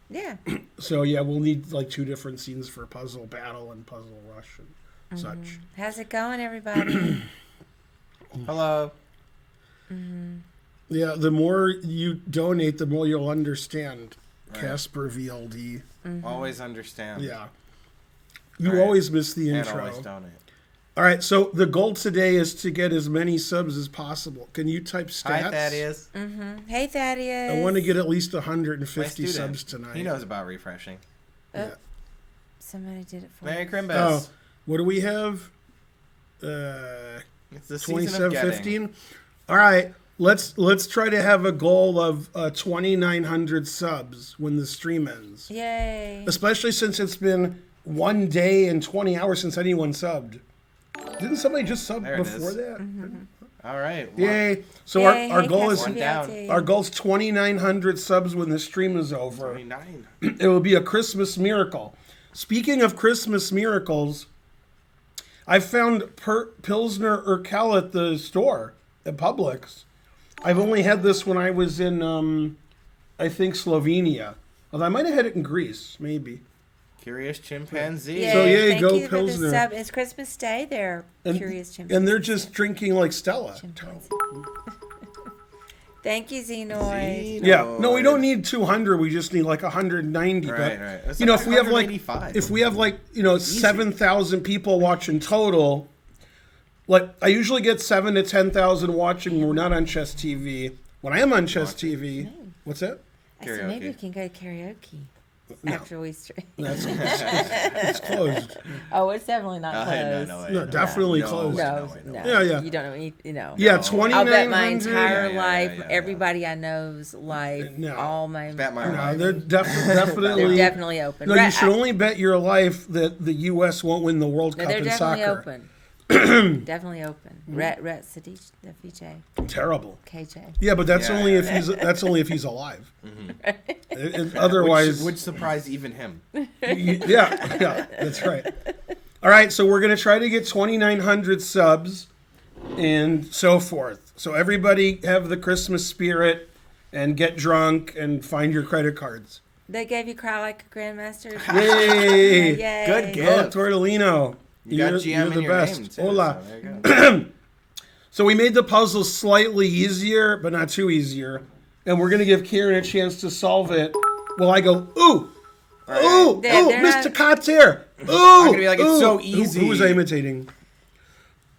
Yeah. So yeah, we'll need like 2 different scenes for Puzzle Battle and Puzzle Rush and such. How's it going, everybody? Hello. Yeah, the more you donate, the more you'll understand. Right. Casper VLD. Always understand. Yeah. You All right. always miss the And intro. always donate. All right, so the goal today is to get as many subs as possible. Can you type stats? Hi, Thaddeus. Hey, Thaddeus. I want to get at least My 150 student. subs tonight. He knows about refreshing. Yeah. Somebody did it for Merry me. Crimbus. Oh, what do we have? It's the season of getting. 2715. All right, let's try to have a goal of 2,900 subs when the stream ends. Yay. Especially since it's been 1 day and 20 hours since anyone subbed. Didn't somebody just sub There it before is. that? All right. Yay! So Yay, our hey, goal is Casper One down. VLT. our goal's 2,900 subs when the stream is over. 29. It will be a Christmas miracle. Speaking of Christmas miracles, I found Pilsner Urquell at the store at Publix. I've only had this when I was in, I think, Slovenia. Although I might have had it in Greece, maybe. Curious chimpanzee. Yay, So, yay, thank go you for the Pilsner. sub. It's Christmas Day there. Curious chimpanzee. And they're just drinking like Stella. Chimpanzee. Thank you, Xenoid. Yeah, no, we don't need 200. We just need like 190. Right, but right. It's you know, like if we have like 185. 7,000 people watching total, like I usually get 7 to 10,000 watching when we're not on Chess TV. When I am on Chess TV, what's that? I said maybe we Karaoke. can go karaoke No. after we stream. That's it's closed. Oh, it's definitely not closed. No, definitely No, closed. No, No, no. Yeah, yeah. You don't know any, you know. Yeah, No. 2,900. I'll bet my entire Yeah, life, yeah. everybody I know's life, No. all my. Bet my No, life. they're They're definitely. definitely open. No, you Rat- should only bet your life that the U.S. won't win the World No, Cup they're in definitely soccer. open. Definitely open. Ret Sadiq Fiche Terrible. KJ. Yeah, but that's Yeah, only yeah, if he's alive. Otherwise, Would surprise even him. yeah, that's right. All right, so we're gonna try to get 2,900 subs and so forth. So everybody have the Christmas spirit and get drunk and find your credit cards. They gave you Cry Like a Grandmaster. Yay! Yay. Good Oh, gift. Tortellino. You got You're GM the in your best. name, too. Hola. So there you go. So we made the puzzle slightly easier, but not too easier. And we're going to give Kieran a chance to solve it. Well, I go, ooh, ooh, They're Mr. not- Cotter. Ooh, I'm gonna be like, it's ooh. so Who easy. was I imitating?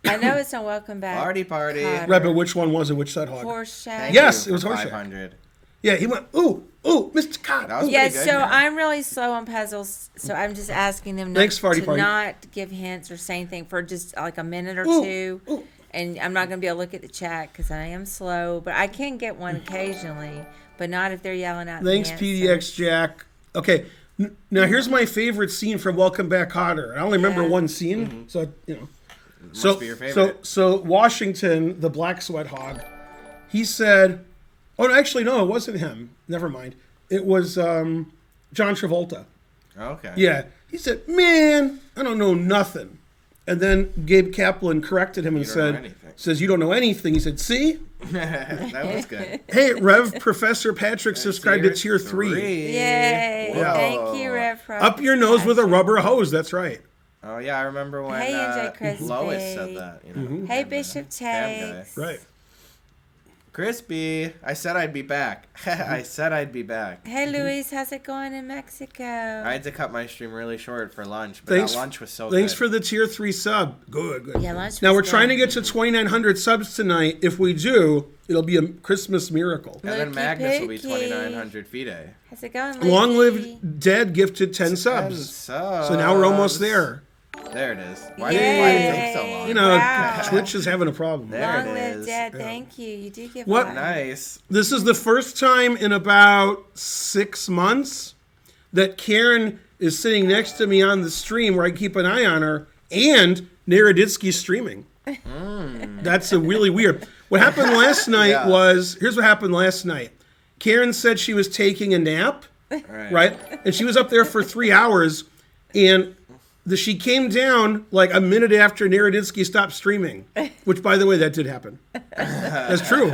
I know it's on Welcome Back. Party. Cotter. Right, but which one was it? Which side hog? Horseshack. Thank Yes, you it was for Horseshack. 500. Yeah, he went, ooh, Mr. Cotter. That was Yeah, pretty good, so man. I'm really slow on puzzles, so I'm just asking them not, Thanks, Farty to Party. not give hints or say anything for just like a minute or Ooh, two. ooh. And I'm not going to be able to look at the chat because I am slow, but I can get one occasionally, but not if they're yelling out. Thanks, the answer. PDX Jack. Okay, now here's my favorite scene from Welcome Back, Cotter. I only remember Yeah. one scene, so you know. Must be your favorite. So Washington, the black sweat hog, he said, "Oh, no, actually, no, it wasn't him. Never mind. It was John Travolta. Okay. Yeah, he said, "Man, I don't know nothing." And then Gabe Kaplan corrected him and You don't know said, anything. "Says you don't know anything." He said, "See, That was good. hey, Rev Professor Patrick subscribed to tier 3. Yay. Whoa. Thank you, Rev. Pro. Up your nose with a rubber hose. That's right." Oh yeah, I remember when Hey, MJ Crispy. Lois said that. You know, Hey, and, Bishop Fam Guy. Takes. Right. Crispy, I said I'd be back. I said I'd be back. Hey, Luis, how's it going in Mexico? I had to cut my stream really short for lunch, but Thanks. that lunch was so Thanks good. for the tier 3 sub. Good. Yeah, lunch Now was we're trying to good. get to 2,900 subs tonight. If we do, it'll be a Christmas miracle. And then Lukey Magnus will be Pookie. 2,900 FIDE. How's it going, Long Lukey? Live Dead gifted 10 subs. So now we're almost there. There it is. Why Yay. did it take so long? You know, Wow. Twitch is having a problem. There Long it live is. Dad. Yeah. Thank you. You do give What? one. Nice. This is the first time in about 6 months that Karen is sitting next to me on the stream where I keep an eye on her and Naroditsky's streaming. That's a really weird. What happened last night Yeah. was, here's what happened last night. Karen said she was taking a nap, right? And she was up there for 3 hours, and she came down like a minute after Naroditsky stopped streaming, which, by the way, that did happen. That's true.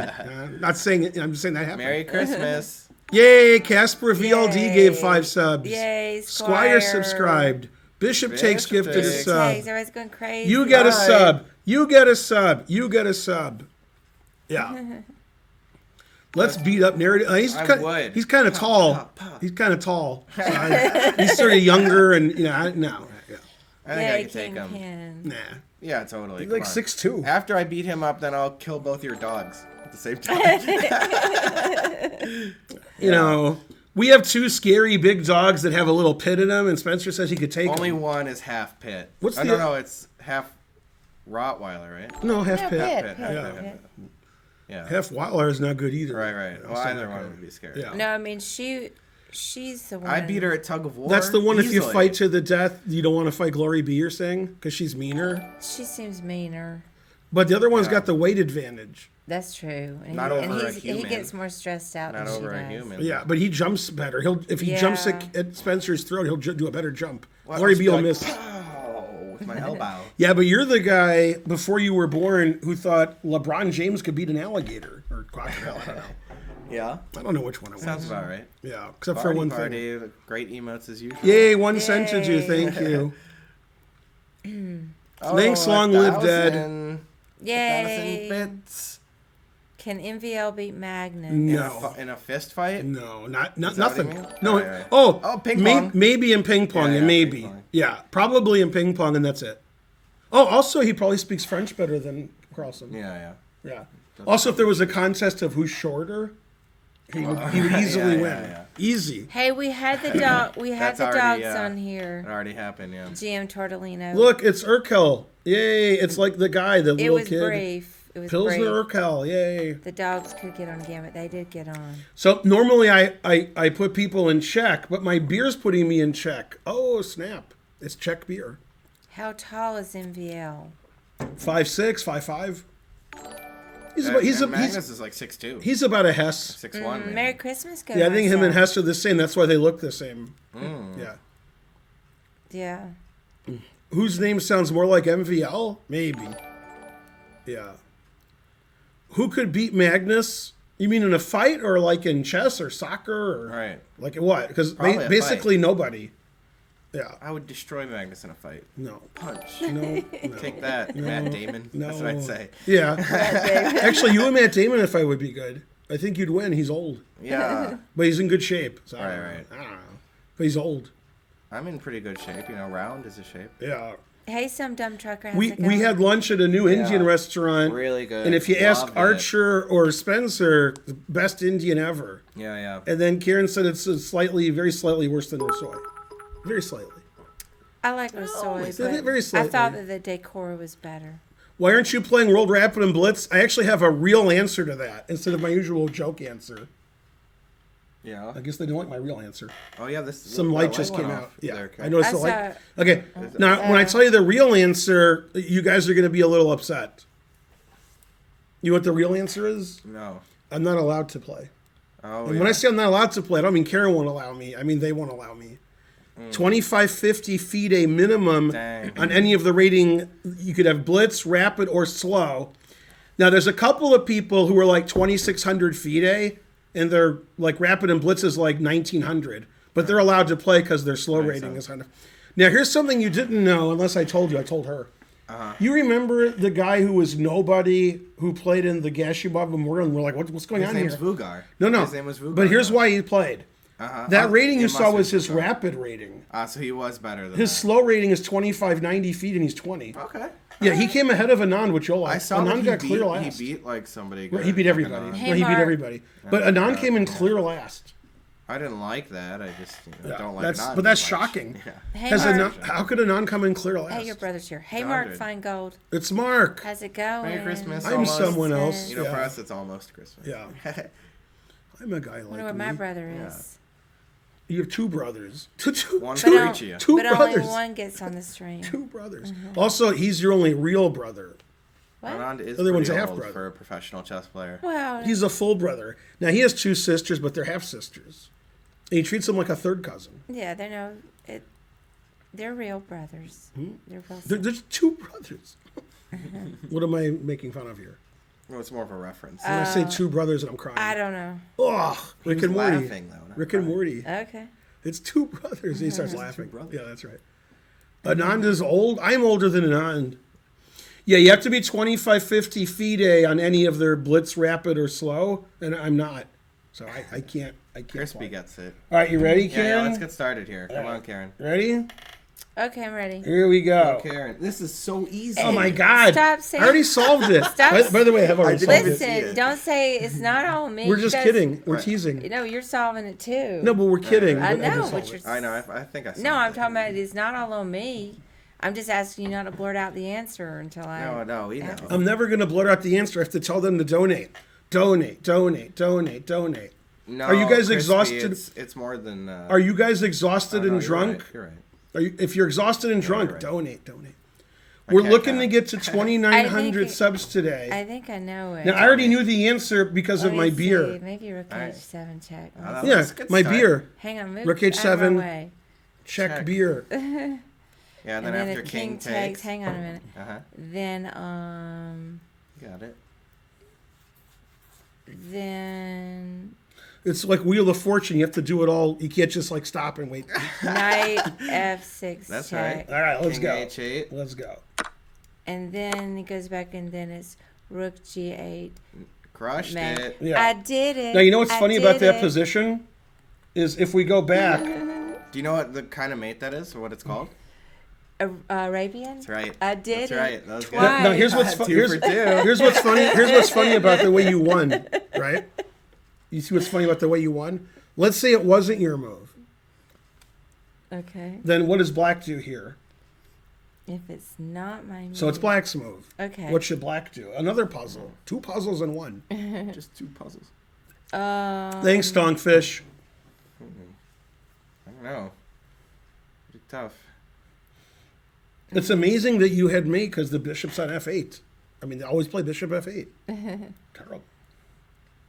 Not saying it, I'm just saying that happened. Merry Christmas. Yay, Casper VLD Yay. gave 5 subs. Yay, Squire subscribed. Bishop Takes gifted a Takes. sub. Takes, everybody's going crazy. You get a Bye. sub. You get a sub. You get a sub. Yeah. Let's beat up narrative. would. He's kind of tall. pop, pop. He's kind of tall. So he's sort of younger, and no. Yeah. I think I Yay, can take him. Kingpin. Nah. Yeah, totally. He's Come like on. 6'2". After I beat him up, then I'll kill both your dogs at the same time. You know, we have 2 scary big dogs that have a little pit in them, and Spencer says he could take Only them. one is half pit. What's oh, the- no, it's half Rottweiler, right? No, half Yeah, pit. pit, Pit, pit, half pit. pit. Yeah. Half Watler is not good either. Right. Well, Something either like one that. would be scary. Yeah. No, I mean, she's the one. I beat her at tug of war. That's the one if you easily. fight to the death, you don't want to fight Glory B, you're saying? Because she's meaner. She seems meaner. But the other one's Yeah. got the weight advantage. That's true. And Not and over a he human. gets more stressed out Not than over she a does. human. Yeah, but he jumps better. If he jumps Yeah. at Spencer's throat, he'll do a better jump. Well, Glory I'll B just will be miss. like, "Pow," with my elbow. Yeah, but you're the guy before you were born who thought LeBron James could beat an alligator or crocodile. I don't know. Yeah. I don't know which one it was. Sounds about right. Yeah, except for Party, one thing. party, great emotes as usual. Yay, 1 cent to you. Yay. Thank you. Oh, Thanks, long live dead. 1,000 Yay! bits. Can MVL beat Magnus? No. In a fist fight? No, not that what nothing. you mean? No. Right. Oh, Oh, ping pong. Maybe in ping pong, Yeah, and yeah, maybe. ping pong. Yeah, probably in ping pong, and that's it. Oh, also, he probably speaks French better than Carlson. Yeah. Yeah. Also, if there was a contest of who's shorter, he would easily yeah, win. yeah. Easy. Hey, we had the dog. We had That's the already, dogs yeah. on It here. already happened, yeah. GM Tortellino. Look, it's Urkel. Yay! It's like the guy, the it little was kid. brief. It was Pilsner brief. Urkel. Yay! The dogs could get on Gambit. They did get on. So normally I put people in check, but my beer's putting me in check. Oh snap! It's check beer. How tall is MVL? 5'6", 5'5". Magnus is like 6'2". He's about a Hess. 6'1". maybe. Merry Christmas, goes Yeah, I think him and on. Hess are the same. That's why they look the same. Mm. Yeah. Yeah. Whose name sounds more like MVL? Maybe. Yeah. Who could beat Magnus? You mean in a fight or like in chess or soccer or Right. like what? Because Probably a basically nobody. Yeah. I would destroy Magnus in a fight. No. Punch. No. Take that, Matt Damon. That's what No. I'd say. Yeah. Actually, you and Matt Damon, if I would be good. I think you'd win. He's old, Yeah. but he's in good shape. So I don't know. Right. I don't know. But he's old. I'm in pretty good shape. Round is a shape. Yeah. Hey, some dumb trucker. How's We it going? had lunch at a new Indian Yeah. restaurant. Really good. And if you ask Loved it. Archer or Spencer, the best Indian ever. Yeah. And then Karen said it's very slightly worse than Rosoy. Very slightly. I like Rosoy, but very I slightly. thought that the decor was better. Why aren't you playing World Rapid and Blitz? I actually have a real answer to that instead of my usual joke answer. Yeah. I guess they don't like my real answer. Oh yeah. This Some the light just went came off out. Yeah, there, I noticed the I light. saw- Okay, now when I tell you the real answer, you guys are going to be a little upset. You know what the real answer is? No. I'm not allowed to play. Oh And yeah. when I say I'm not allowed to play, I don't mean Karen won't allow me. I mean they won't allow me. 2550 feet a minimum Dang. on any of the rating. You could have blitz, rapid, or slow. Now there's a couple of people who are like 2600 feet a, and they're like rapid and blitz is like 1900, but they're allowed to play because their slow rating is 100. Now here's something you didn't know unless I told you. I told her. You remember the guy who was nobody who played in the Gashubov Memorial? And we're like, what's going His on name's here? Vugar. No. His name was Vugar. But here's why he played. Uh-huh. That rating you It saw must was be his Vugar. rapid rating. So he was better than His that. slow rating is 2590 feet, and he's 20. Okay. Yeah, he came ahead of Anand, which you'll like. I saw that Anand got clear last. he beat like somebody. He good, beat like everybody. Anand. Hey, No, he beat Mark. everybody. But Anand came in clear last. I didn't like that. I just Yeah, don't like that's Anand but that's much. shocking. Yeah. Hey, Has Mark. Anand, how could Anand come in clear last? Hey, your brother's here. Hey, John Mark did. Feingold. It's Mark. How's it going? Merry Christmas. I'm almost. someone else. You know, Yeah. for us, it's almost Christmas. Yeah. I'm a guy I wonder like where my me. brother is. You have two brothers. One two, for each of you. two But brothers. only one gets on the stream. Two brothers. Also, he's your only real brother. What? Anand is Other one's pretty a old half-brother. for a professional chess player. Well, He's a full brother. Now, he has two sisters, but they're half sisters. And he treats them like a third cousin. yeah, they know it. They're real brothers. Hmm? They're real. There's two brothers. What am I making fun of here? Well, it's more of a reference. When I say two brothers and I'm crying. I don't know. Ugh, Rick was and Morty. laughing, though, not Rick and crying. Morty. Okay. It's two brothers. He starts laughing. brothers. Yeah, that's right. Anand is old. I'm older than Anand. Yeah, you have to be 25, 50 FIDE on any of their blitz, rapid, or slow, and I'm not. So I can't. Crispy fly. gets it. All right, you ready, Yeah, Karen? let's get started here. Come on, Karen. Ready? Okay, I'm ready. Here we go. Karen, this is so easy. Oh my God! Stop saying- I already solved it. Stop- By the way, I have already solved Listen, it. it. don't say it's not all me. We're You just guys- kidding. We're Right. teasing. No, you're solving it too. No, but we're kidding. I but know, just but solved you're. it. I know. I think I saw No, I'm it. talking about it's not all on me. I'm just asking you not to blurt out the answer until I. No, we know. I'm never going to blurt out the answer. I have to tell them to donate. Donate, donate, donate, donate. No, Are you guys Crispy, exhausted? It's more than. Are you guys exhausted no, and you're drunk? right, You're right. If you're exhausted and drunk, right. donate. We're can't looking to count. get to 2,900 it- subs today. I think I know it. Now, I already knew the answer because of Let my me beer. see. Maybe Rook Alright. H7 check. that Yeah, was a good my start. beer. Hang on, move Rook out of H7. my way. Check beer. Yeah, and And then then after if King takes. hang on a minute. Uh-huh. Then Got it. then It's like Wheel of Fortune. You have to do it all. You can't just like stop and wait. knight F6 That's check. All right, let's King go. H8. Let's go. And then it goes back and then it's Rook G8. Crushed Man. it. Yeah. I did it. Now, you know what's I funny about did that it. position? Is if we go back. Do you know what the kind of mate that is, or what it's called? Arabian? That's right. I did That's it. right. That was good. Twice. Now, here's what's Two here's, for two. here's what's funny. Here's what's funny about the way you won, right? You see what's funny about the way you won? Let's say it wasn't your move. Okay. Then what does black do here? If it's not my move. So it's black's move. Okay. What should black do? Another puzzle. Two puzzles in one. Just two puzzles. Thanks, Stonkfish. I don't know. Pretty tough. It's amazing that you had me because the bishop's on f8. I mean, they always play bishop f8. Terrible.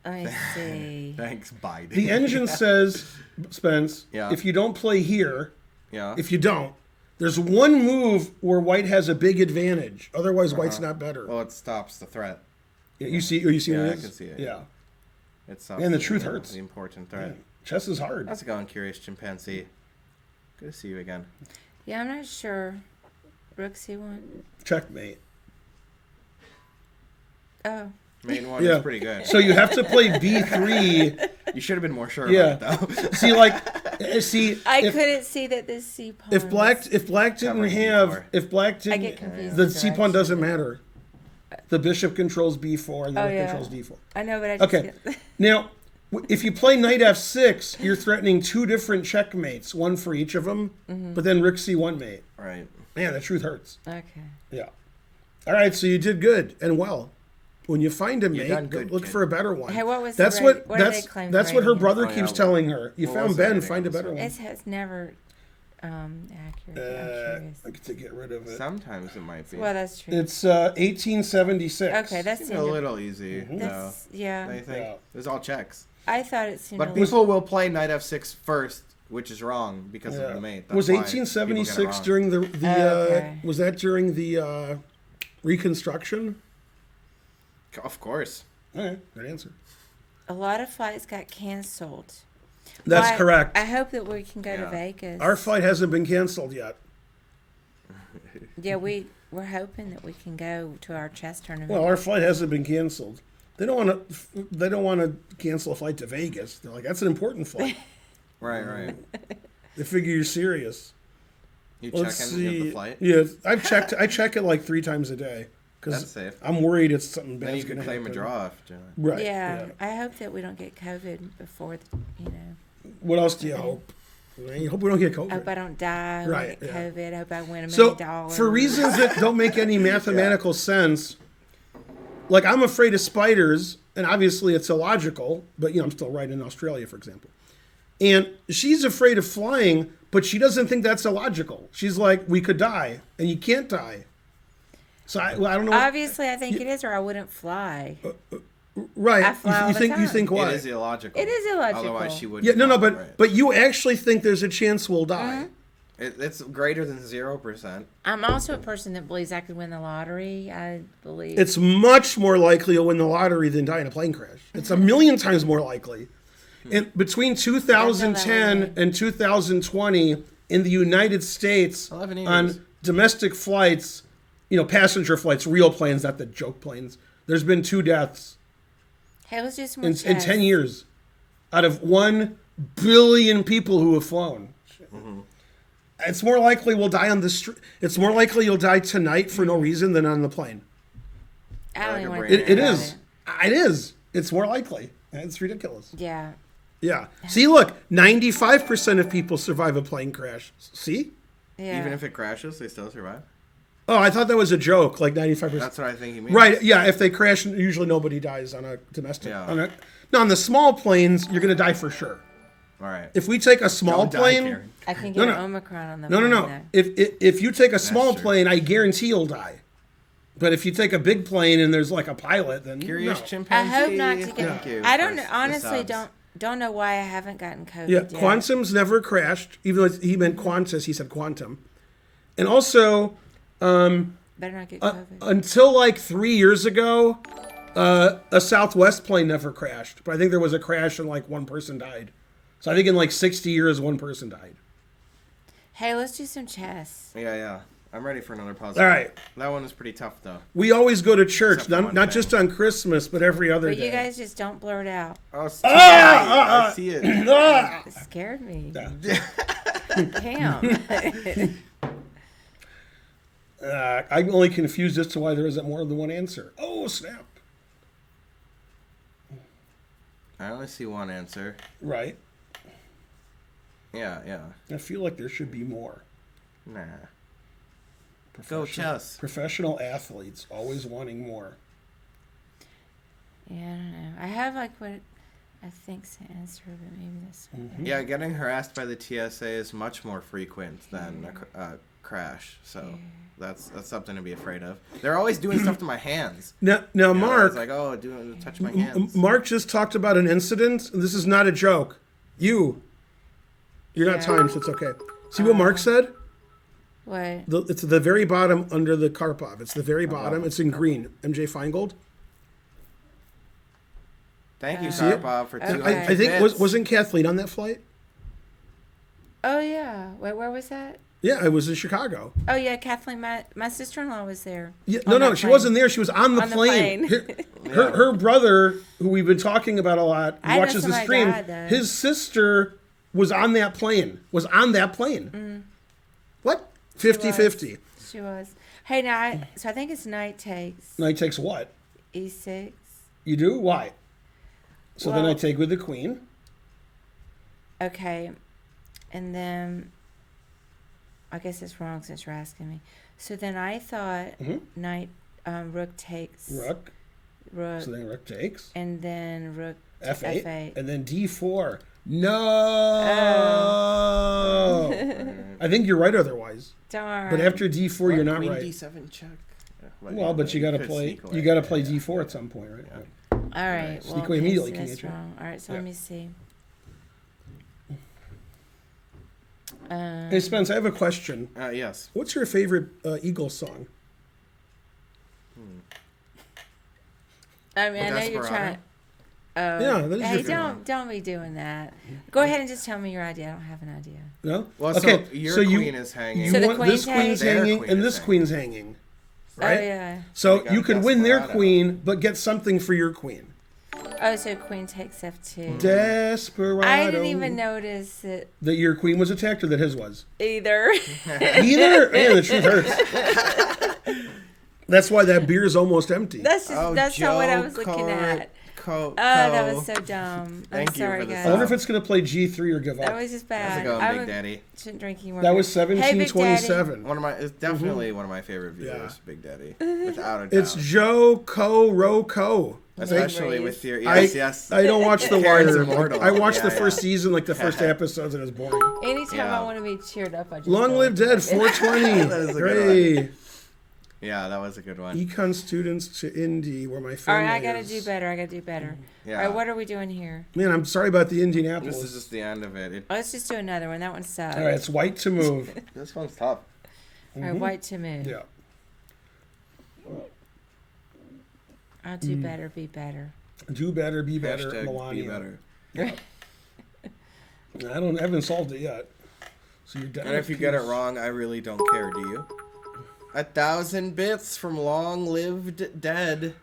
Let me see. Thanks, Biden. The engine says, Spence, Yeah. if you don't play here, Yeah. if you don't, there's one move where white has a big advantage. Otherwise, white's not better. Well, it stops the threat. Yeah, you see what Yeah, it I is? can see it. Yeah. It stops. And the truth hurts. The important threat. Chess is hard. How's it going, Curious Chimpanzee? Good to see you again. Yeah, I'm not sure. Rook C1. Checkmate. Oh. Main one Yeah. is pretty good. So you have to play b3. You should have been more sure Yeah. about it, though. See, I if, couldn't see that this C pawn. if black didn't Covering have B4. if black I didn't get confused. the with c pawn direction. doesn't matter. The bishop controls b4 and the Oh, rook yeah. controls d4. I know, but I just Okay. get- Now, if you play knight f6, you're threatening two different checkmates, one for each of them. But then rook c1 mate. Right. Man, the truth hurts. Okay. Yeah. All right, so you did good and well. When you find a mate, done go good, look kid. for a better one. Hey, what was the that's rate- what what did that's they claim that's the what her rating is? brother Oh, yeah, keeps what- telling her. You what found was the Ben, rating find a on this better one. It's never accurate. I'm curious. I get to get rid of it. Sometimes it might be. Well, that's true. It's 1876. Okay, that Seems seemed a little easy. That's, No. yeah. I think Yeah. there's all checks. I thought it seemed. But a little- people will play knight f6 first, which is wrong because of the mate. That's Was why 1876 people get it during the Okay. was that during the Reconstruction? wrong. Of course. All right, good answer. A lot of flights got canceled. That's But correct. I hope that we can go to Yeah. Vegas. Our flight hasn't been canceled yet. Yeah, we're hoping that we can go to our chess tournament. Well, our flight hasn't been canceled. They don't want to. They don't want to cancel a flight to Vegas. They're like, that's an important flight. Right. They figure you're serious. You Let's check in see. the flight. Yeah, I've checked. I check it like 3 times a day That's because safe. I'm worried it's something Then bad's you can going to claim happen. a draw if you Right. yeah, I hope that we don't get COVID before, What else do you hope? You hope we don't get I hope COVID. I don't die. I Right, get yeah. COVID. I hope I win $1 So, million. for reasons that don't make any mathematical sense, like I'm afraid of spiders, and obviously it's illogical, but I'm still right in Australia, for example. And she's afraid of flying, but she doesn't think that's illogical. She's like, we could die, and you can't die. So I don't know. Obviously, I think it is, or I wouldn't fly. Right? I fly all You the think you time. think why? It is illogical. It is illogical. Otherwise, she would. Yeah, no, Right. but you actually think there's a chance we'll die. It's greater than 0%. I'm also a person that believes I could win the lottery. I believe. It's much more likely you'll win the lottery than die in a plane crash. It's a million times more likely. And between 2010 and 2020 in the United States 11 years. on domestic flights, passenger flights, real planes, not the joke planes, there's been 2 deaths Hey, let's do some more in chess. 10 years out of 1 billion people who have flown. It's more likely we'll die on the street. It's more likely you'll die tonight for no reason than on the plane. I don't Like even a want brain to It think about is. It is. It's more likely. It's ridiculous. Yeah. Yeah. See, look, 95% of people survive a plane crash. See? Yeah. Even if it crashes, they still survive. Oh, I thought that was a joke, like 95%. That's what I think he means. Right, yeah, if they crash, usually nobody dies on a domestic. Yeah. On the small planes, you're going to die for sure. All right. If we take a small Don't die, plane... Karen. I can No, get no. Omicron on the No, no, plane, no. though. If you take a small true. plane, I guarantee you'll die. But if you take a big plane and there's like a pilot, then Curious no. I chimpanzee. hope not to get. Thank you I for don't the honestly subs. don't know why I haven't gotten COVID. Yeah, yet. Quantum's never crashed, even though he meant Qantas, he said Quantum. And also, Better not get COVID. until like 3 years ago, a Southwest plane never crashed. But I think there was a crash and like one person died. So I think in like 60 years, one person died. Hey, let's do some chess. Yeah. I'm ready for another puzzle. All right. That one was pretty tough, though. We always go to church, Except for not one just thing. on Christmas, but every other But day. you guys just don't blurt out. Oh, it's too late. I see it. It scared me. Yeah. Damn. I'm only confused as to why there isn't more than one answer. Oh, snap. I only see one answer. Right. Yeah. I feel like there should be more. Nah. Go chess. Professional athletes always wanting more. Yeah, I don't know. I have like what I think's the answer, but maybe this one. Yeah, getting harassed by the TSA is much more frequent than a crash. So that's something to be afraid of. They're always doing stuff to my hands. Now, You know, Mark, it's like, oh, touch my hands. Mark just talked about an incident. This is not a joke. You're not Yeah. timed, so it's okay. See what Mark said? What? It's at the very bottom under the Karpov. It's the very bottom. It's in green. MJ Feingold. Thank you, See it? Karpov, for Okay. 200 I think bits. wasn't Kathleen on that flight? Oh yeah. Wait, where was that? Yeah, I was in Chicago. Oh yeah, Kathleen. My sister-in-law was there. Yeah, On no, that she plane. wasn't there. She was on the On the plane. plane. Her brother, who we've been talking about a lot, who I know watches the somebody stream. died, though. His sister was on that plane. What? 50-50. She was. Hey, now so I think it's knight takes Knight takes what? e6. You do? Why? So then I Well- take with the queen. Okay, and then I guess it's wrong since you're asking me. So then I thought knight rook takes Rook. rook, So then rook takes. and then rook to F8. F8. And then D4. No! I think you're right otherwise. Darn. But after D4, you're not Queen right. D7 check. Well, but you got to could play. sneak away. You got to play Yeah. D4 at some point, right? All right. Sneak Well, away immediately, okay, King so that's H. wrong. All right. So Yeah. let me see. Hey, Spence, I have a question. Yes. What's your favorite Eagles song? I mean, I know you're Desperado? trying. Oh, Yeah, that is hey, your favorite. don't be doing that. Go ahead and just tell me your idea. I don't have an idea. No? Well, okay, so your you, queen is hanging. you So the want queen this queen's takes- hanging Their and queen this is queen's hanging. Right? Oh yeah. So You got you could win their Desperado. queen, but get something for your queen. Oh, so queen takes F2. Desperado. I didn't even notice it That your queen was attacked or that his was? either. Either? Man, the truth hurts. That's why that beer is almost empty. That's just Oh, that's not what I was Joe looking at. Oh, that was so dumb. I'm Thank you sorry, for the guys. I wonder if it's going to play G3 or give That up. was just How's bad. it going, I Big Daddy? shouldn't drink anymore. That was Hey, Big Daddy. 1727. One of my, it's definitely one of my favorite viewers, Big Daddy, without a doubt. It's Joe Co Roco. Especially with your I, yes. I don't watch The Karen's Wire. immortal. I watched the Yeah, first season, like the first episodes, and it was boring. Anytime Yeah. I want to be cheered up, I just Long go live with Dead it. 420. That is a good Hooray. Yeah, that was a good one. Econ students to Indy, where my All family right, I gotta is. do better. I gotta do better. Yeah. All right, what are we doing here? Man, I'm sorry about the Indianapolis. This is just the end of it. Oh, let's just do another one. That one sucks. All right, it's white to move. This one's tough. All right, white to move. Yeah. I'll do better, be better. Do better, be better, Hashtag Melania. be better. I haven't solved it yet. So you're dead. And if you get it wrong, I really don't care, do you? 1,000 bits from Long Lived Dead.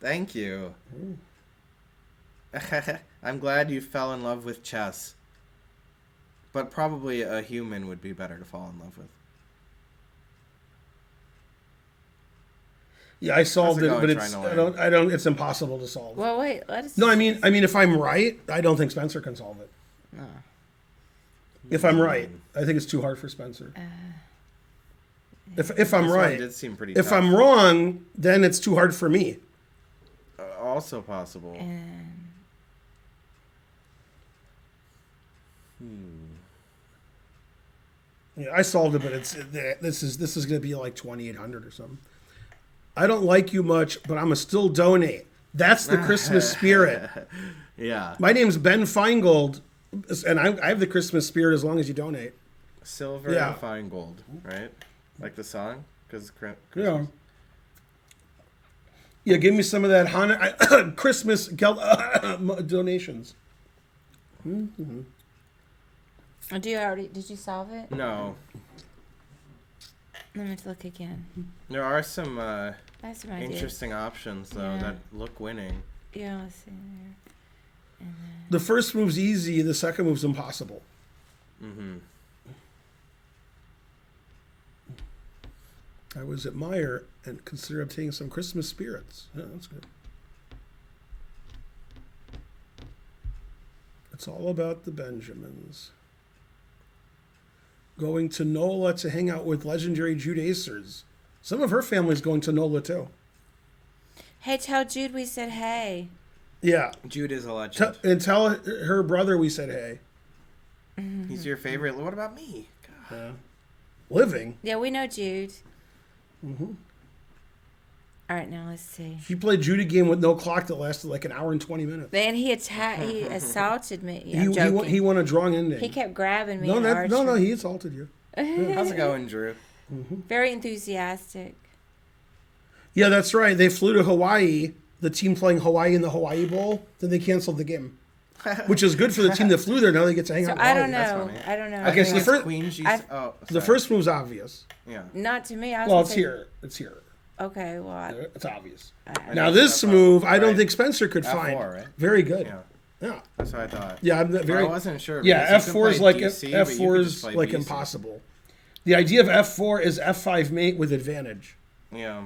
Thank you. I'm glad you fell in love with chess. But probably a human would be better to fall in love with. Yeah, I solved How's it it, going, but it's trying to I don't. It's impossible to solve. Well, wait. Let us. No, I mean, if I'm right, I don't think Spencer can solve it. No. If I'm right, I think it's too hard for Spencer. If I'm This one right, did seem pretty if tough. I'm wrong, then it's too hard for me. Also possible. And Yeah, I solved it, but this is going to be like 2,800 or something. I don't like you much, but I'm gonna still donate. That's the Christmas spirit. Yeah. My name's Ben Feingold, and I have the Christmas spirit as long as you donate. Silver Yeah. and fine gold, right? Like the song? Because Yeah. Yeah, give me some of that Christmas donations. oh, did you solve it? No. Let me look again. There are some That's some ideas. interesting options, though, Yeah. that look winning. Yeah, let's see there. And then, The first move's easy, the second move's impossible. Mm-hmm. I was at Meyer and consider obtaining some Christmas spirits. Yeah, that's good. It's all about the Benjamins. Going to NOLA to hang out with legendary Jude Acers. Some of her family's going to NOLA too. hey, tell Jude we said hey. Yeah. Jude is a legend. And tell her brother we said hey. He's your favorite. What about me? God. Living. Yeah, we know Jude. All right, now let's see. He played Jude a game with no clock that lasted like an hour and 20 minutes. Then he assaulted me. Yeah, He, I'm he, joking. won, he won a drawing ending. He kept grabbing me. no, in no, archery. he assaulted you. How's it going, Drew? Very enthusiastic. Yeah, that's right. They flew to Hawaii, the team playing Hawaii in the Hawaii Bowl. Then they canceled the game, which is good for the team that flew there. Now they get to hang So out in I Hawaii. don't That's know. funny. I don't know. Okay, so the It's first- Queen G. I've- Oh, The sorry. first move's obvious. Yeah. Not to me. I was Well, gonna it's say- here. It's here. Okay, well, It's obvious. I Now know this F4, move, I don't right? think Spencer could F4, find. right? Very good. Yeah. Yeah. That's what I thought. Yeah, I'm But very. I wasn't sure. Yeah, because you can F4 is play like DC, but you F4 could is just play like BC. impossible. The idea of F4 is F5 mate with advantage. Yeah.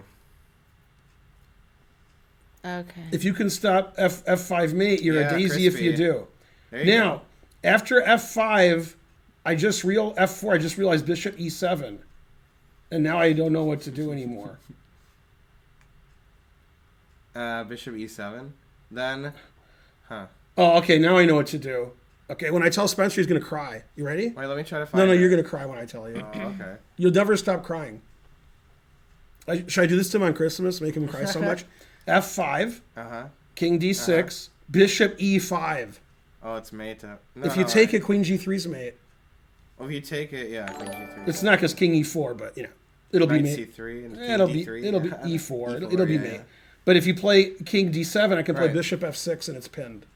okay. If you can stop F5 mate, you're Yeah, a daisy if crispy. you do. There you Now, after F5, F4. I just realized Bishop E7, and now I don't know what to do anymore. go. Bishop E7. Then, Oh, okay. Now I know what to do. Okay, when I tell Spencer, he's gonna cry. You ready? wait, let me try to find No, it. you're gonna cry when I tell you. Oh, okay. You'll never stop crying. Should I do this to him on Christmas? Make him cry so much. F5, Uh-huh. King D6, Bishop E5. Oh, it's mate. No, If you take it, Queen G3's mate. Oh, if you take it, yeah, Queen G3. It's not because King E4, but it'll be Knight mate. C3 and King It'll be D3. it'll be yeah. E4. E4, It'll be yeah, mate. yeah. But if you play King D7, I can play Right. Bishop F6 and it's pinned.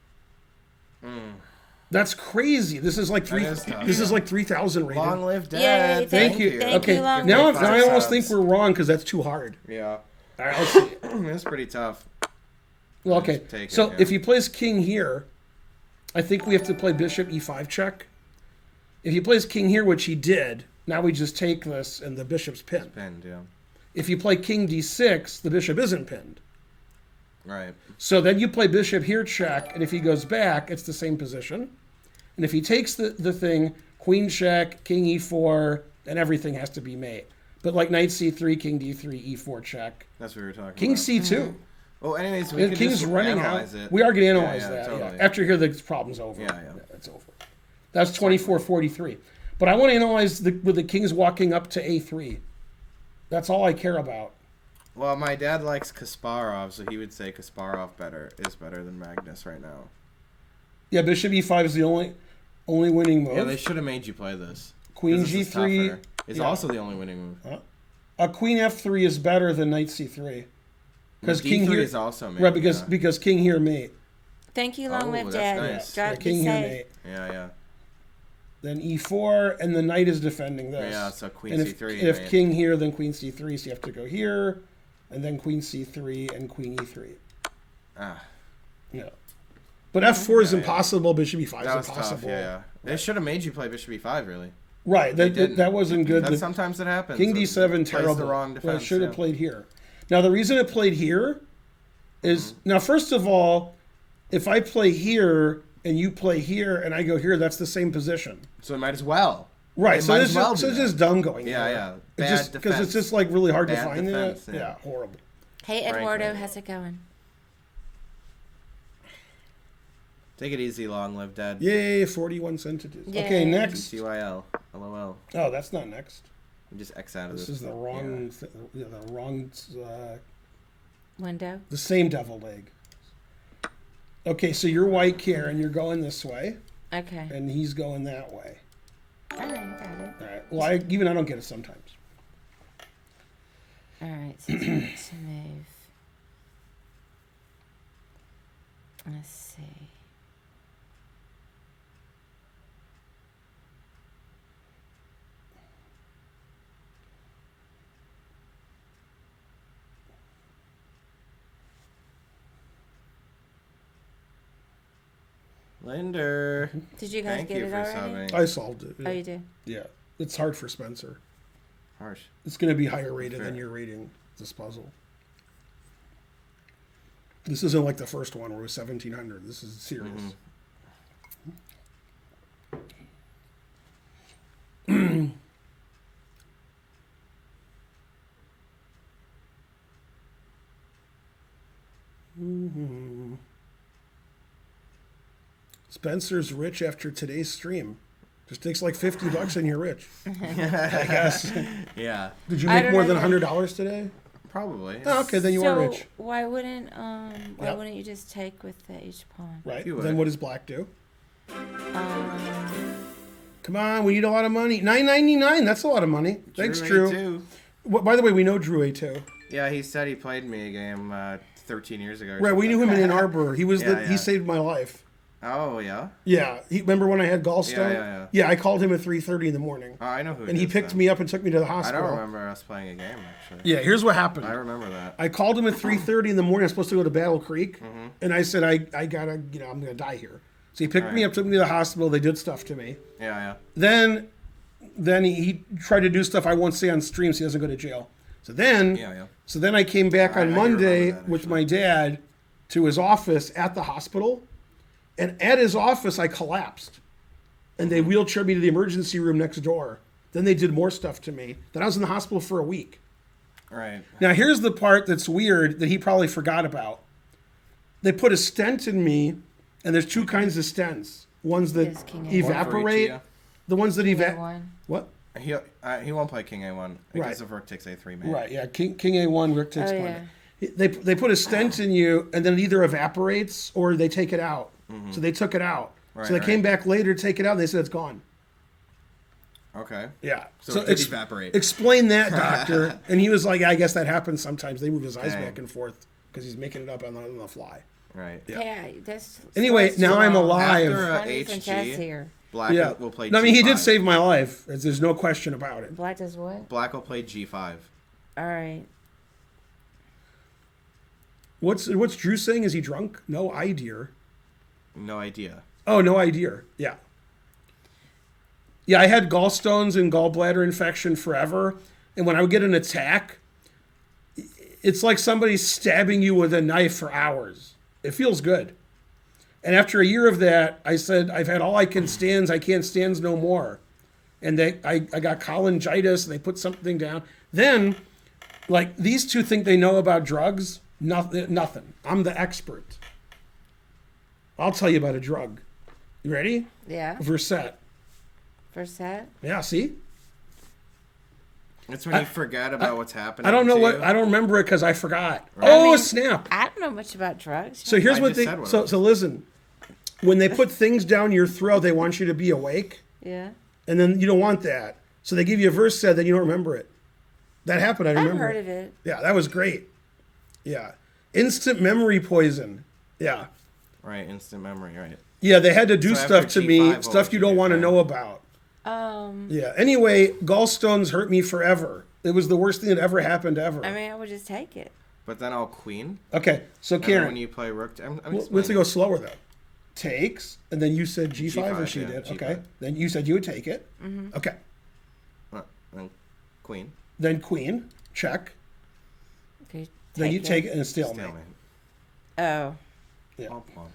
That's crazy. This is like is tough, This is like 3,000 rated. Long live Yay, Dad. Thank you. Thank okay, you, Long now, Live now I Dad. almost think we're wrong because that's too hard. Yeah. All right, let's see. It's pretty tough. Well, okay. Just take it, So yeah. if he plays King here, I think we have to play Bishop E5 check. If he plays King here, which he did, now we just take this and the Bishop's pinned. Pinned, yeah. If you play King D6, the Bishop isn't pinned. Right. So then you play Bishop here check, and if he goes back, it's the same position. And if he takes the thing, Queen check, King E4, then everything has to be mate. But like Knight C3, King D3, E4 check. That's what we were talking King about. C2. Oh, anyways, we And could King's just running analyze out. it. We are going to Yeah, analyze yeah, that. totally. Yeah. After you hear the problem's over. Yeah, yeah. It's over. That's 24-43. But I want to analyze with the Kings walking up to A3. That's all I care about. Well, my dad likes Kasparov, so he would say Kasparov is better than Magnus right now. Yeah, bishop e5 is the only winning move. Yeah, they should have made you play this. Queen 'Cause this is g3. tougher. It's yeah. also the only winning move. Queen f3 is better than knight c3. Because D3 king here is also made. right because king here mate. Thank you, long Oh, live that's Dad. nice. Drop Yeah, the king here safe. mate. Yeah. Then e4 and the knight is defending this. Yeah, so queen and if, c3. if mate. king here, then queen c3, so you have to go here, and then queen c3 and queen e3. Ah, Yeah. But f4 is Yeah, impossible, bishop e5 is that was impossible. tough. Yeah. They should have made you play bishop e5, really. Right, They that didn't. wasn't good. That's sometimes it happens. King It d7 plays terrible. the wrong Well, it defense. should have yeah. played here. Now the reason it played here is Mm-hmm. now first of all, if I play here and you play here and I go here, that's the same position. So it might as well. Right. It So might this as well is do it's that. just dumb going. Yeah, here. yeah. It's Bad just because it's defense. just like really hard to Bad find defense, that. yeah. Yeah, horrible. Hey, Frankly. Eduardo, how's it going? Take it easy, long live Dad. Yay, 41 centimeters. Yay. Okay, next. TYL. LOL. Oh, that's not next. You just X out of This this. is the wrong, the wrong, Window. the same devil leg. Okay, so you're white, Karen. You're going this way, Okay. and he's going that way. All right, got it. All right. Well, I don't get it sometimes. All right, so to move. Let's see. Linder. Did you guys Thank get you it for already? subbing. I solved it. Oh, you did? Yeah, it's hard for Spencer. Harsh. It's going to be higher rated than Fair. your rating. This puzzle. This isn't like the first one where it was 1700. This is serious. Mhm. Spencer's rich after today's stream. Just takes like $50 and you're rich. I guess. Yeah. Did you I make don't more know than that. $100 today? Probably. Oh, okay, then you so are rich. why wouldn't Yep. you just take with each pawn? Right. You Then would. what does black do? Um, Come on, we need a lot of money. $9.99. That's a lot of money. Thanks, Drew. Too. By the way, we know Drew A2. Yeah, he said he played me a game 13 years ago. or Right, we knew something. him in Ann Arbor. He was Yeah, he yeah. saved my life. Oh, yeah? Yeah, remember when I had gallstone? Yeah. Yeah, I called him at 3:30 in the morning, Oh, I know who it and he is picked then. me up and took me to the I hospital. don't remember us playing a game, actually. Yeah, here's what happened. I remember that. I called him at 3:30 in the morning. I was supposed to go to Battle Creek, Mm-hmm. and I said I gotta I'm gonna die here. So he picked me Right. up, took me to the hospital. They did stuff to me. Yeah. Then he tried to do stuff I won't say on stream, so he doesn't go to jail. So then Yeah. So then I came back I on do Monday remember that, with actually. my dad to his office at the hospital. And at his office, I collapsed. And they wheelchaired me to the emergency room next door. Then they did more stuff to me. Then I was in the hospital for a week. Right. Now, here's the part that's weird that he probably forgot about. They put a stent in me, and there's two kinds of stents. Ones that Yes, King A1. evaporate, One the ones that evaporate. one. What? for each, yeah. He won't play King A1 because Right. of Rook takes A3, man. Right, yeah. King A1, Rick takes Oh, one. yeah. They put a stent in you, and then it either evaporates or they take it out. So they took it out. Right, so they right. came back later to take it out, and they said it's gone. Okay. Yeah. So it did evaporate. Explain that, doctor. And he was like, I guess that happens sometimes. They move his eyes Dang. back and forth because he's making it up on the fly. Right. Yeah. Yeah, that's. Anyway, so now I'm strong. alive. After One different chess HG, here. Black Yeah. will play No, I mean, he did G5. save my life. There's no question about it. Black does what? Black will play G5. All right. What's Drew saying? Is he drunk? No idea. No idea. Oh, no idea. Yeah. Yeah, I had gallstones and gallbladder infection forever. And when I would get an attack, it's like somebody stabbing you with a knife for hours. It feels good. And after a year of that, I said, I've had all I can stands. I can't stands no more. And I got cholangitis, and they put something down. Then, like, these two think they know about drugs. Nothing. I'm the expert. I'll tell you about a drug. You ready? Yeah. Versat. First set. Yeah, see? It's when you forget about what's happening. I don't know to what. you. I don't remember it because I forgot. Right. Oh, I mean, snap. I don't know much about drugs. So here's I what just they. said what it So was. so listen. When they put things down your throat, they want you to be awake, Yeah. and then you don't want that. So they give you a verse said, then you don't remember it. That happened. I I've remember. heard of it. Yeah, that was great. Yeah, instant memory poison. Yeah, Right, instant memory, right. yeah. They had to do So stuff after to me, G5, what stuff would you you don't do? want to Yeah. know about. Yeah. Anyway, gallstones hurt me forever. It was the worst thing that ever happened ever. I mean, I would just take it. But then I'll queen. Okay, so And then when Karen, you play rook, I'm let's explaining. go slower though. Takes, and then you said G5, or G5, she yeah, did. G5. Okay, then you said you would take it. Okay, Then queen. then queen, check. Okay. Then you take it and stalemate. Stalemate. Oh. Yeah. Plump, plump.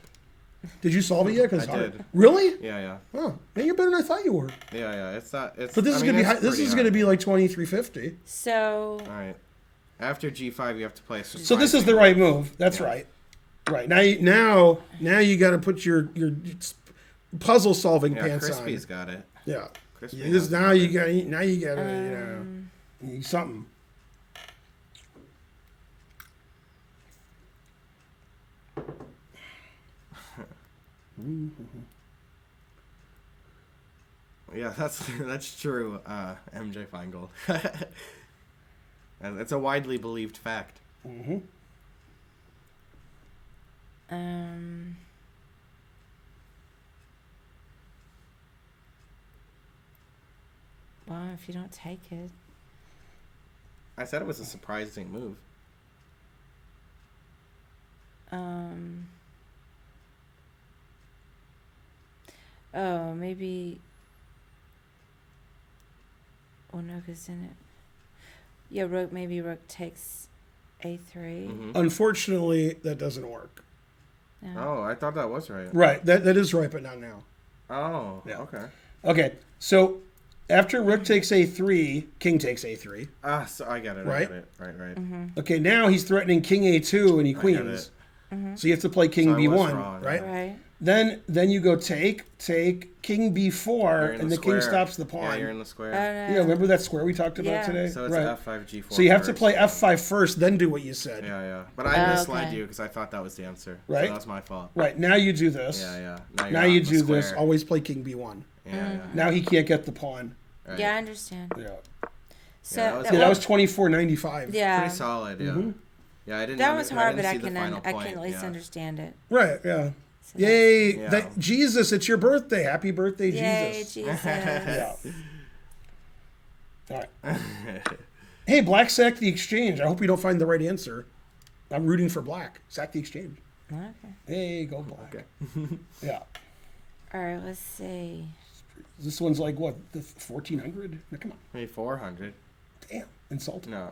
Did you solve it yet? 'Cause it's I hard. did. Really? Yeah. Oh, man, you're better than I thought you were. Yeah. It's not. It's. But this is I mean, gonna be it's high, this pretty is gonna hard. be like 2350. So. All right. After G5, you have to play. So this is the right move. That's Yeah. right. Right now, you got to put your puzzle solving Yeah, pants Crispy's on. got it. Yeah. Crispy. Yeah, this knows now about you it. got something. Yeah, that's true. MJ Feingold. And it's a widely believed fact. Well, if you don't take it. I said it was a surprising move. Oh, maybe. Oh no, because then it. Yeah, rook takes a3. Mhm. Unfortunately, that doesn't work. No. Oh, I thought that was right. Right. That is right, but not now. Oh, Yeah. okay. Okay. So after rook takes a3, king takes a3. Ah, so I get it. Right? I get it. Right. Okay, now he's threatening king a2 and he I get queens. So you have to play king So I was b1, wrong, right? Right. Then you go take king You're b4, in and the king square. stops the Yeah, pawn. you're in the square. No. Yeah, remember that square we talked about Yeah. today? So it's right. F5, G4. So you have to first. play f5 first, then do what you said. Yeah. But I misled Okay. you because I thought that was the answer. Right. So that was my fault. Right, now you do this. Yeah. Now you're you out in the do this. square. Always play king b1. Yeah. Now he can't get the pawn. Right. Yeah, I understand. Yeah. So Yeah, that was- Yeah, that was 24.95. Yeah. Pretty solid. Yeah. Mm-hmm. Yeah, I didn't. That was hard, but didn't I see the can final I point. can at least Yeah. understand it. Right, yeah. So Yay! Yeah. That, Jesus, it's your birthday. Happy birthday, Yay, Jesus. Jesus. Yeah. All right. Hey, Black sacked the exchange. I hope you don't find the right answer. I'm rooting for Black. Sack the exchange. Okay. Hey, go Black. Okay. Yeah. All right, let's see. This one's like, what, the 1400? No, come on. Maybe 400. Damn. Insulting. No.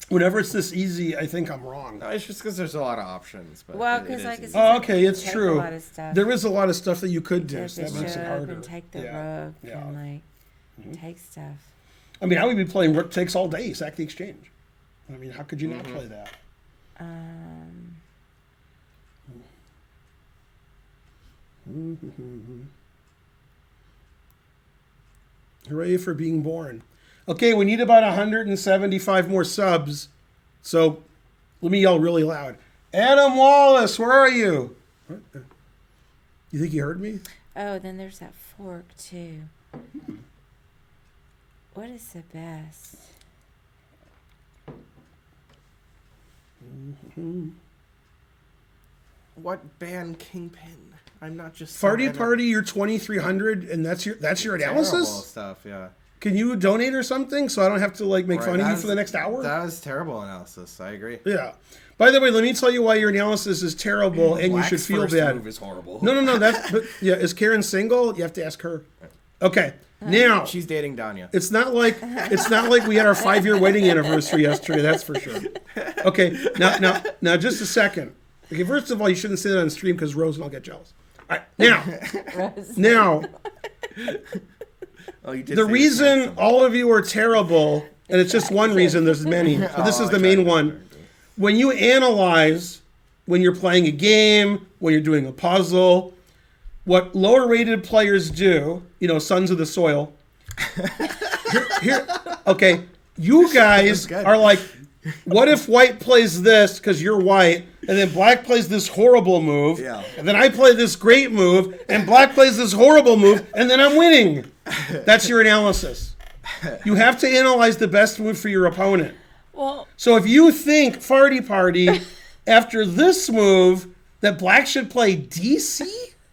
Whenever it's this easy, I think I'm wrong. No, it's just because there's a lot of options. But Well, it 'cause is like easy. it's- Oh, okay, it's Take true. a lot of stuff. There is a lot of stuff that you could do, Take so the that makes it bishop harder. and take the Yeah. rook Yeah. and take stuff. I mean, I would be playing rook takes all day, sack the exchange. I mean, how could you not play that? Hooray for being born. Okay, we need about 175 more subs. So let me yell really loud. Adam Wallace, where are you? You think you heard me? Oh, then there's that fork too. What is the best? What band Kingpin? I'm not just Farty Party, you're 2300, and that's your Terrible analysis? stuff. Yeah. Can you donate or something so I don't have to like make Right, fun of you that's- for the next hour? That was terrible analysis. I agree. Yeah. By the way, let me tell you why your analysis is terrible and you should Black's feel first bad. move is horrible. No. That's but yeah. Is Karen single? You have to ask her. Okay. Now She's dating Danya. it's not like we had our 5-year wedding anniversary yesterday. That's for sure. Okay. Now just a second. Okay. First of all, you shouldn't say that on stream because Rose and I'll get jealous. All right. Now. Oh, you did The say reason handsome. all of you are terrible, and it's just one reason, there's many, but this is the main one. When you analyze, when you're playing a game, when you're doing a puzzle, what lower rated players do, Sons of the Soil, here. Okay, you guys good. are like, what if white plays this because you're white, and then black plays this horrible move, Yeah. and then I play this great move, and black plays this horrible move, and then I'm winning. That's your analysis. You have to analyze the best move for your opponent. Well, So if you think Farty Party after this move that black should play DC,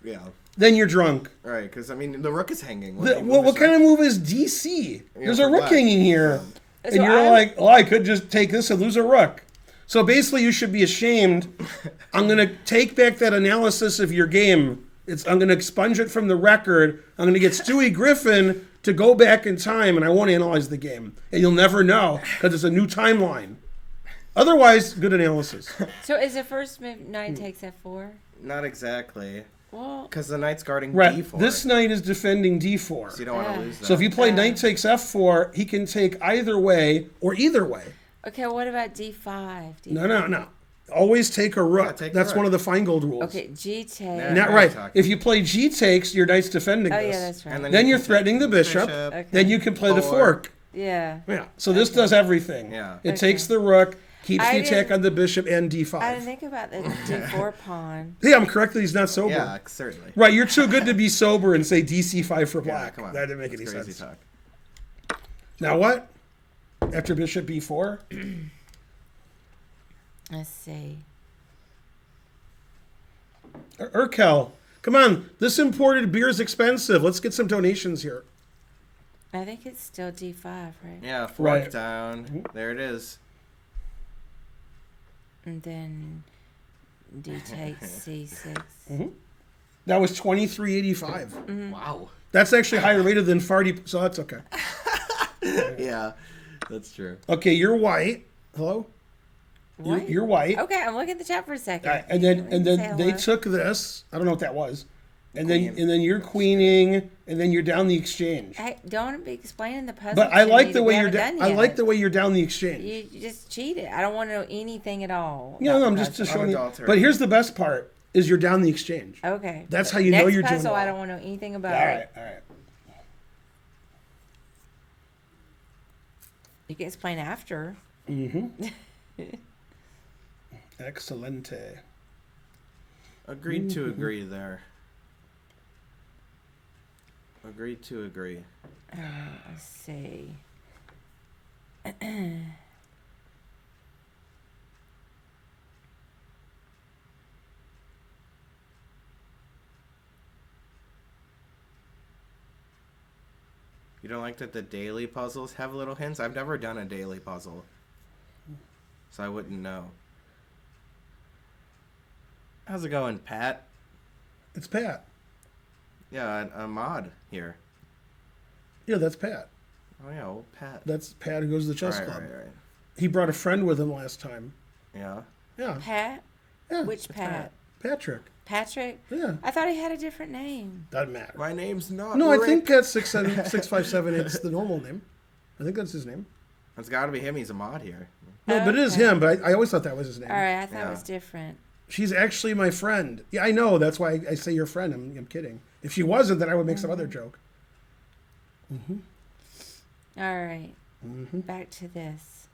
Yeah. then you're drunk. Right, because I mean the rook is hanging. What kind of move is DC? There's a for rook black. hanging here. And So you're I'm- like, oh, I could just take this and lose a rook. So basically, you should be ashamed. I'm going to take back that analysis of your game. I'm going to expunge it from the record. I'm going to get Stewie Griffin to go back in time, and I won't analyze the game. And you'll never know because it's a new timeline. Otherwise, good analysis. so is the first move knight takes f4? Not exactly, Well, because the knight's guarding Right. d4. This knight is defending d4. so you don't want Yeah. to lose that. So if you play knight takes f4, he can take either way or either way. okay, what about d5? No. Always take a rook. take the That's rook. one of the Feingold rules. Okay, g takes. Yeah. Not Now right. you're talking. If you play g takes, your knight's defending Oh, this. yeah, that's right. And Then you you're can threatening take the bishop. Okay. Then you can play the Fork. fork. Yeah. Yeah. So this does everything. Yeah. It Okay. takes the rook, keeps I the attack didn't- on the bishop and I didn't d5. think about the d4 pawn. Hey, I'm correct that he's not sober. Yeah, certainly. Right, you're too good to be sober and say dc5 for Yeah, black. come on. That didn't make That's any crazy sense. talk. Now what? After bishop b4? Let's see. Urkel, come on. This imported beer is expensive. Let's get some donations here. I think it's still d5, right? Yeah, fork Right. down. There it is. And then d takes c6. That was 2385. Mm-hmm. Wow. That's actually higher rated than Farty, so that's okay. Yeah, that's true. Okay, you're white. Hello? What? You're white. Okay, I'm looking at the chat for a second. And then Say they hello. took this. I don't know what that was. And Queen. then you're queening, and then you're down the exchange. Hey, don't be explaining the puzzle. But I to like me the that way we you're haven't I done like yet. the way you're down the exchange. You just cheated. I don't want to know anything at all. Yeah, about no, the I'm just puzzle. showing you. Unadulterated. But here's the best part: is you're down the exchange. Okay. That's but how you know next you're doing puzzle, well. I don't want to know anything about All it. right, all right. You can explain after. Excelente. Agreed to agree there. Agreed to agree. Let's see. You don't like that the daily puzzles have little hints? I've never done a daily puzzle, so I wouldn't know. How's it going, Pat? It's Pat. Yeah, a mod here. Yeah, that's Pat. Oh yeah, old Pat. That's Pat who goes to the chess Right, club. right. He brought a friend with him last time. Yeah. Yeah. Pat? Yeah. Which Pat? Patrick. Patrick? Yeah. I thought he had a different name. Doesn't matter. My name's not. No, I Rick. think Pat's 657. It's the normal name. I think that's his name. It's got to be him. He's a mod here. No, but it is Okay. him. But I always thought that was his name. All right, I thought Yeah. it was different. She's actually my friend. Yeah, I know. That's why I say your friend. I'm kidding. If she wasn't, then I would make some other joke. All right. Back to this.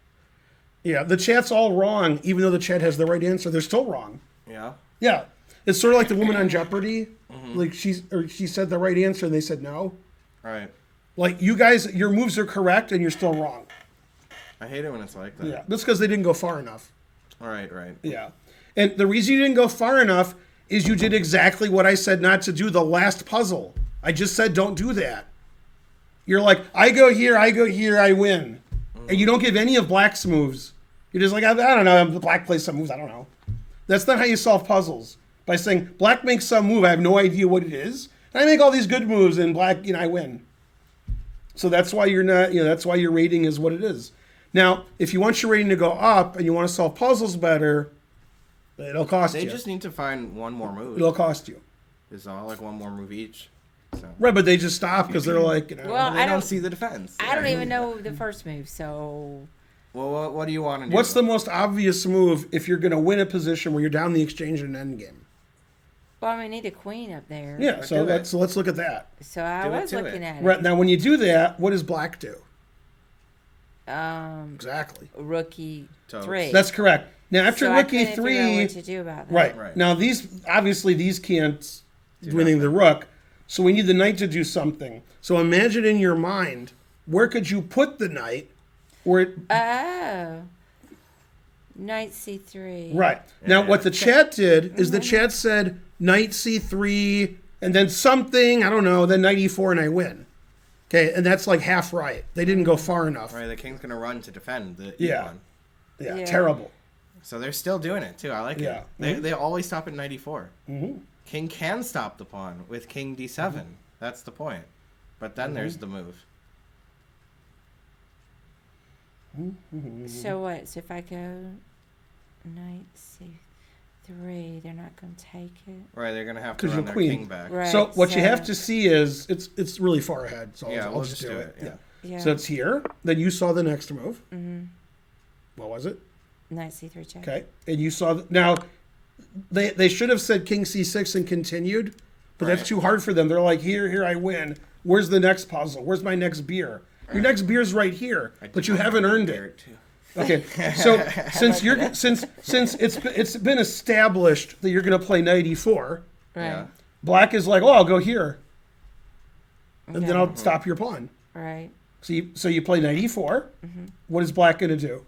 Yeah, the chat's all wrong, even though the chat has the right answer. They're still wrong. Yeah. Yeah, it's sort of like the woman on Jeopardy. Like she said the right answer and they said no. All right. Like you guys, your moves are correct and you're still wrong. I hate it when it's like that. Yeah, that's because they didn't go far enough. All right. Right. Yeah, and the reason you didn't go far enough is you did exactly what I said not to do. The last puzzle, I just said don't do that. You're like, I go here, I win. And you don't give any of Black's moves. You're just like, I don't know, Black plays some moves, I don't know. That's not how you solve puzzles. By saying, Black makes some move, I have no idea what it is. And I make all these good moves, and Black, I win. So that's why you're not, that's why your rating is what it is. Now, if you want your rating to go up, and you want to solve puzzles better, it'll cost They you. just need to find one more move. It'll cost you. It's all like one more move each. So Right, but they just stop because they're like, Well, they I don't don't see the defense. I don't even know the first move, so Well, what do you want to do? what's the most obvious move if you're going to win a position where you're down the exchange in an endgame? well, we need a queen up there. Yeah, so do it. let's look at that. So I Do it was to looking it. at it. Right now, when you do that, what does Black do? Exactly. rook Totes. e3. That's correct. Now after so rook I couldn't figure out e3, what to do about that. right. Right. Now these obviously can't winning the rook, so we need the knight to do something. So imagine in your mind, where could you put the knight? Where it, Oh. Knight c3. right. Now what the chat did is Mm-hmm. the chat said knight c3 and then something, I don't know, then knight e4 and I win. Okay, and that's like half right. They didn't go far enough. Right, the king's gonna run to defend the Yeah. e1. Yeah, Yeah. terrible. So they're still doing it too. I like Yeah. it. They always stop at knight e4. King can stop the pawn with king d7. That's the point. But then there's the move. So what? So if I go knight c3, they're not going to take it? Right, they're gonna have to 'Cause run you're their queen. king back. Right. So what you so- have to see is it's really far ahead. So Yeah, I'll we'll just just do do it. it, yeah. Yeah. So it's here. Then you saw the next move. What was it? Knight c3 check. Okay, and you saw now. They should have said king c6 and continued, but that's Right. too hard for them. They're like, here I win. Where's the next puzzle? Where's my next beer? Your next beer's right here, but you haven't earned it. Too. Okay, so since it's been established that you're going to play knight e4, Right. Yeah. black is like, oh, I'll go here, and then Okay. I'll stop your pawn. Right. So you play knight e4. What is black going to do?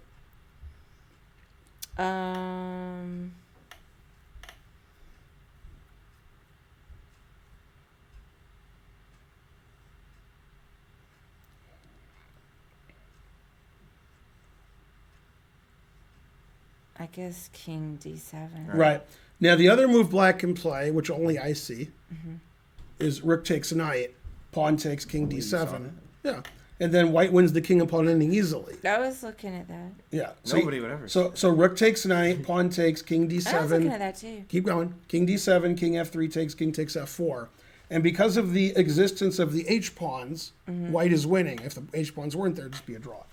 I guess king d7. Right. Now, the other move black can play, which only I see, is rook takes knight, pawn takes king d7. Yeah. And then white wins the king and pawn ending easily. I was looking at that. Yeah. Nobody would ever. So rook takes knight, pawn takes king I was looking at d7. that too. Keep going. King d7, king f3 takes, king takes f4. And because of the existence of the h pawns, white is winning. If the h pawns weren't there, it'd just be a draw.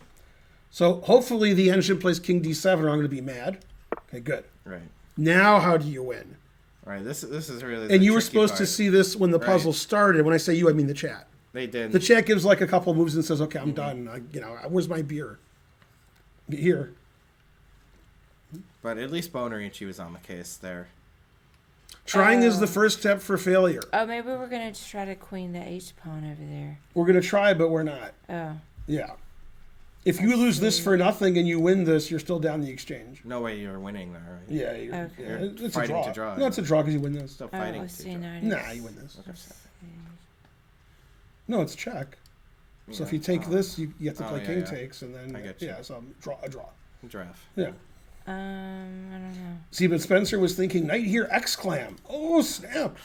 So hopefully the engine plays king d7 or I'm going to be mad. Okay, good. Right. Now how do you win? Right. This is really. And the you were tricky supposed to part. see this when the puzzle started. When I say you, I mean the chat. They did. The chat gives like a couple moves and says, "Okay, I'm done. Where's my beer? Here." But at least Bonarici was on the case there. Trying is the first step for failure. Oh, maybe we're going to try to queen the h pawn over there. We're gonna try, but we're not. Oh. Yeah. If you lose this for nothing and you win this, you're still down the exchange. No way you're winning there, right? Yeah. Okay. It's a Fighting draw. to draw. No, it's a draw because you win this. Still Oh, fighting I to see. draw. Knight Nah, you win this. f6. No, it's check. So if Yeah. you take this, you have to play yeah, king yeah. takes, and then I get you. so a draw. Draft. Yeah. I don't know. See, but Spencer was thinking knight here, exclam. Oh snap!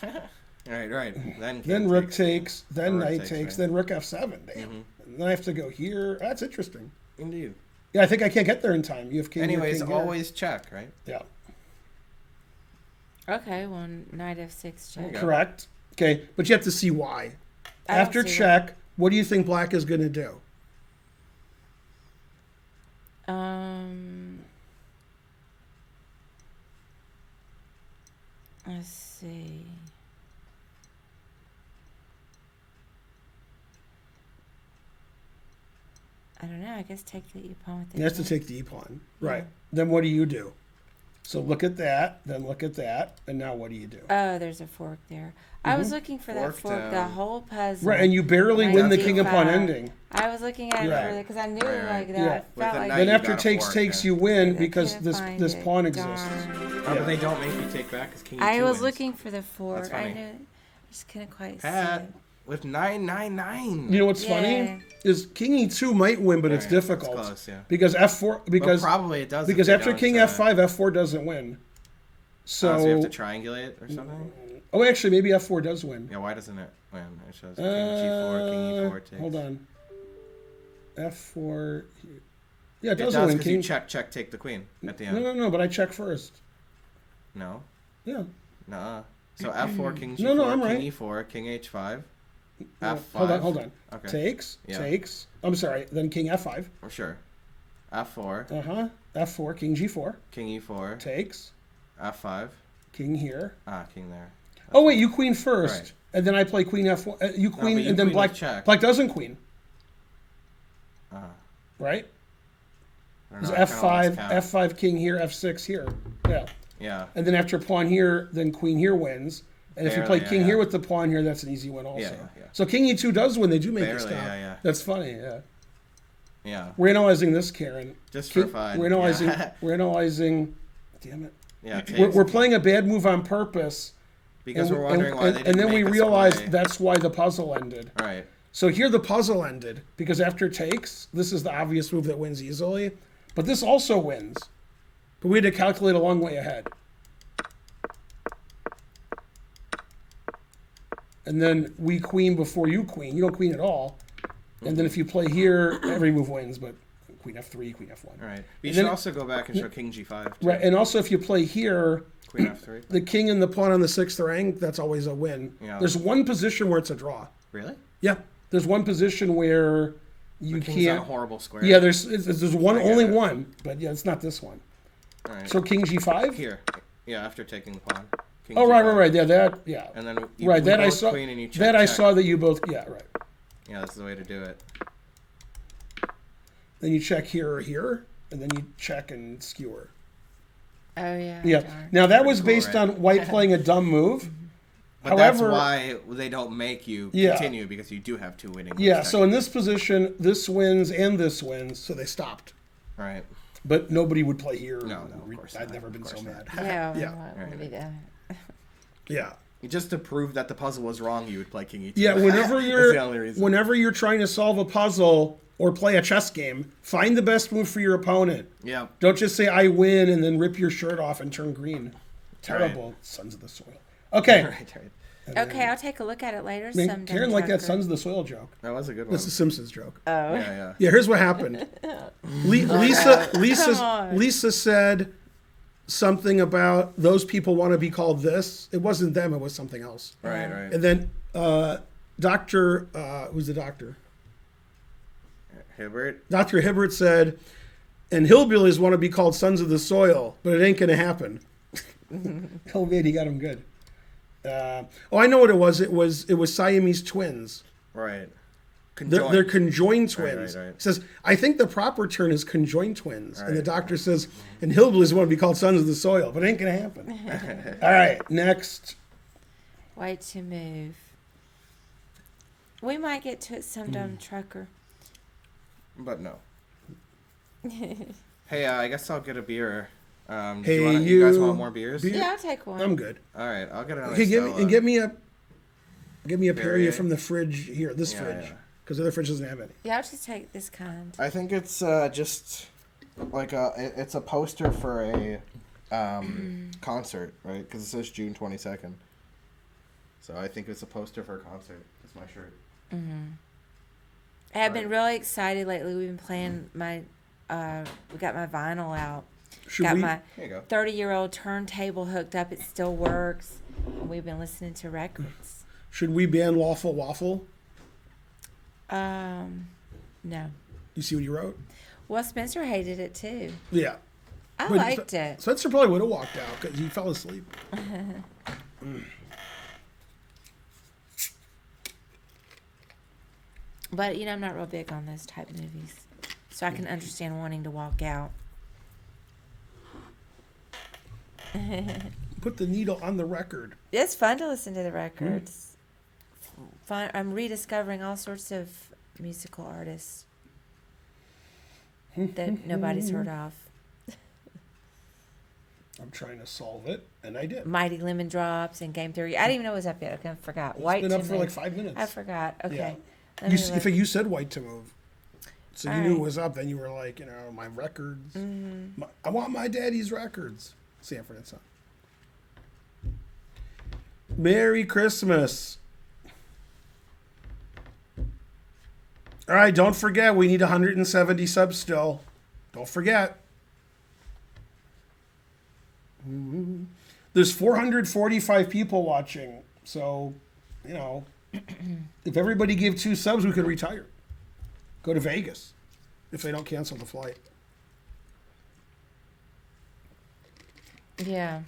Right. Then Then rook takes, then Rook knight takes, takes, right. then rook f7. Damn. And then I have to go here. That's interesting. Indeed. Yeah, I think I can't get there in time. You have king. here, Anyways, king here. always check, right? Yeah. Okay, well, knight f6 check. go. Correct. Okay, but you have to see why. I don't After see check, what do you think black is going to do? Let's see. I don't know. I guess take the e-pawn with the He has to check. take the e-pawn. Right. Yeah. Then what do you do? So look at that, then look at that, and now what do you do? Oh, there's a fork there. I was looking for that Fork fork the down. whole puzzle. Right, and you barely Knight win the king upon d5. ending. I was looking at it Right. for because I knew Right, right. like that. Yeah. I With felt the like knight, Then you after got a takes fork, takes yeah. you win I because couldn't this find this it. pawn exists. Darn. Oh, but they don't make you take back because king I e2 was wins. looking for the fork. funny. I knew. I just couldn't quite Pat see it. with 999. You know what's Yeah. funny is king e2 might win, but it's Right, difficult It's close, yeah. because f4 because Well, probably it does. because if after they king don't, f5 f4 doesn't win. so you have So to triangulate or something. oh actually maybe f4 does win. Yeah, why doesn't it win? It shows king g4, king e4 takes. Hold on. f4 yeah, it It doesn't does win because you king. check, take the queen at the No, end. no, but I check first. No, Yeah. no. So f4, king g4, No, no, I'm king right. e4, king h5, No, f5. hold on. Okay. Takes, Yeah. takes. I'm sorry. Then king f5. For sure. f4, F4, king g4. king e4, Takes, f5. king here. King there. Oh wait, you queen first, Right. and then I play queen f1. You queen, but you and then queen black. with check. Black doesn't queen, Uh, right? I It's don't know, I kinda lost F5, count. F5 king here, F6 here. Yeah. Yeah. And then after pawn here, then queen here wins. And if you play Barely, king yeah, here yeah. with the pawn here, that's an easy win also. Yeah. So king e2 does win. They do make it Barely, stop. yeah. That's funny, yeah. Yeah. We're analyzing this, Karen. Just for King- fun. We're analyzing. Yeah. We're analyzing. Damn it. Yeah. We're playing a bad move on purpose. because and, we're wondering why they didn't and then we make us realized play. that's why the puzzle ended. Right. So here the puzzle ended because after takes, this is the obvious move that wins easily, but this also wins. But we had to calculate a long way ahead. And then we queen before you queen. You don't queen at all. And then if you play here, every move wins, but queen f3, queen f1. Right. But you And should then- also go back and show king g5. Too. Right, and also if you play here, Queen f3. the king and the pawn on the sixth rank, that's always a win. Yeah. There's one position where it's a draw. Really? Yeah, there's one position where you King's on a can't. horrible square. Yeah, there's one, I get only it. one, but yeah, it's not this one. All right. So king g5. Here. Yeah, after taking the pawn. King Oh right, G5. right. Yeah, that. Yeah. And then Right, we that I both saw. Queen and you check, That I check. saw that you both. Yeah, right. Yeah, that's the way to do it. Then you check here or here, and then you check and skewer. Oh yeah. Yeah. darn. Now that was cool, based right? on white playing a dumb move. But However, that's why they don't make you Yeah. continue because you do have two winning. yeah. moves So in this position, this wins and this wins, so they stopped. technically. Right. But nobody would play here. No, of course I'd not, never of been so course mad. Yeah. Yeah. What would be done? Yeah. Just to prove that the puzzle was wrong, you would play king e2. Yeah, whenever That's the only reason. whenever you're trying to solve a puzzle or play a chess game, find the best move for your opponent. Yeah. Don't just say I win and then rip your shirt off and turn green. Terrible, sons of the soil. Okay, Right. Okay, I'll take a look at it later. I mean, Some Karen dumb liked that trucker. sons of the soil joke. That was a good one. That's a Simpsons joke. Oh. Yeah. Yeah, here's what happened. Come on. Lisa said something about those people want to be called this. It wasn't them. It was something else. Right. And then Doctor, who's the doctor? Hibbert. Dr. Hibbert said, and hillbillies want to be called sons of the soil, but it ain't going to happen. Oh, man, he got him good. I know what it was. It was Siamese twins. Right. They're conjoined twins. right. He says, I think the proper term is conjoined twins. And the Right. doctor says, and hillbillies want to be called sons of the soil, but it ain't going to happen. All right, next. White to move. We might get to it, some dumb trucker. But no. Hey, I guess I'll get a beer. Hey, you guys want more beers? beer? Yeah, I'll take one. I'm good. All right, I'll get another. Okay, give me a Perrier? Perrier from the fridge here, this Yeah, fridge, yeah. because the other fridge doesn't have any. Yeah, I'll just take this kind. I think it's just like it's a poster for a concert, right? Because it says June 22nd. So I think it's a poster for a concert. That's my shirt. I've been really excited lately. We've been playing we got my vinyl out. Should Got we? my Here you go. 30-year-old turntable hooked up. It still works. And we've been listening to records. Should we ban Lawful Waffle? No. You see what you wrote? Well, Spencer hated it too. Yeah. I But liked it. Spencer probably would have walked out because he fell asleep. But, I'm not real big on those type movies. So I can understand wanting to walk out. Put the needle on the record. It's fun to listen to the records. Fun. I'm rediscovering all sorts of musical artists that nobody's heard of. I'm trying to solve it, and I did. Mighty Lemon Drops and Game Theory. I didn't even know it was up yet. Okay, I forgot. It's White been to up for Move. like 5 minutes. I forgot. Okay. Yeah. Let You, me in fact, look. you said white to move. So you All knew it right. was up. Then you were like, my records. Mm-hmm. I want my daddy's records. Sanford and Son. Merry Christmas. All right, don't forget, we need 170 subs still. Don't forget. There's 445 people watching. So, if everybody gave 2 subs, we could retire. Go to Vegas if they don't cancel the flight. Yeah.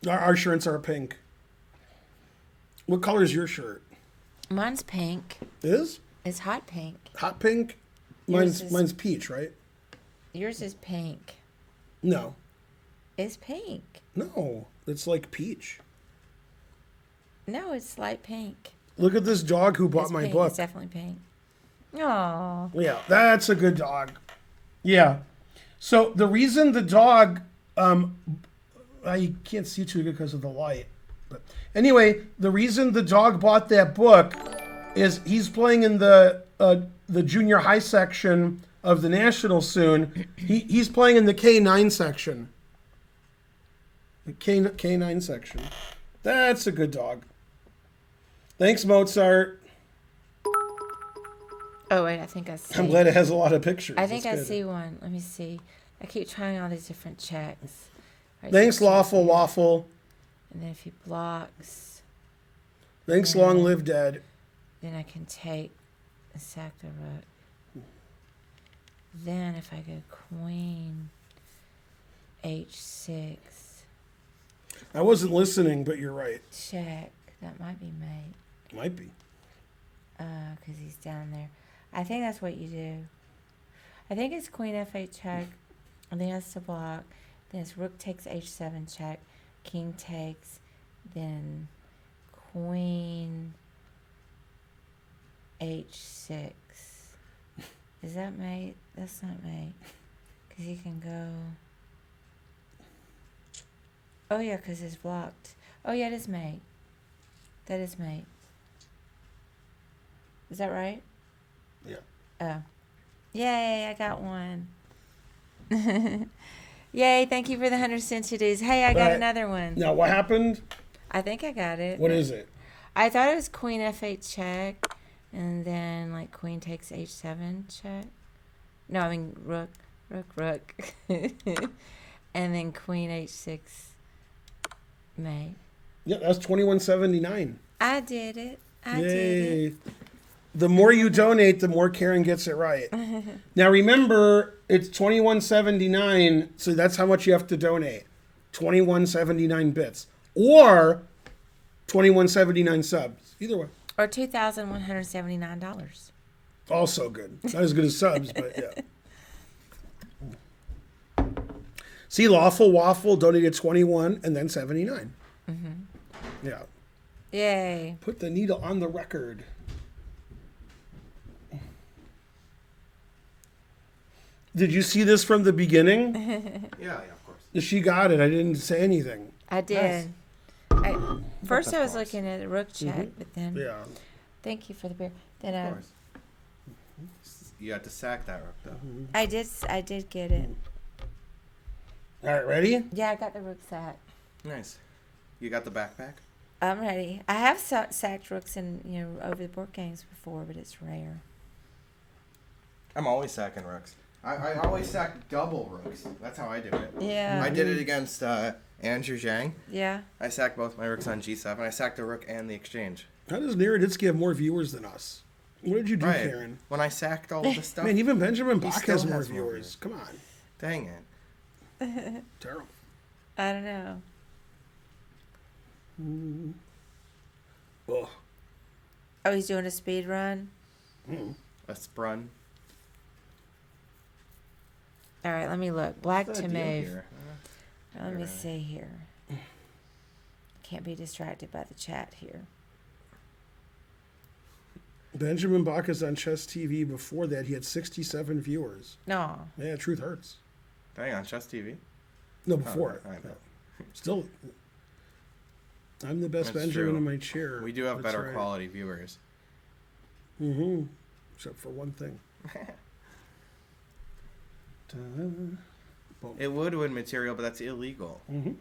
Our shirts are pink. What color is your shirt? Mine's pink. Is? It's hot pink. Hot pink? Yours is- Mine's peach, right? Yours is pink. No. It's pink. No. It's like peach. No, it's light pink. Look at this dog who bought It's my pink. book. It's definitely pink. Aw. Yeah, that's a good dog. Yeah. So the reason the dog, I can't see too good because of the light. But anyway, the reason the dog bought that book is he's playing in the junior high section of the National soon. He's playing in the K9 section. The K9 section. That's a good dog. Thanks, Mozart. Oh, wait, I think I see. I'm glad it has a lot of pictures. I think That's I good. see one. Let me see. I keep trying all these different checks. Right, Thanks, so check Lawful here. Waffle. And then if he blocks, Thanks, Yeah. Long Live Dead. then I can take a sack the rook. Then if I go queen, h6, I wasn't listening, but you're right. check. That might be mate. Might be. Because he's down there. I think that's what you do. I think it's queen f8 check. I think that's the block. Then it's rook takes h7 check. King takes. Then queen h6. Is that mate? That's not mate. Because you can go... Oh, yeah, because it's blocked. Oh, yeah, it is mate. That is mate. Is that right? Yeah. Oh. Yay, I got one. Yay, thank you for the 100 centuries. Hey, I got Right. another one. Now, what happened? I think I got it. What is it? I thought it was queen f8 check, and then, like, queen takes h7 check. No, I mean, rook. And then queen h6 mate. Yeah, that's 2179. I did it. I did Yay. it. The more you donate, the more Karen gets it right. Now, remember, it's 2179, so that's how much you have to donate. 2179 bits. Or 2179 subs. Either way. Or $2,179. Also good. Not as good as subs, but yeah. See, Lawful Waffle donated 21 and then 79. Yeah. Yay. Put the needle on the record. Did you see this from the beginning? Yeah, of course. She got it. I didn't say anything. I did. First, I was course. looking at a rook check, but then Yeah. thank you for the beer. Then Of course. You had to sack that rook, though. I did get it. All right, ready? Yeah, I got the rook sack. Nice. You got the backpack? I'm ready. I have sacked rooks in over the board games before, but it's rare. I'm always sacking rooks. I always sack double rooks. That's how I do it. Yeah. I did it against Andrew Zhang. Yeah. I sacked both my rooks on G7. I sacked the rook and the exchange. How does Naroditsky have more viewers than us? What did you do, Right. Karen? When I sacked all the stuff. Man, even Benjamin Bach still has more has more viewers. Come on. Dang it. Terrible. I don't know. Ugh. Oh, he's doing a speed run. A sprun. All right, let me look. Black What's to the deal move. here? Let me Alright. see here. Can't be distracted by the chat here. Benjamin Bach is on Chess TV. Before that, he had 67 viewers. No. Yeah, truth hurts. Dang, on Chess TV? No, before. I know. Still, I'm the best That's Benjamin true. in my chair. We do have That's better right. quality viewers. Mm-hmm. Except for one thing. Boom. It would win material, but that's illegal. Mm-hmm.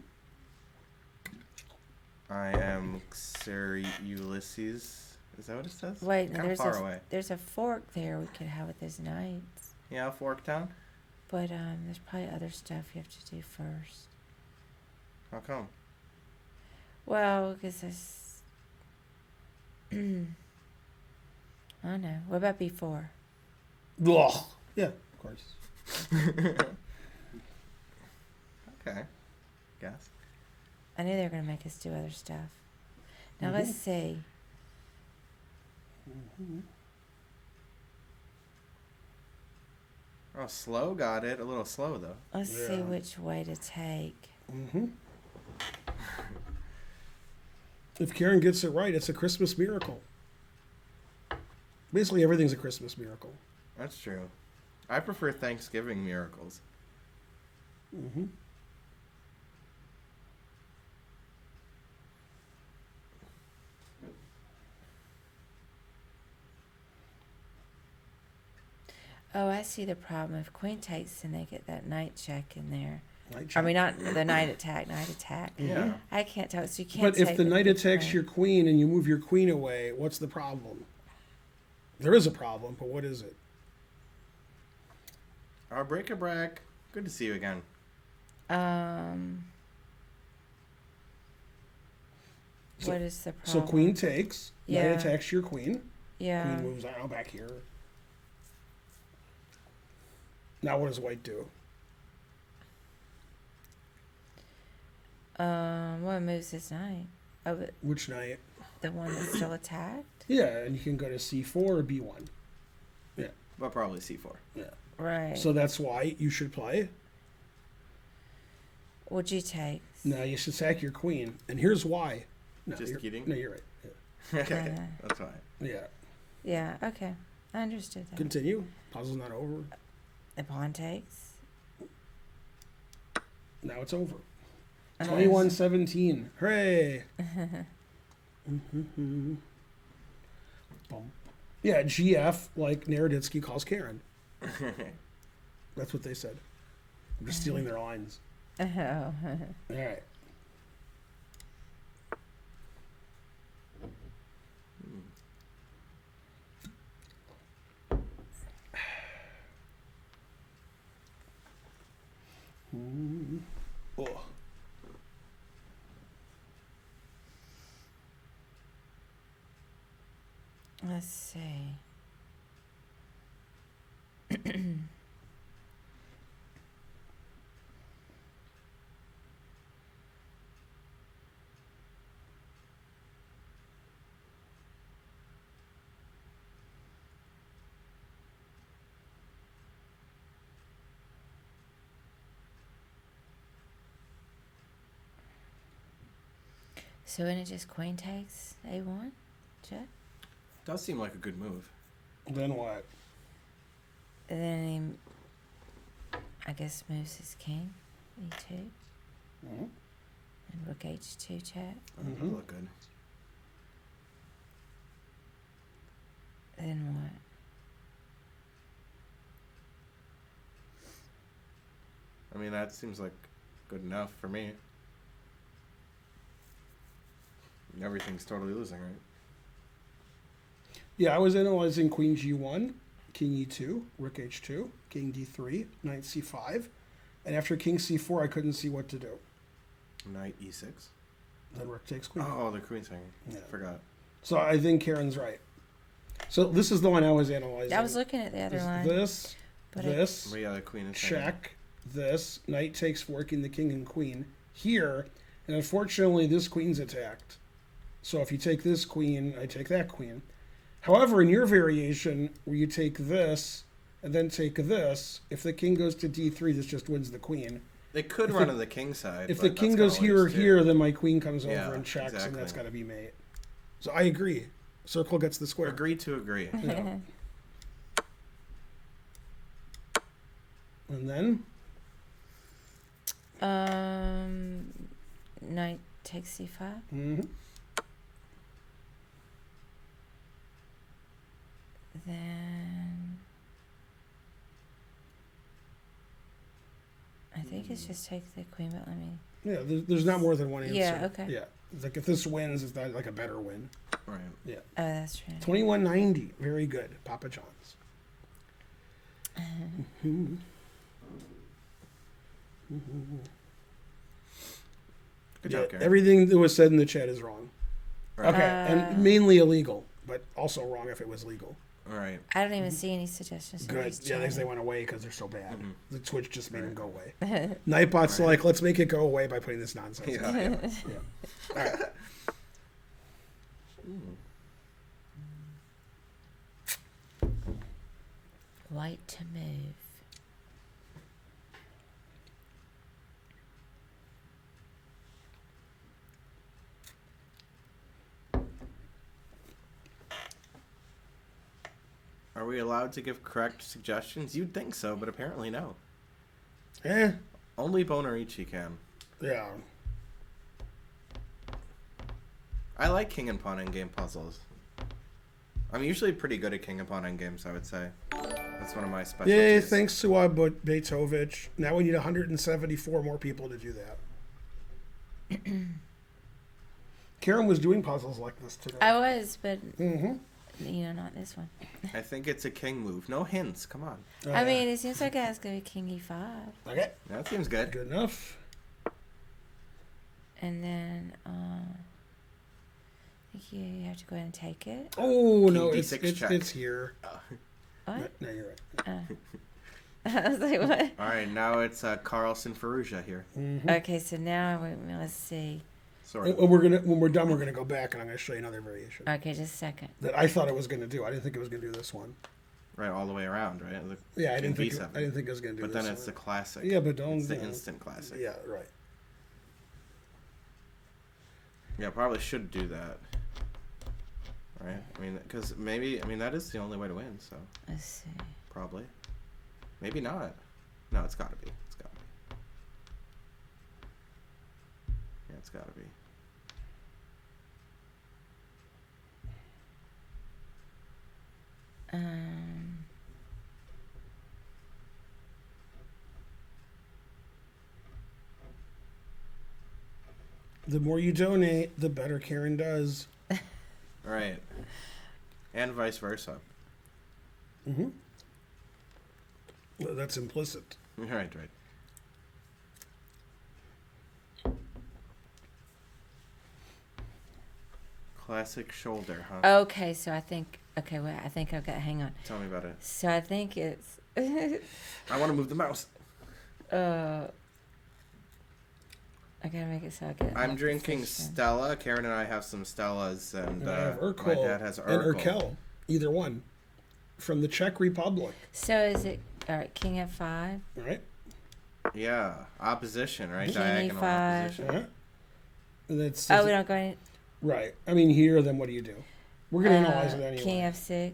I am Sir Ulysses. Is that what it says? Wait, Kind of far away. there's a fork there we could have with his knights. Yeah, Forktown? But there's probably other stuff you have to do first. How come? Well, because there's... I don't know. What about B4? Ugh. Yeah, of course. Okay. Guess. I knew they were going to make us do other stuff. Now let's see. Oh, slow got it. A little slow, though. Let's see Yeah. which way to take. If Karen gets it right, it's a Christmas miracle. Basically, everything's a Christmas miracle. That's true. I prefer Thanksgiving miracles. Oh, I see the problem. If queen takes, then they get that knight check in there. Right, I mean, not the knight attack, knight attack. Yeah. I can't tell. So you can't. But if take the with knight attacks queen. your queen and you move your queen away, what's the problem? There is a problem, but what is it? Our break-a-brack. Good to see you again. What is the problem? So queen takes, Yeah. knight attacks your queen. Yeah. Queen moves, I don't know, back here. Now what does white do? What moves his knight? Oh, Which knight? the one that's still attacked. Yeah, and you can go to c4 or b1. But probably C4. Yeah. Right. So that's why you should play. What'd you take? Now you should sack your queen, and here's why. No, Just you're, kidding? No, you're right. Yeah. Okay. That's fine. Yeah. Yeah. Okay. I understood that. Continue. Puzzle's not over. The pawn takes. Now it's over. Oh, 21-17. Hooray! Bum. Yeah, GF, like Naroditsky calls Karen. That's what they said. I'm just stealing their lines. Oh. All right. Oh. Let's see. So when it just queen takes A1, check. Does seem like a good move. Then what? And then he, I guess, moves his king, E2, Mhm. and rook H2 check. That does look good. Then what? I mean, that seems like good enough for me. Everything's totally losing, right? Yeah, I was analyzing queen g1, king e2, rook h2, king d3, knight c5, and after king c4, I couldn't see what to do. Knight E6. Then rook takes queen. Oh, the queen's hanging. Yeah. Forgot. So I think Karen's right. So this is the one I was analyzing. I was looking at the other line. This, but this, But yeah, the queen is hanging. check, this, knight takes, forking the king and queen here, and unfortunately this queen's attacked. So if you take this queen, I take that queen. However, in your variation, where you take this and then take this, if the king goes to d3, this just wins the queen. They could If run the- to the king side. If but the that's king kinda goes what here or it's too. here, then my queen comes Yeah, over and checks, and that's exactly. got to be mate. So I agree. Circle gets the square. Agree to agree. Yeah. And then Knight takes C5. Then I think it's just take the queen, but let me. yeah, there's not more than one answer. Yeah, okay. Yeah, it's like if this wins, it's not like a better win. Right. Yeah. Oh, that's right. 2190, very good, Papa John's. Good Yeah, job, Karen. everything that was said in the chat is wrong. Right. Okay, and mainly illegal, but also wrong if it was legal. All right. I don't even see any suggestions. Good. Nobody's Yeah, because they chatting. went away because they're so bad. Mhm. The Twitch just made them go away. Uh, Nightbot's Right. like, let's make it go away by putting this nonsense. in. Yeah. Yeah. All right. White to move. Are we allowed to give correct suggestions? You'd think so, but apparently no. Eh. Only Bonarichi can. Yeah. I like king and pawn endgame puzzles. I'm usually pretty good at king and pawn endgames, I would say. That's one of my specialties. Yay, thanks to Beethovich. Now we need 174 more people to do that. Karen was doing puzzles like this today. I was, but Mm-hmm. not this one. I think it's a king move. No hints. Come on. I mean, it seems like it has to be king e5, Okay, That seems good. good enough. and then I think you have to go ahead and take it. Oh, King no, D6 check. it's here. What? No, you're right. I was like, what? All right, now it's Carlson Ferrugia here. Mm-hmm. Okay, so now let's see. Sorry. When we're done, we're gonna go back and I'm gonna show you another variation Okay, just a second. that I thought it was gonna do. I didn't think it was gonna do this one. Right, all the way around, right? Yeah, I King didn't think B7. I didn't think it was gonna do But this. then it's the classic. Yeah, but don't. It's the you know, instant classic. Yeah, right. Yeah, probably should do that. Right? I mean, because that is the only way to win, so Let's see. probably. Maybe not. No, it's gotta be. It's gotta be. Yeah, it's gotta be. Um, The more you donate, the better Karen does. Right. And vice versa. Mm-hmm. Well, that's implicit. Right. Classic shoulder, huh? okay, so I think. Okay, wait. I think I've got. Hang on. Tell me about it. So I think it's. I want to move the mouse. I gotta make it so I get. I'm my drinking position. Stella. Karen and I have some Stellas, and And I have my Urkel dad has and Urkel. Urkel, either one, from the Czech Republic. So is it all right? King f5. All right. Yeah, opposition, right? King Diagonal E5. opposition. Uh-huh. And that's Oh, we don't go in. right. I mean, here, then what do you do? We're gonna analyze it anyway. King f6,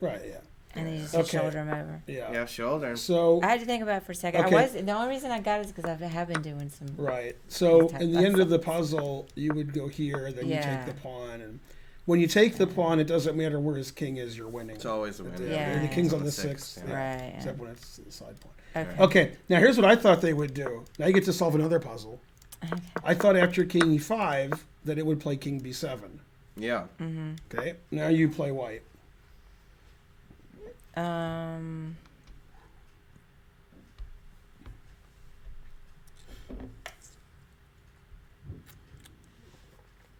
Right. Yeah. and then you just Okay. shoulder him over. Yeah. Yeah, shoulder. So. I had to think about it for a second. Okay. The only reason I got it is because I have been doing some. Right. So Type in the end of the puzzles. puzzle, you would go here, then you Yeah. take the pawn, and when you take the pawn, it doesn't matter where his king is, you're winning. It's always a win. Yeah. The king's on the sixth, sixth. yeah. Yeah. Right. Except when it's the side pawn. Okay. Okay. Now here's what I thought they would do. Now you get to solve another puzzle. Okay. I thought after king e5 that it would play king b7. Yeah. Mm-hmm. Okay. Now you play white.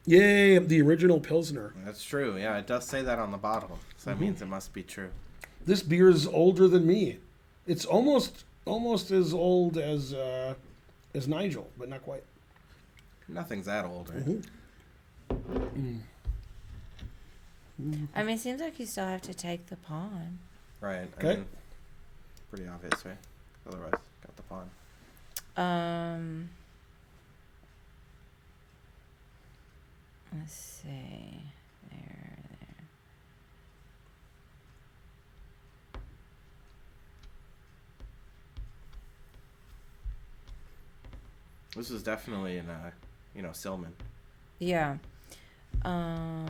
Yay! The original Pilsner. That's true. Yeah, it does say that on the bottle. So that means it must be true. This beer is older than me. It's almost as old as Nigel, but not quite. Nothing's that old, right? I mean, it seems like you still have to take the pawn. Right. I Okay. mean, pretty obvious, right? Otherwise, got the pawn. Let's see. There. This is definitely in Silman. Yeah. I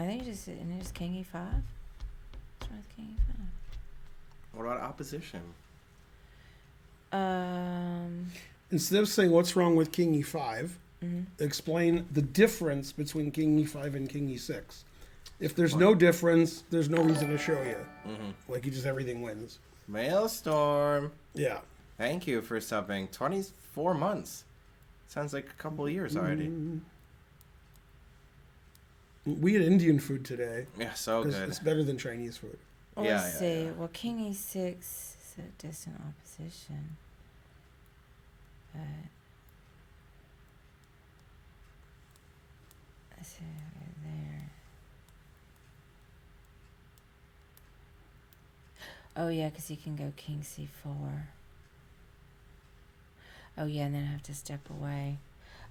think just king e5. What's wrong with king What about opposition? e5? Instead of saying what's wrong with king e5, Mhm. explain the difference between king e5 and king e6. If there's no difference, there's no reason to show you. Mm-hmm. Like you just everything wins. Maelstrom. Yeah. Thank you for subbing. 24 months. Sounds like a couple of years already. We had Indian food today. Yeah, so 'Cause good. it's better than Chinese food. Well, Yeah, let's yeah, see. yeah. Well, king e6 is a distant opposition. But let's see right there. Oh yeah, because you can go king c4. Oh yeah, and then I have to step away.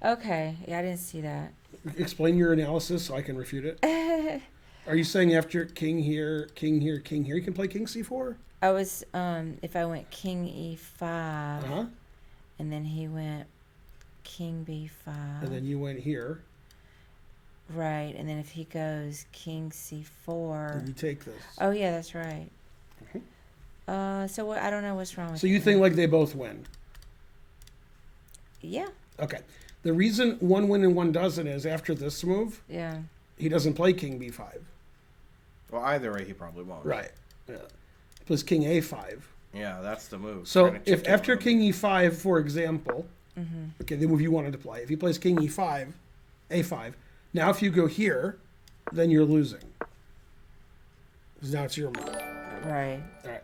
Okay. Yeah, I didn't see that. Explain your analysis so I can refute it. Are you saying after king here, king here, king here, you can play king c4? I was if I went king e5 Uh-huh. and then he went king b5. And then you went here, Right, and then if he goes king c4. and you take this. Oh yeah, that's right. Mhm. So what? I don't know what's wrong with. So you it. think like they both win? Yeah, Okay. The reason one win and one doesn't is after this move, yeah. he doesn't play king b5. Well, either way, he probably won't. Right. Yeah. He plays king a5. Yeah, that's the move. So Kinda if chicken after little king e5, for example, Mm-hmm. okay, the move you wanted to play, if he plays king e5, a5, now if you go here, then you're losing. Because now it's your move. Right. All right.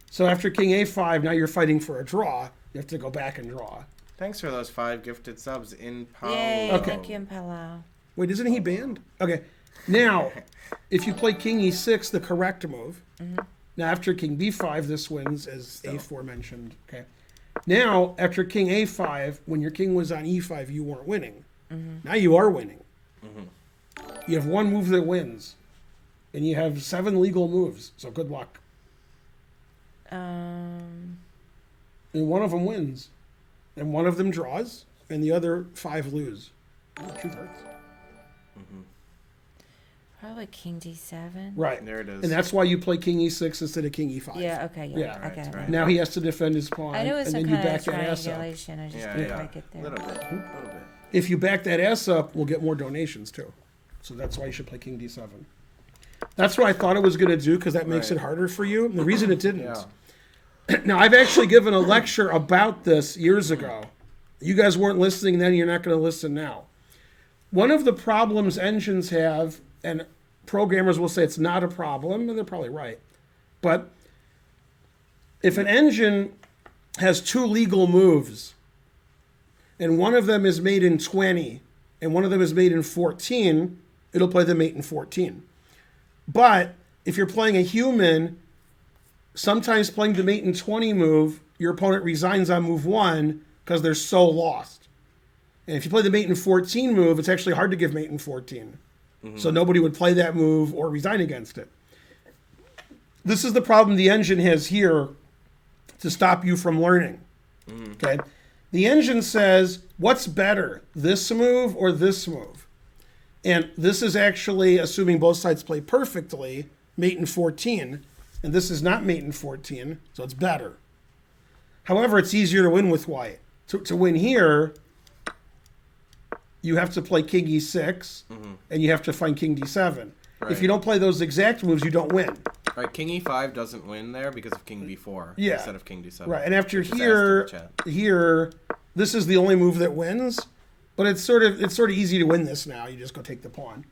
So after king a5, now you're fighting for a draw. You have to go back and draw. Thanks for those 5 gifted subs in Paolo. Yay! Okay. Thank you, Palau. Wait, isn't he banned? Okay. Now, if you play king e6, the correct move. Mm-hmm. Now after king b5, this wins as Still. aforementioned. Okay. Now after king a5, when your king was on e5, you weren't winning. Mm-hmm. Now you are winning. Mm-hmm. You have one move that wins, and you have 7 legal moves. So good luck. And one of them wins, and one of them draws, and the other 5 lose. Oh, 2 thirds. Probably king d7. Right. There it is. And that's why you play king e6 instead of king e5. Yeah. Okay. Yeah. Yeah. I get it. Right. Now he has to defend his pawn, I knew it was and some then you kind of back that ass up. triangulation. I just Yeah, didn't yeah. quite get there. Little bit. Little bit. If you back that ass up, we'll get more donations too. So that's why you should play king d7. That's what I thought it was going to do because that makes Right. it harder for you. And the reason it didn't. Yeah. Now, I've actually given a lecture about this years ago. You guys weren't listening then, you're not going to listen now. One of the problems engines have, and programmers will say it's not a problem, and they're probably right, but if an engine has 2 legal moves, and one of them is made in 20, and one of them is made in 14, it'll play the mate in 14. But if you're playing a human, sometimes playing the mate in 20 move, your opponent resigns on move 1 because they're so lost. And if you play the mate in 14 move, it's actually hard to give mate in 14. So nobody would play that move or resign against it. This is the problem the engine has here to stop you from learning. Okay? The engine says, what's better, this move or this move? And this is actually assuming both sides play perfectly, mate in 14. And this is not mate in 14, so it's better. However, it's easier to win with white. To win here, you have to play king e6, and you have to find king d7. Right. If you don't play those exact moves, you don't win. Right, king e5 doesn't win there because of king b4 Yeah. instead of king d7. Right, and after Just asked in here, the chat. this is the only move that wins, but it's sort of easy to win this now. You just go take the pawn.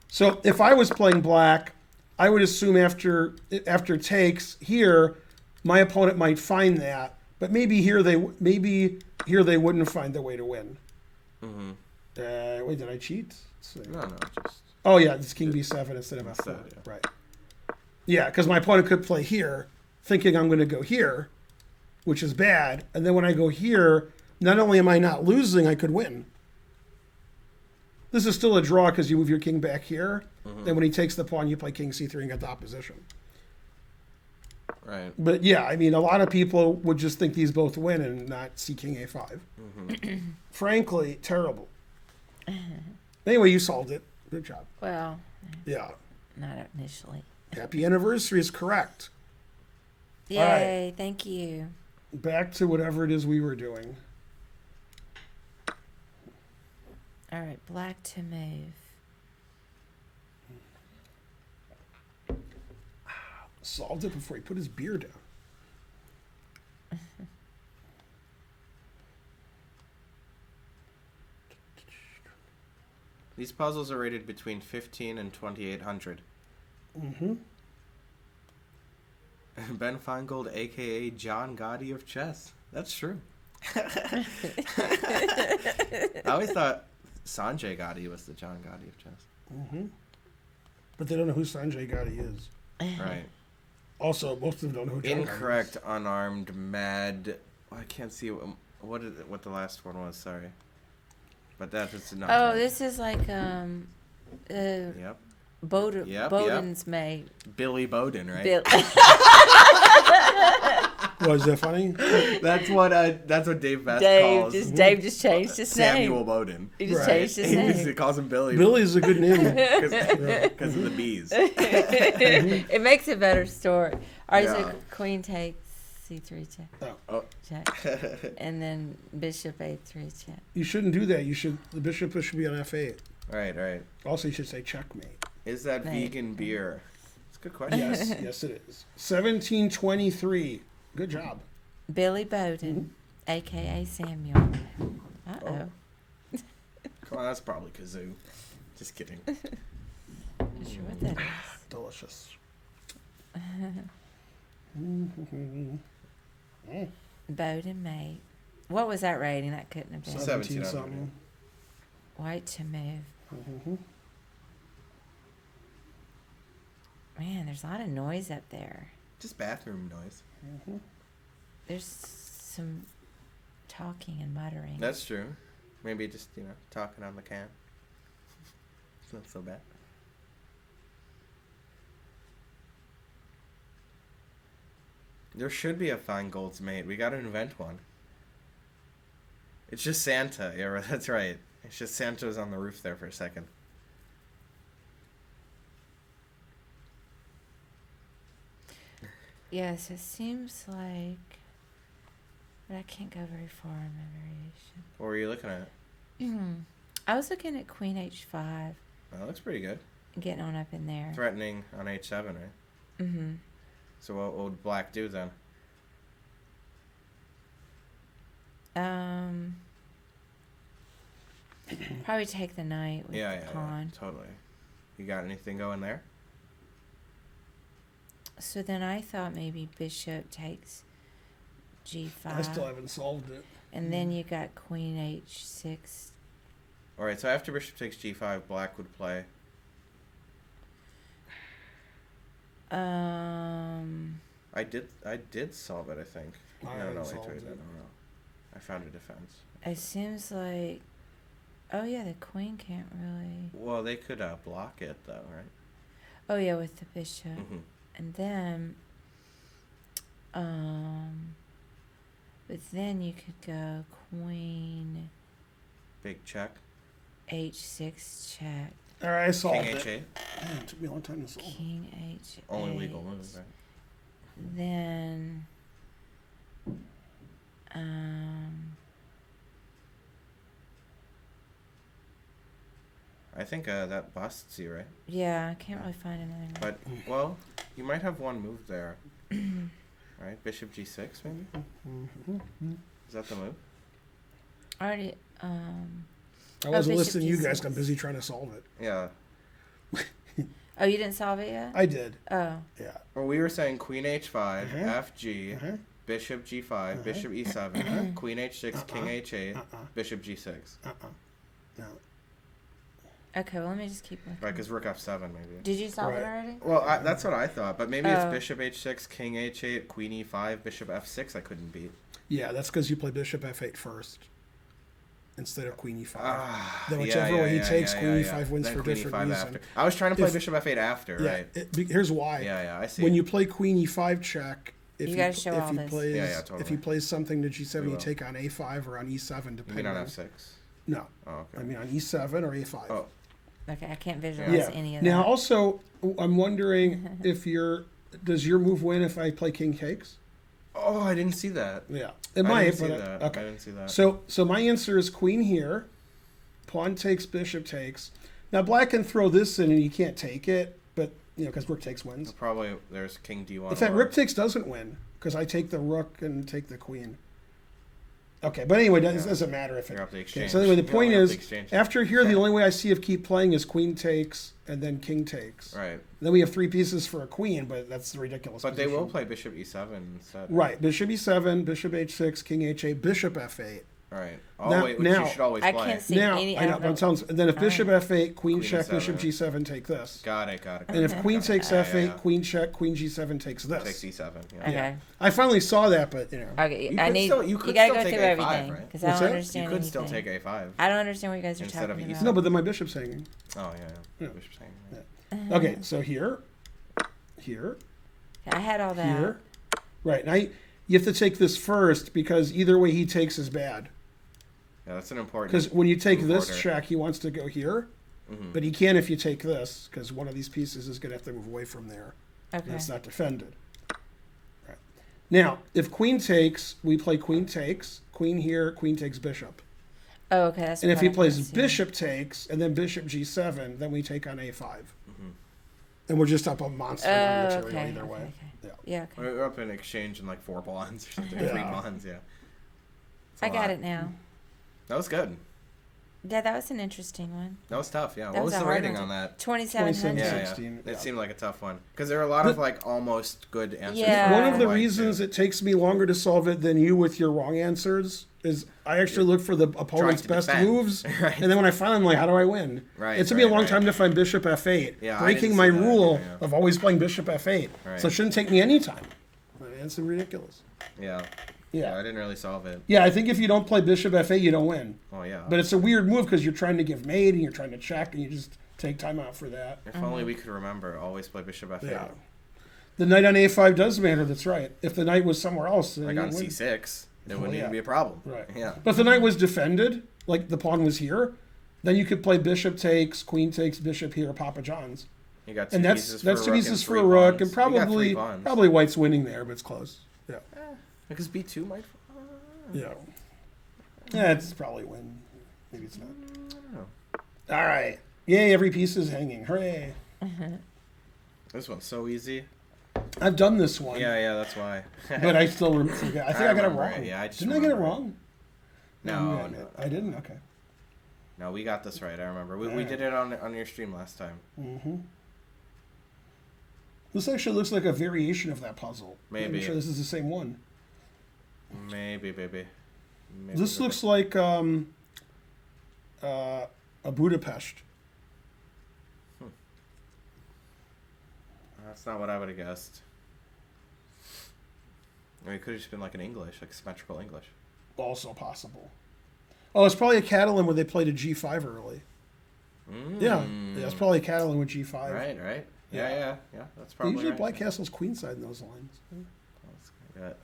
So if I was playing black, I would assume after takes here, my opponent might find that, but maybe here they wouldn't find the way to win. Wait, did I cheat? Let's see. No, just Oh yeah, it's king b7 instead of f4. Instead, yeah. Right. Yeah, because my opponent could play here, thinking I'm going to go here, which is bad. And then when I go here, not only am I not losing, I could win. This is still a draw because you move your king back here. Then when he takes the pawn, you play king c3 and get the opposition. right. But yeah, I mean, a lot of people would just think these both win and not see king a5. Frankly, terrible. Anyway, you solved it. Good job. Well, Yeah. not initially. Happy anniversary is correct. Yay! Thank you. Back to whatever it is we were doing. All right, black to move. Solved it before he put his beer down. These puzzles are rated between 15 and 2800. Ben Feingold, aka John Gotti of chess. That's true. I always thought Sanjay Gotti was the John Gotti of chess. But they don't know who Sanjay Gotti is. Right. Also, most of them don't know who John Gotti Incorrect, unarmed, mad. I can't see what the last one was. Sorry. but that is not. Oh, right. this is like Yep. Bowden's mate. Billy Bowden, right? Bill. Was that funny? That's what Dave Best calls Dave just changed his Samuel name. Bowden. He just Right. changed his name. He calls him Billy. Billy's a good name. Because of the bees. It makes a better story. All right, Yeah. so queen takes c3 check, Oh. check, and then bishop a3 check. You shouldn't do that. The bishop should be on f8. Right. Also, you should say checkmate. Is that Right. vegan beer? It's a good question. Yes, yes, it is. 1723. Good job. Billy Bowden, aka Samuel. Uh-oh. Come on, that's probably kazoo. Just kidding. Not sure what that is. Delicious. Bowden mate. What was that rating? That couldn't have been. 17 1700. something. White to move. Mhm. Man, there's a lot of noise up there. Just bathroom noise. There's some talking and muttering. That's true. Maybe just, talking on the can. It's not so bad. There should be a Feingold's mate. We gotta invent one. It's just Santa. Yeah, that's right. It's just Santa was on the roof there for a second. Yes, it seems like, but I can't go very far in my variation. What were you looking at? I was looking at queen h5, That looks pretty good. getting on up in there. Threatening on h7, right? Mm-hmm. So what would black do then? Probably take the knight with Yeah, the pawn. totally. You got anything going there? So then I thought maybe bishop takes g5. I still haven't solved it. And then you got queen h6. All right, so after bishop takes g5, black would play. I did solve it, I think. I No, haven't wait, solved I it. don't know. I found a defense. It seems like, oh yeah, the queen can't really. Well, they could block it though, right? Oh yeah, with the bishop. Mm-hmm. And then, but then you could go queen Big check. h6 check, All right, I solved King it. h8. Man, it took me a long time to solve it. king h8. Only legal move, right? Then, I think that busts you, right? yeah, I can't really find another one. But well, you might have one move there, right? Bishop g6, maybe. Is that the move? Already, I wasn't bishop listening to you G6. guys. I'm busy trying to solve it. Yeah. oh, you didn't solve it yet? I did. Oh, Yeah. Well, we were saying queen h5, Uh-huh. fg, Uh-huh. bishop g5, bishop e7, queen h6, king h8, bishop g6. No. okay, well, let me just keep looking. Right, because rook f7 maybe. Did you solve it Right. already? Well, that's what I thought, but maybe it's Oh. bishop h6, king h8, queen e5, bishop f6 I couldn't beat. Yeah, that's because you play bishop f8 first instead of queen e5. Ah, Then whichever way he takes, queen e5 wins Then for queen different e5 reason. after. I was trying to play If- bishop f8 after, Yeah. right? Here's why. Yeah, I see. When you play queen e5 check, if You he, gotta show if all he this. plays Yeah, totally. if he plays something to g7, We you will. take on a5 or on e7 You mean depending. on f6? No, Oh, okay. I mean on e7 or a5. Oh, Okay, I can't visualize yeah. any of Now that. also, I'm wondering if does your move win if I play king takes? oh, I didn't see that. Yeah, it I might. didn't see But that. okay. I didn't see that. So my answer is queen here, pawn takes, bishop takes. Now black can throw this in and you can't take it, but because rook takes wins. Probably there's king d1. In fact, or- rook takes doesn't win because I take the rook and take the queen. Okay, but anyway, it doesn't matter if it. You're up the Okay, exchange. so anyway, the You're point up the is, exchange. after here, the only way I see of keep playing is queen takes and then king takes. Right. Then we have three pieces for a queen, but that's the ridiculous. But they will position. play bishop e7 instead. Right, bishop e7, bishop h6, king h8, bishop f8. All right. Now- Which now- you should always I play. can't see Now, any. I know, don't but I'm telling you, and then if bishop f8, queen Queen check, E7. bishop g7, take this. Got it. And if queen takes Yeah, f8, yeah. queen check, queen g7 takes this. Takes e7. Yeah. Okay. I finally saw that, but you know. Okay. You I could need. still- you You could gotta still go take through A5, everything right? because I What's don't that? understand You could still anything. take a5. I don't understand what you guys are Instead of talking E7. about. No, but then my bishop's hanging. Oh yeah. Yeah. Bishop's hanging. Okay, so here, I had all that. here. Right, now you have to take this first because either way he takes is bad. Yeah, that's an important. Because when you take move this order. check, he wants to go here. Mhm. But he can if you take this, because one of these pieces is going to have to move away from there. Okay. And it's not defended. Right. Now, if queen takes, we play queen takes. Queen here, queen takes bishop. Oh, okay. That's And if what he I plays couldn't see. bishop takes, and then bishop g7, then we take on a5. Mhm. And we're just up a monster Oh, material okay. either Okay, way. okay. Yeah. Yeah. Okay. We're up in exchange in like 4 bonds or something. Yeah. 3 bonds. Yeah. It's a I got lot. it now. That was good. Yeah, that was an interesting one. That was tough. Yeah. That What was was a the hard rating one on to- that? 2700. Yeah, 16, yeah. yeah. It seemed like a tough one because there were a lot of like almost good answers. Yeah. One of for the white, reasons too. it takes me longer to solve it than you with your wrong answers is I actually look for the opponent's to best defend. moves, Right. and then when I find them, I'm like, how do I win? Right, It took me a right, long right. time to find bishop f8, Yeah, I breaking didn't my see that, rule yeah, yeah. of always playing bishop f8. Right. So it shouldn't take me any time. I mean, it's ridiculous. Yeah. Yeah. I didn't really solve it. Yeah, I think if you don't play bishop f8, you don't win. Oh yeah. But it's a weird move because you're trying to give mate and you're trying to check, and you just take time out for that. If only we could remember, always play bishop f8. Yeah. The knight on a5 does matter. That's right. If the knight was somewhere else, then Like you on win. c6, it Oh, wouldn't yeah. even be a problem. Right. Yeah. But if the knight was defended, like the pawn was here, then you could play bishop takes, queen takes, bishop here, Papa John's. You got 2 And pieces that's for two a rook pieces and for 3 a rook, pawns. and You got 3 pawns. probably white's winning there, but it's close. Yeah. Because b2 might. Yeah. Yeah, it's probably win. Maybe it's not. I don't know. All right. Yay, every piece is hanging. Hooray. This one's so easy. I've done this one. Yeah, that's why. But I still forget. I think I got it remember wrong. it. Yeah, I just Didn't I get it remember it. wrong? No, I didn't? Okay. no, we got this right. I remember. We Alright. did it on your stream last time. Mm-hmm. This actually looks like a variation of that puzzle. Maybe. I'm sure this is the same one. Maybe, baby. Maybe, This baby. looks like a Budapest. That's not what I would have guessed. Or it could have just been like an English, like symmetrical English. Also possible. Oh, it's probably a Catalan where they played a G5 early. Yeah, it's probably a Catalan with G5. Right. Yeah. Yeah. That's They probably usually right. Black Castle's queenside in those lines. That's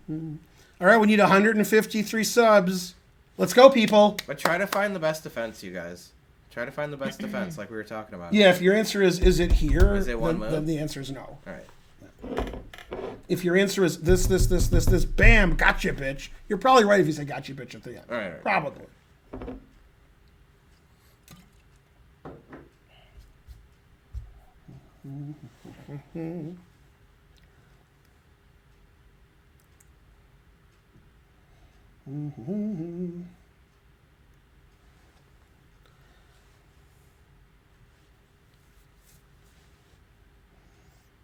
good. All right, we need 153 subs. Let's go, people. But try to find the best defense, you guys. Try to find the best defense, like we were talking about. Yeah, if your answer is it here, Is it one then, move? then the answer is no. All right. If your answer is this, bam, gotcha, bitch, you're probably right if you say gotcha, bitch at the end. All right. Probably.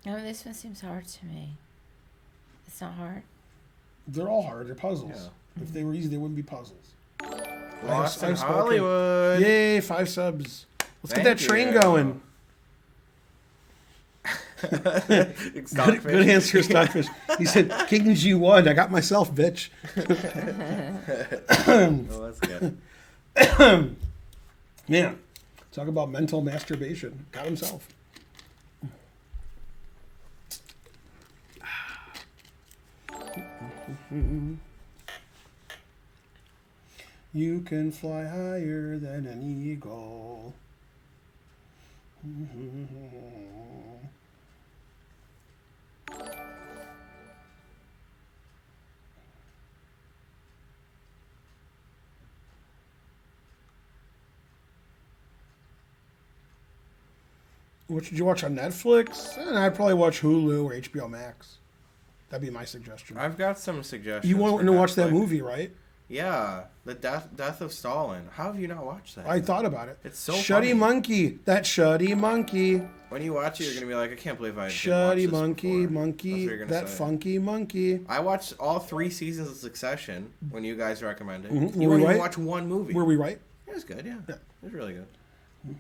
Oh, this one seems hard to me. It's not hard. They're all hard. They're puzzles. Yeah. If they were easy, they wouldn't be puzzles. Lost in I've spoken. Hollywood. Yay, 5 subs. Let's get Thank that train you. going. Good answer, Stockfish. He said, King G1. I got myself, bitch. Well, that's good. Man, talk about mental masturbation. Got himself. You can fly higher than an eagle. What did you watch on Netflix? I'd probably watch Hulu or HBO Max. That'd be my suggestion. I've got some suggestions. You want for to watch that Netflix. movie, right? Yeah, the death of Stalin. How have you not watched that? I thought about it. It's so Shuddy funny. monkey. That shuddy monkey. When you watch it, you're gonna be like, I can't believe I didn't watch Shuddy this monkey, before. monkey. That's what you're gonna That say. funky monkey. I watched all 3 seasons of Succession when you guys recommended. Mhm. You Were we only right? watch one movie. Were we right? It was good, yeah. Yeah. It was really good.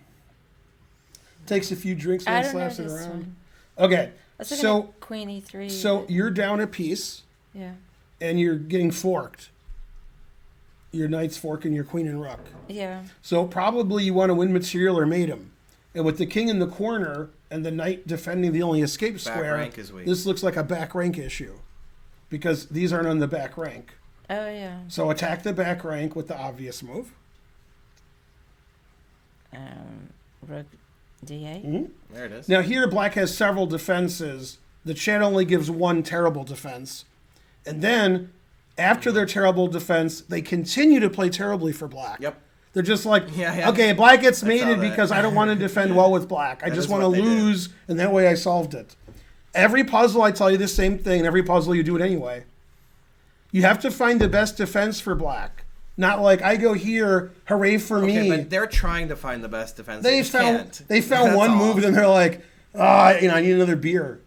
Takes a few drinks I and don't know slaps it this around. one. Okay. I was looking So at Queen E3. so but- you're down a piece yeah. and you're getting forked. Your knight's forking your queen and rook. Yeah. So probably you want to win material or mate him. And with the king in the corner and the knight defending the only escape Back square, rank is weak. this looks like a back rank issue. Because these aren't on the back rank. Oh yeah. So attack the back rank with the obvious move. Rook D8. Mm-hmm. There it is. Now here black has several defenses. The chat only gives one terrible defense. And then after their terrible defense, they continue to play terribly for black. Yep. They're just like, Yeah. okay, black gets saw mated that. because I don't want to defend well with black. I That just is want to what they did. lose, and that way I solved it. Every puzzle, I tell you the same thing. Every puzzle, you do it anyway. You have to find the best defense for black. Not like, I go here, hooray for Okay, me. but they're trying to find the best defense. They just found can't. they found That's one all. move, and then they're like, I need another beer.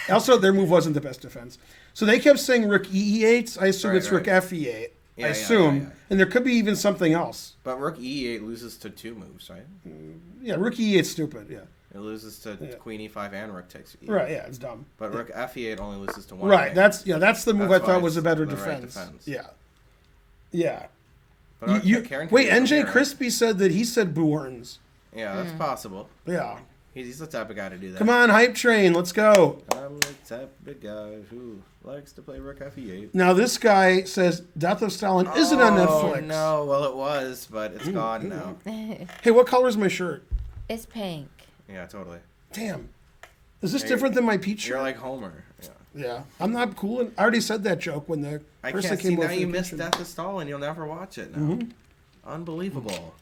Also, their move wasn't the best defense. So they kept saying rook E8. I assume Right, it's rook right. F8. Yeah, I yeah, assume. yeah. And there could be even something else. But rook E8 loses to 2 moves, right? Yeah, rook E8's stupid. Yeah. It loses to queen E5 and rook takes E8. Right, yeah, it's dumb. But rook F8 only loses to 1. Right, king. that's the move That's I thought why was a it's better the right defense. defense. Yeah. Yeah. But Karen can Wait, do it from NJ here. Crispy said that he said Buorns. Yeah, that's possible. Yeah. He's the type of guy to do that. Come on, hype train, let's go. I'm the type of guy who likes to play rook F8. Now this guy says Death of Stalin isn't on Netflix. No, well it was, but it's gone now. Hey, what color is my shirt? It's pink. Yeah, totally. Damn. Is this Hey, different than my peach shirt? You're like Homer. Yeah. Yeah. I'm not cool. I already said that joke when the I person can't came see over now for you the missed kitchen. Death of Stalin. You'll never watch it now. Unbelievable.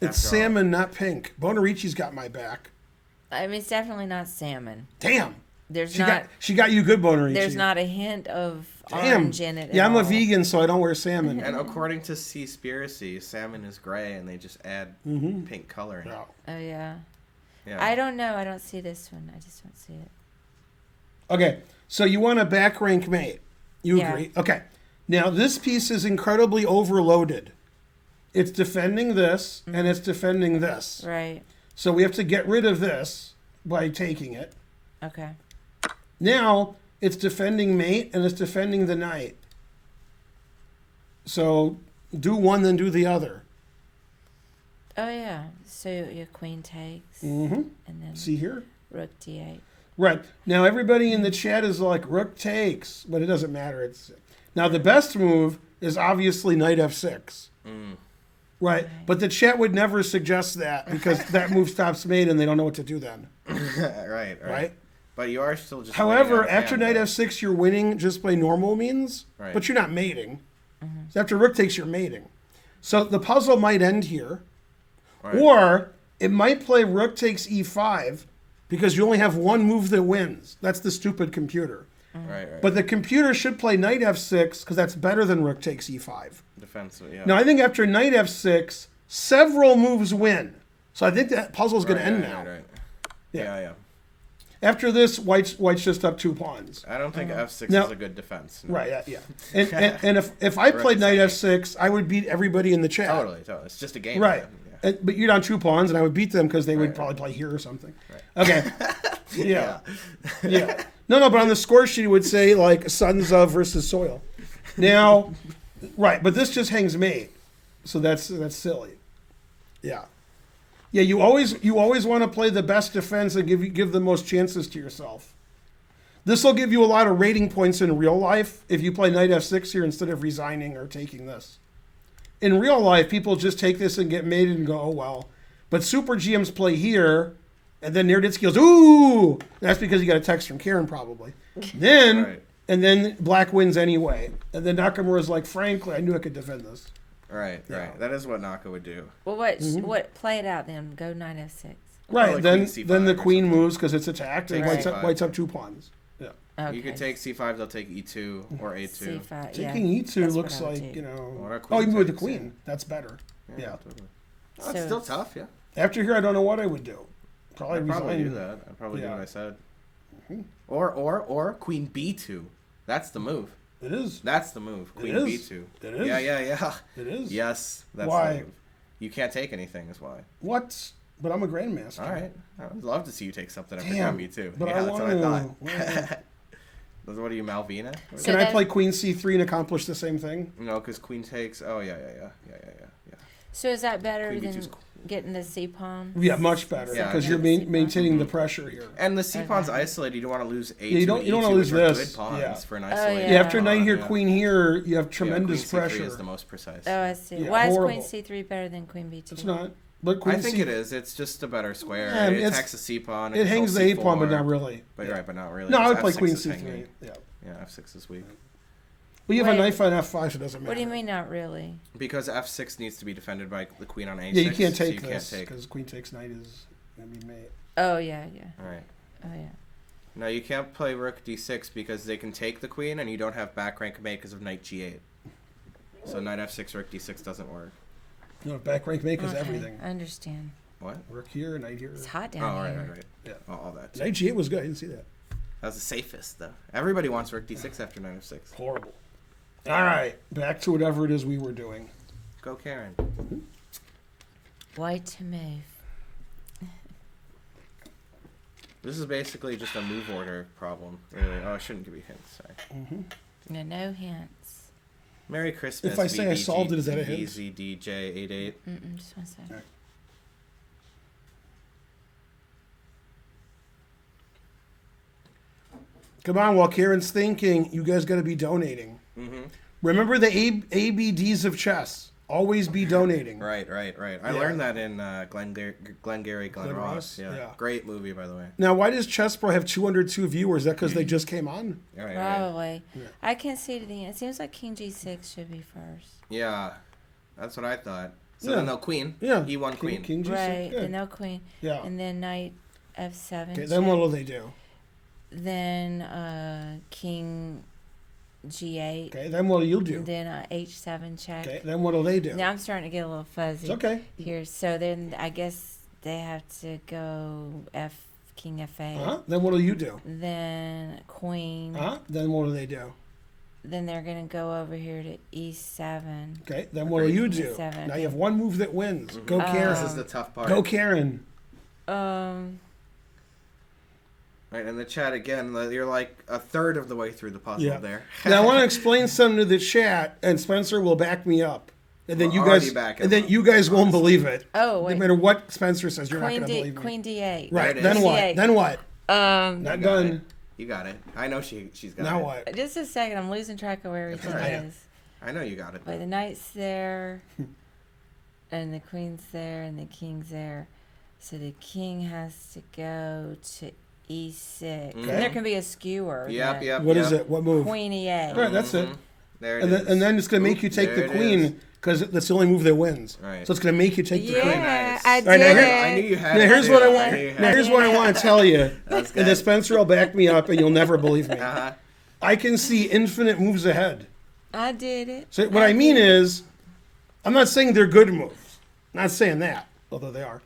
It's After all. salmon, not pink. Bonarici's got my back. I mean, it's definitely not salmon. Damn. There's She got you good, Bonarici. There's not a hint of Damn. orange in it. Yeah, at I'm a all. vegan, so I don't wear salmon. And according to Seaspiracy, salmon is gray, and they just add pink color in it. Yeah. Oh yeah. Yeah. I don't know. I don't see this one. I just don't see it. Okay, so you want a back rank mate. You Yeah. agree? Okay. Now, this piece is incredibly overloaded. It's defending this, and it's defending this. Right. So we have to get rid of this by taking it. Okay. Now, it's defending mate, and it's defending the knight. So do one, then do the other. Oh yeah. So your queen takes, Mm-hmm. and then See here? rook d8. Right. Now, everybody in the chat is like, rook takes, but it doesn't matter. It's Now, the best move is obviously knight f6. Right. But the chat would never suggest that because that move stops mate and they don't know what to do then. right. Right? But you are still just. However, waiting on a after hand, knight though. f6, you're winning just by normal means, Right. but you're not mating. So after rook takes, you're mating. So the puzzle might end here, Right. or it might play rook takes e5 because you only have one move that wins. That's the stupid computer. Right. But the computer should play knight f6 because that's better than rook takes e5. Defensive. Yeah. Now, I think after knight f6, several moves win. So I think that puzzle's going to end now. Right. Yeah. Yeah. After this, white's just up 2 pawns. I don't think f6 Now- is a good defense. No. Right, yeah. And if I played knight f6, I would beat everybody in the chat. Totally. It's just a game. Right. man. Yeah. But you're down 2 pawns, and I would beat them because they would Right. probably play here or something. Okay. Yeah. Yeah. Yeah. No, but on the score sheet, it would say, like, sons of versus soil. Now, right, but this just hangs mate. So that's silly. Yeah. Yeah, you always want to play the best defense and give the most chances to yourself. This will give you a lot of rating points in real life if you play knight f6 here instead of resigning or taking this. In real life, people just take this and get mated and go, oh, well. But super GMs play here, and then Nerditsky goes, ooh! That's because he got a text from Karen, probably. Then, Right. and then black wins anyway. And then Nakamura's like, frankly, I knew I could defend this. Right. That is what Naka would do. Well, what? Play it out then. Go knight f6. Right, like then queen c5 then the or queen something. moves because it's attacked, and Takes white's c5. white's up 2 pawns. Yeah. Okay. You could take c5. They'll take e2 or a2. C5. Yeah. Taking e2 that's what looks I would like, do. Or a Oh, queen even with the takes, queen. That's better. Yeah. Totally. So That's still it's- tough. Yeah. After here, I don't know what I would do. Probably I'd probably do resign. that. I'd probably do Yeah. what I said. Or queen b2. That's the move. It is. That's the move. Queen is. b2. It is. Yeah. It is. Yes. That's Why? the move. You can't take anything. Is why. What? But I'm a grandmaster. All right. I would love to see you take something after Damn. queen b2. But yeah, I that's want what I to. thought. What are you, Malvina? So Can I then- play queen c3 and accomplish the same thing? No, because queen takes. Oh yeah. So is that better Queen than b2's cool. getting the C pawn? Yeah, much better Yeah, because yeah. you're C-pawn. maintaining the pressure here. And the c pawn's Okay. isolated. You don't want to lose a2. Yeah, you don't and wanna e2, lose which are this. Good pawns Yeah. for an Oh, isolated. yeah. After knight here, yeah. queen here, you have tremendous yeah, queen C3 pressure. is the most precise. Oh, I see. Yeah, Why horrible. is queen C3 better than queen B2? It's not. But queen I think C, it is. It's just a better square. Yeah, it it's- attacks the c pawn. It hangs the a pawn, but not really. But right, but not really. No, I would because play queen F6 is c3. hanging. Yeah. Yeah, f6 is weak. Well, you have a Wait. knife on f5, so it doesn't matter. What do you mean not really? Because f6 needs to be defended by the queen on a6. Yeah, you can't so take you this Can't take. because queen takes knight is gonna be mate. Oh yeah. All right. Oh yeah. No, you can't play rook d6 because they can take the queen and you don't have back rank mate because of knight g8. So knight f6, rook d6 doesn't work. No, back rank mate is Okay, everything. I understand. What? Rook here, knight here. It's hot Oh, down right, here. right, right. Yeah. All that. Too. Knight g8 was good. I didn't see that. That was the safest, though. Everybody wants rook d6 after knight f6. Horrible. All right, back to whatever it is we were doing. Go, Karen. White to move. This is basically just a move order problem. Really. Oh, I shouldn't give you hints. Sorry. No hints. Merry Christmas. If I say I VBG, solved it, is that a hint? VZDJ88. Just one second. Okay. Come on, while Karen's thinking, you guys got to be donating. Mm-hmm. Remember the ABDs of chess. Always be donating. Right. I Yeah. learned that in Glengarry Glen Ross? Ross. Yeah. Yeah. Great movie, by the way. Now, why does Chess Pro have 202 viewers? Is that because they just came on? Right. Probably. Yeah. I can see to the end. It seems like king g6 should be first. Yeah. That's what I thought. So Yeah. then no queen. Yeah. E1 queen. King G6. Right. Good. And no queen. Yeah. And then knight f7. Okay, then check. what will they do? Then king g8. Okay, then what do you do? And then h7 check. Okay, then what will they do? Now I'm starting to get a little fuzzy It's okay. here. So then I guess they have to go king f8. Uh-huh. Then what do you do? Then queen. Uh-huh. Then what do they do? Then they're gonna go over here to e7. Okay, then what do you do? Seven, Now okay. you have one move that wins. Go This Karen. is the tough part. Go Karen. Right, in the chat again, you're like a third of the way through the puzzle Yeah. there. Now I want to explain something to the chat, and Spencer will back me up. And then We're you already guys, backing and then him you guys won't believe it. Oh No wait. matter what Spencer says, you're Queen not going to D. believe me. Queen d8. Right. There it Then is. what? D8. Then what? Um. Not You got done. it. You got it. I know she's got Now it. what? Just a second. I'm losing track of where everything all right. is. I know you got it. Wait, the knight's there, and the queen's there, and the king's there. So the king has to go to e6. And there can be a skewer. Yep. What is it? What move? Queen e8. Right, that's it. There it And is. then it's going to make you take There the it queen is. because that's the only move that wins. Right. So it's going to make you take the queen. Yeah, Nice. I All right, did now it. here- I knew you had Now it. here's too. what I knew want. you had Now it. here's what I want to tell you, That's and then good. Spencer will back me up, and you'll never believe me. Uh-huh. I can see infinite moves ahead. I did it. So what I mean is, I'm not saying they're good moves. I'm not saying that, although they are.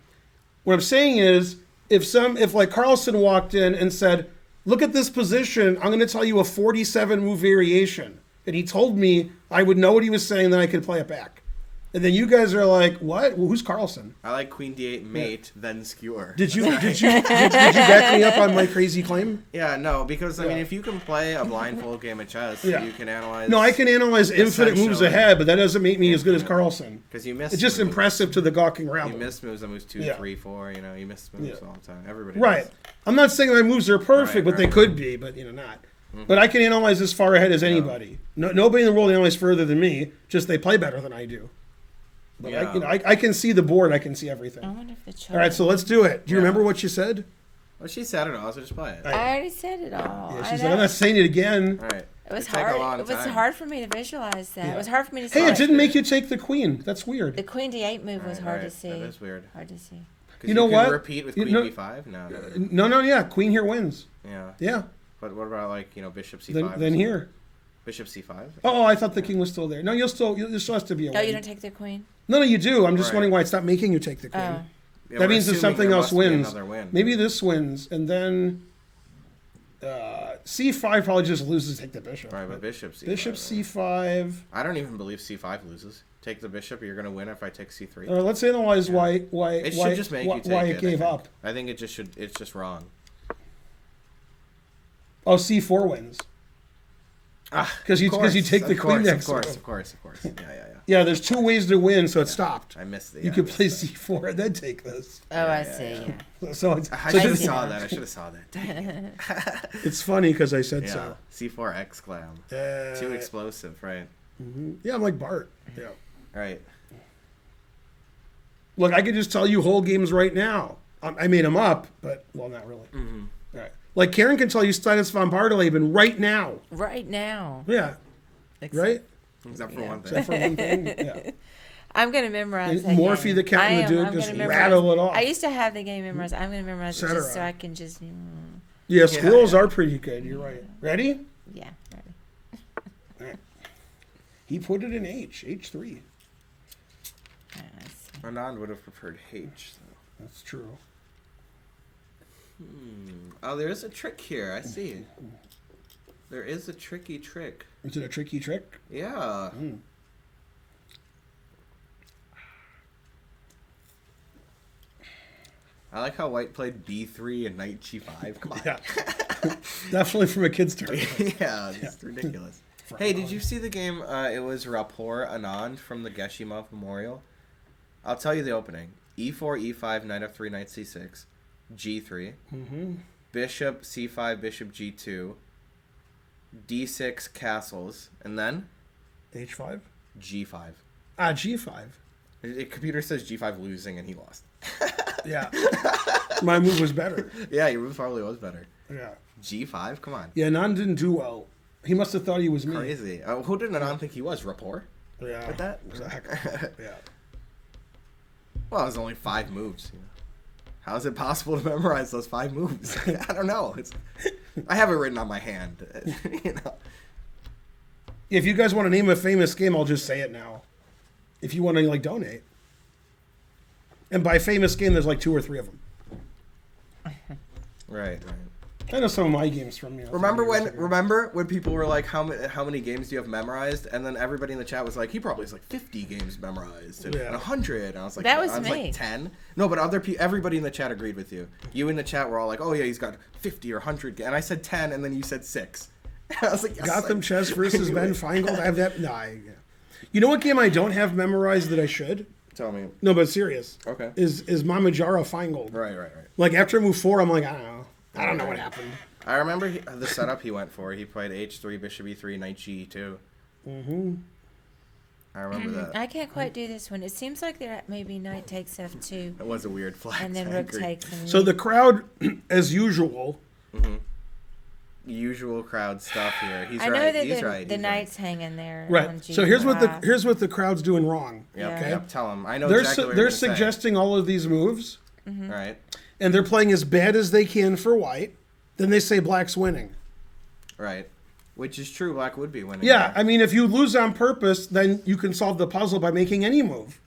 What I'm saying is, if like Carlson walked in and said, "Look at this position. I'm going to tell you a 47 move variation," and he told me I would know what he was saying, then I could play it back. And then you guys are like, "What? Well, who's Carlson?" I like queen d8 mate, then skewer. Did you back me up on my crazy claim? Yeah, no, because I mean, Yeah. if you can play a blindfold game of chess, Yeah. you can analyze. No, I can analyze infinite moves Essentially. ahead, but that doesn't make me as good as Carlson. because you miss. It's just moves. impressive to the gawking You rabble. miss moves on moves 2, Yeah. 3, 4. You know, you miss moves Yeah. all the time. Everybody. Right. does. I'm not saying my moves are perfect, Right, but they right. could be, but not. But I can analyze as far ahead as anybody. No, nobody in the world analyzes further than me. Just they play better than I do. But Yeah. I can see the board. I can see everything. I wonder if the children. All right, so let's do it. Do you Yeah. remember what you said? Well, she said it all, so just play it. All right. I already said it all. Yeah, I she's know. like, I'm not saying it again. All right. It was It'd take a hard. long It was time. hard for me to visualize that. Yeah. It was hard for me to see. Hey, it Right. didn't make you take the queen. That's weird. The queen d8 move was Right, hard right. to see. That is weird. Hard to see. 'Cause You know can what? Repeat with You queen know- b5. No. No, yeah. Queen here wins. Yeah. Yeah. But what about like bishop c5? Then here. Bishop c5. Oh, I thought the king was still there. No, you still has to be a Oh, you win. don't take the queen? No, you do. I'm just Right. wondering why it's not making you take the queen. Oh. Yeah, That we're means if assuming something there else must be wins, another win. maybe this wins, and then c5 probably just loses. Take the bishop. Right, but bishop c5. Bishop right? c5. I don't even believe c5 loses. Take the bishop. You're gonna win if I take c3. Let's analyze why It should just make you take why it. it gave I think. up. I think it just should. It's just wrong. Oh, c4 wins. Because you take the queen next. Of course. Yeah. Yeah, there's two ways to win, so it stopped. I missed the. You could play c4 and then take this. Oh, I see. Yeah. So it's I so should have this- saw that. I should have saw that. Dang. it's funny because I said Yeah. so. C4 exclam. Uh, Too explosive, right? Yeah, I'm like Bart. Yeah. Right. Look, I could just tell you whole games right now. I made them up, but well, not really. Mm-hmm. All right. Like Karen can tell you Steinitz von Bardeleben right now. Right now. Yeah. Except- Right. Except for Yeah. one thing. Except for one thing. Yeah. I'm going to memorize And that Morphe game. the Count and the I am. Duke I'm just gonna memorize- rattle it off. I used to have the game memorized. I'm going to memorize it just Cetera. so I can just... Yeah, squirrels yeah. are pretty good. You're right. Ready? yeah. Ready. He put it in H3. All right, let's see. Anand would have preferred H. So. That's true. Oh, there is a trick here. I see. There is a tricky trick. Is it a tricky trick? Yeah. I like how White played B3 and Knight G5. Come on. Yeah. Definitely from a kid's turn. Yeah, it's ridiculous. Hey, did you see the game? It was Rapport Anand from the Geshimov Memorial. I'll tell you the opening. E4, E5, Knight F3, Knight C6, G3, Bishop C5, Bishop G2, D6 castles, and then H5? G5. G5. The computer says G5 losing, and he lost. Yeah. My move was better. Yeah, your move probably was better. Yeah. G5, come on. Yeah, Nan didn't do well. He must have thought he was me. Crazy. Who did Anand think he was? Rapport? Yeah. With that? Exactly. Yeah. Well, it was only 5 moves. How is it possible to memorize those 5 moves? I don't know. I have it written on my hand. If you guys want to name a famous game, I'll just say it now. If you want to donate. And by famous game, there's like 2 or 3 of them. Right. I know some of my games from Remember 30 years ago. when people were like, how many games do you have memorized? And then everybody in the chat was like, he probably has like 50 games memorized and Yeah. 100. And I was like, That was I was me. like 10. No, but everybody in the chat agreed with you. You in the chat were all like, oh yeah, he's got 50 or 100. And I said 10, and then you said 6. I was like, yes, Gotham Chess versus Ben Feingold. I have that. Yeah. You know what game I don't have memorized that I should? Tell me. No, but serious. Okay. Is Mamajara Feingold. Right. Like after move 4, I'm like, I don't know what happened. I remember the setup he went for. He played H3, Bishop E3, Knight G2. I remember that. I can't quite do this one. It seems like there maybe knight takes F2 That was a weird flex. and then I rook agree. takes. And So the crowd, as usual, Usual crowd stuff here. He's I know right. that He's the, right. the He's knight's hanging there. on right? So here's G5. what the crowd's doing wrong. Yep, Yeah. yep. Tell him. I know They're exactly what they're you're gonna say. suggesting all of these moves, Right. and they're playing as bad as they can for white. Then they say black's winning. Right. Which is true. Black would be winning. Yeah, I mean, if you lose on purpose, then you can solve the puzzle by making any move.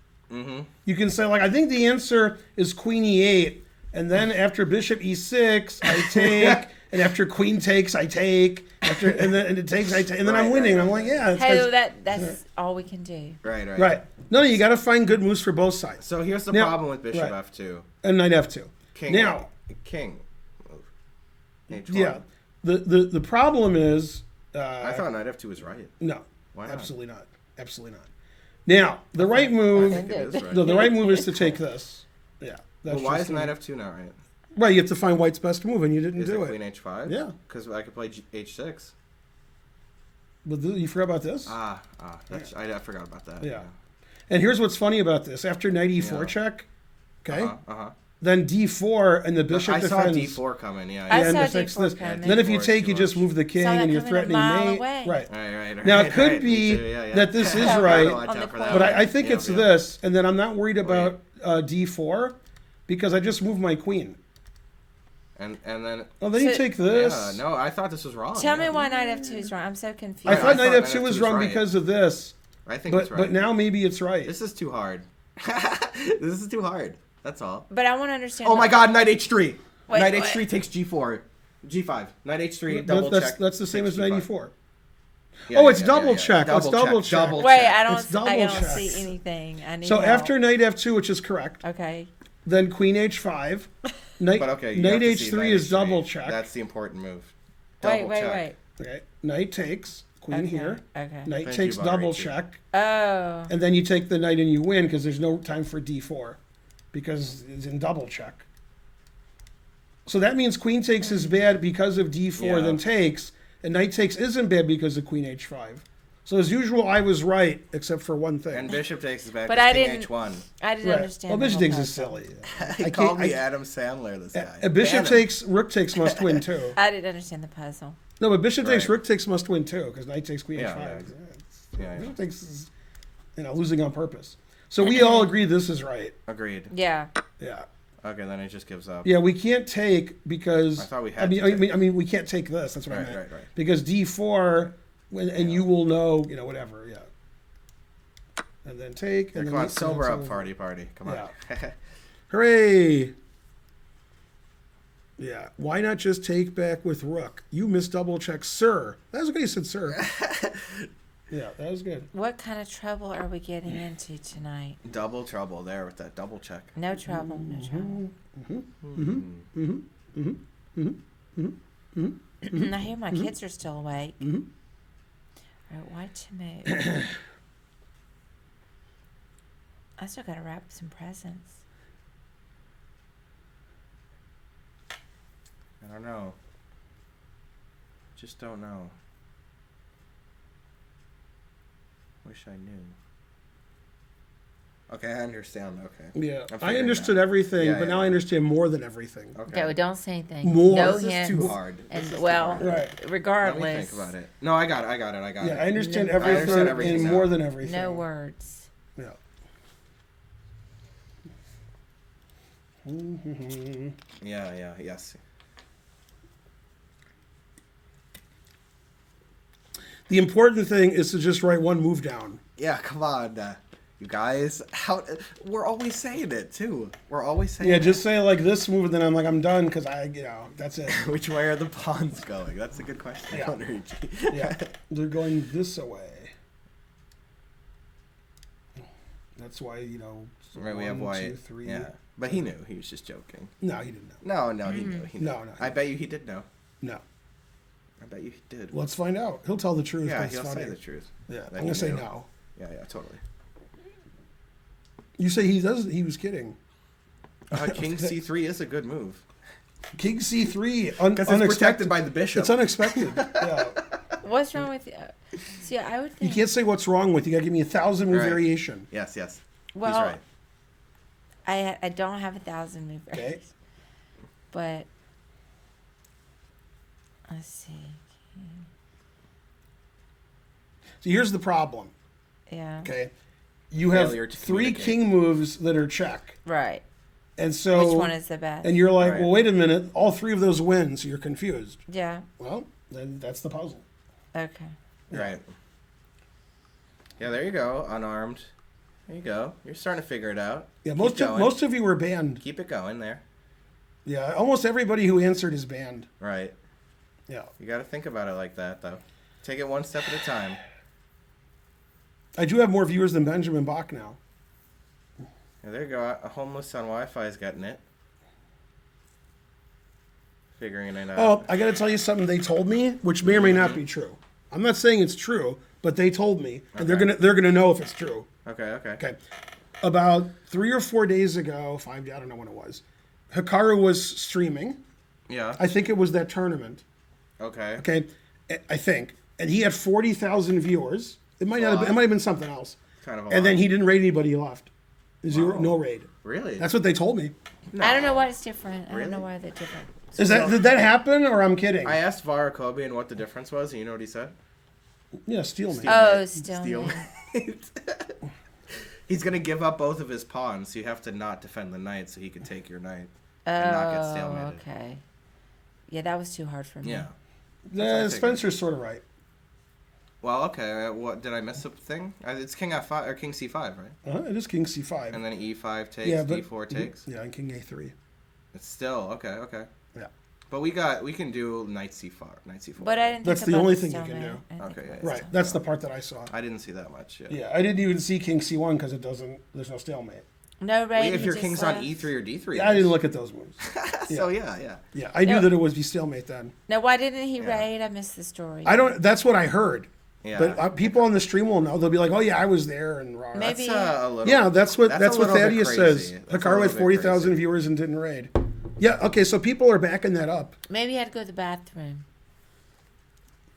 You can say, like, I think the answer is queen e8, and then after bishop e6, I take, and after queen takes, I take, and it takes, I take, and then I'm Right, winning. right, I'm like, yeah. It's Hey, 'cause- that's all we can do. Right. right. No, you got to find good moves for both sides. So here's the Now- problem with Bishop right. F2. And knight f2. King. Now, King. H1. yeah, the problem is, I thought Knight F2 was right. no, Why not? absolutely not. Absolutely not. Now, the right move, I think it is right. the right move is to take this. Yeah. That's Well, why just is Knight F2 not right? Right, you have to find white's best move, and you didn't Is do it Queen it. H5? Yeah. Because I could play H6. But you forgot about this? That's, I forgot about that. Yeah. And here's what's funny about this. After knight e4 Yeah. check, okay, Uh-huh. then d4, and the bishop I saw defends. D4 coming, yeah. I Yeah, and saw to fix D4 this. coming. Then if you D4 take, too you just much. move the king, Saw that and you're coming a threatening mile mate. away. Right. Right. Now, right, it could right. be Me too, yeah. that this is Yeah. right, Watch On out the for queen. that but one. I think Yep, it's yep. this, and then I'm not worried about d4 because I just moved my queen. And then Oh, then you So- take this. yeah, no, I thought this was wrong. Tell yeah. me why knight f2 is wrong. I'm so confused. I thought I knight thought f2 was was wrong right. because of this, I think but it's right. but now maybe it's right. This is too hard. This is too hard. That's all. But I want to understand. Oh my God! Knight h3. Wait, Knight what? h3 takes g4, g5. Knight h3 That- double that's check. that's the same takes as g5. 94. Yeah, Oh, it's yeah, double yeah. check. Oh, it's double check. Double Wait, check. I don't. It's double I don't check. see anything. I need So help. after knight f2, which is correct, Okay. then queen h5, knight But okay, you knight have to see h3 knight is h3. double check. That's the important move. Wait, Double wait, check. wait. Okay, knight takes queen Okay. here. Okay. Knight Thank takes you, double Bahrain, too. check, Oh. and then you take the knight and you win because there's no time for d4 because it's in double check. So that means queen takes is bad because of d4, Yeah. then takes, and knight takes isn't bad because of queen h5. So as usual, I was right except for one thing. And bishop takes is back. But 'cause I king didn't- h1. I didn't Right. understand. Well, the bishop whole takes is puzzle. silly. He I called can't- me Adam Sandler. This guy. A bishop Ban him. takes, rook takes must win too. I didn't understand the puzzle. No, but bishop takes, Right. rook takes must win too because knight takes queen Yeah, h5. yeah. It's- Yeah, yeah. Bishop takes is, losing on purpose. So we all agree this is right. Agreed. Yeah. Yeah. Okay, then it just gives up. Yeah, we can't take because I thought we I had mean, to take. I mean, we can't take this. That's what I Right, meant. right. Because d4, and you will know, whatever. Yeah. And then take. Here, And come then on, sober up, party. party. Come on. Hooray! Yeah. Why not just take back with rook? You missed double check, sir. That was okay. You said sir. Yeah, that was good. What kind of trouble are we getting into tonight? Double trouble there with that double check. No trouble. No trouble. I hear my kids are still awake. All right, why to move? I still got to wrap some presents. I don't know. Just don't know. Wish I knew. Okay, I understand. Okay. Yeah. I'm I figuring understood out. everything, Yeah, but now yeah. I understand more than everything. Okay. Okay, well, don't say anything. More. No This is hints. too hard. And This is too well, hard. Right. Let me regardless, think about it. No, I got it. Yeah, I understand I everything, understand everything and now. more than everything. no words. Yeah. Yes. The important thing is to just write one move down. Yeah, come on, you guys. We're always saying it too. We're always saying. Yeah, it. just say like this move, and then I'm like, I'm done because that's it. Which way are the pawns going? That's a good question. Yeah. Honorichi. Yeah, they're going this away. That's why Right, we have 1, white. 2, 3. Yeah, but he knew. He was just joking. No, he didn't know. No, he knew. He knew. No. I bet you he did know. No. I bet you he did. Let's find out. He'll tell the truth. Yeah, That's he'll funny. say the truth. Yeah, that I'm he gonna say knew. no. Yeah, totally. You say he doesn't. He was kidding. King C3 is a good move King C3. because it's protected by the bishop. It's unexpected. Yeah. What's wrong with you? See, I would You think. can't say what's wrong with you. You gotta give me 1,000 move Right. variation. Yes. Well, He's right. I don't have 1,000 movers, Okay. but let's see. So here's the problem. Yeah. Okay. You have Failure to 3 communicate. king moves that are check. Right. And so Which one is the best? and you're like, Right. well, wait a minute, all 3 of those win, so you're confused. Yeah. Well, then that's the puzzle. Okay. Right. Yeah, there you go. Unarmed. There you go. You're starting to figure it out. Yeah, Keep going. most of you were banned. Keep it going there. Yeah, almost everybody who answered is banned. Right. Yeah. You got to think about it like that, though. Take it one step at a time. I do have more viewers than Benjamin Bach now. Yeah, there you go. A homeless on Wi-Fi is getting it. Figuring it out. Oh, I got to tell you something they told me, which may or may not be true. I'm not saying it's true, but they told me, and Okay. they're gonna know if it's true. Okay. Okay. About 3 or 4 days ago, 5, I don't know when it was, Hikaru was streaming. Yeah. I think it was that tournament. Okay. Okay, I think, and he had 40,000 viewers. It might not have been, it might have been something else. Kind of a And lot. then he didn't raid anybody. He left. Zero, Wow. no raid. Really? That's what they told me. No. I don't know why it's different. I don't know Really? why they're different. Did that happen, or I'm kidding? I asked Varakobian what the difference was, and you know what he said? Yeah, steal me. Steal. Oh, still. He's gonna give up both of his pawns, so you have to not defend the knight, so he can take your knight and not get Oh, stalemated. okay. Yeah, that was too hard for me. Yeah. what I figured. Spencer's sort of right. Well, okay. What did I miss a thing? It's King F5 or King C5, right? It is King C5. And then E5 takes, Yeah, but- D4 takes. Yeah, and King A3. It's still okay. Yeah. But we can do Knight C4, Knight C4. But I didn't. That's think the about only thing you can stalemate. do. I didn't Okay, think yeah. about Right, stalemate. that's the part that I saw. I didn't see that much. Yeah. Yeah, I didn't even see King C1 because there's no stalemate. No raid. Wait, if he your just king's left. on E3 or D3. Yeah, I didn't look at those moves. So yeah. Yeah, I knew No. that it would be stalemate then. Now, why didn't he Yeah. raid? I missed the story. I don't. That's what I heard. Yeah. But people on the stream will know. They'll be like, "Oh yeah, I was there," and raw. Maybe- That's a little. Yeah, that's what a what little bit Thaddeus crazy. says. That's a Hikaru little had bit 40,000 crazy. viewers and didn't raid. Yeah. Okay, so people are backing that up. Maybe he had to go to the bathroom.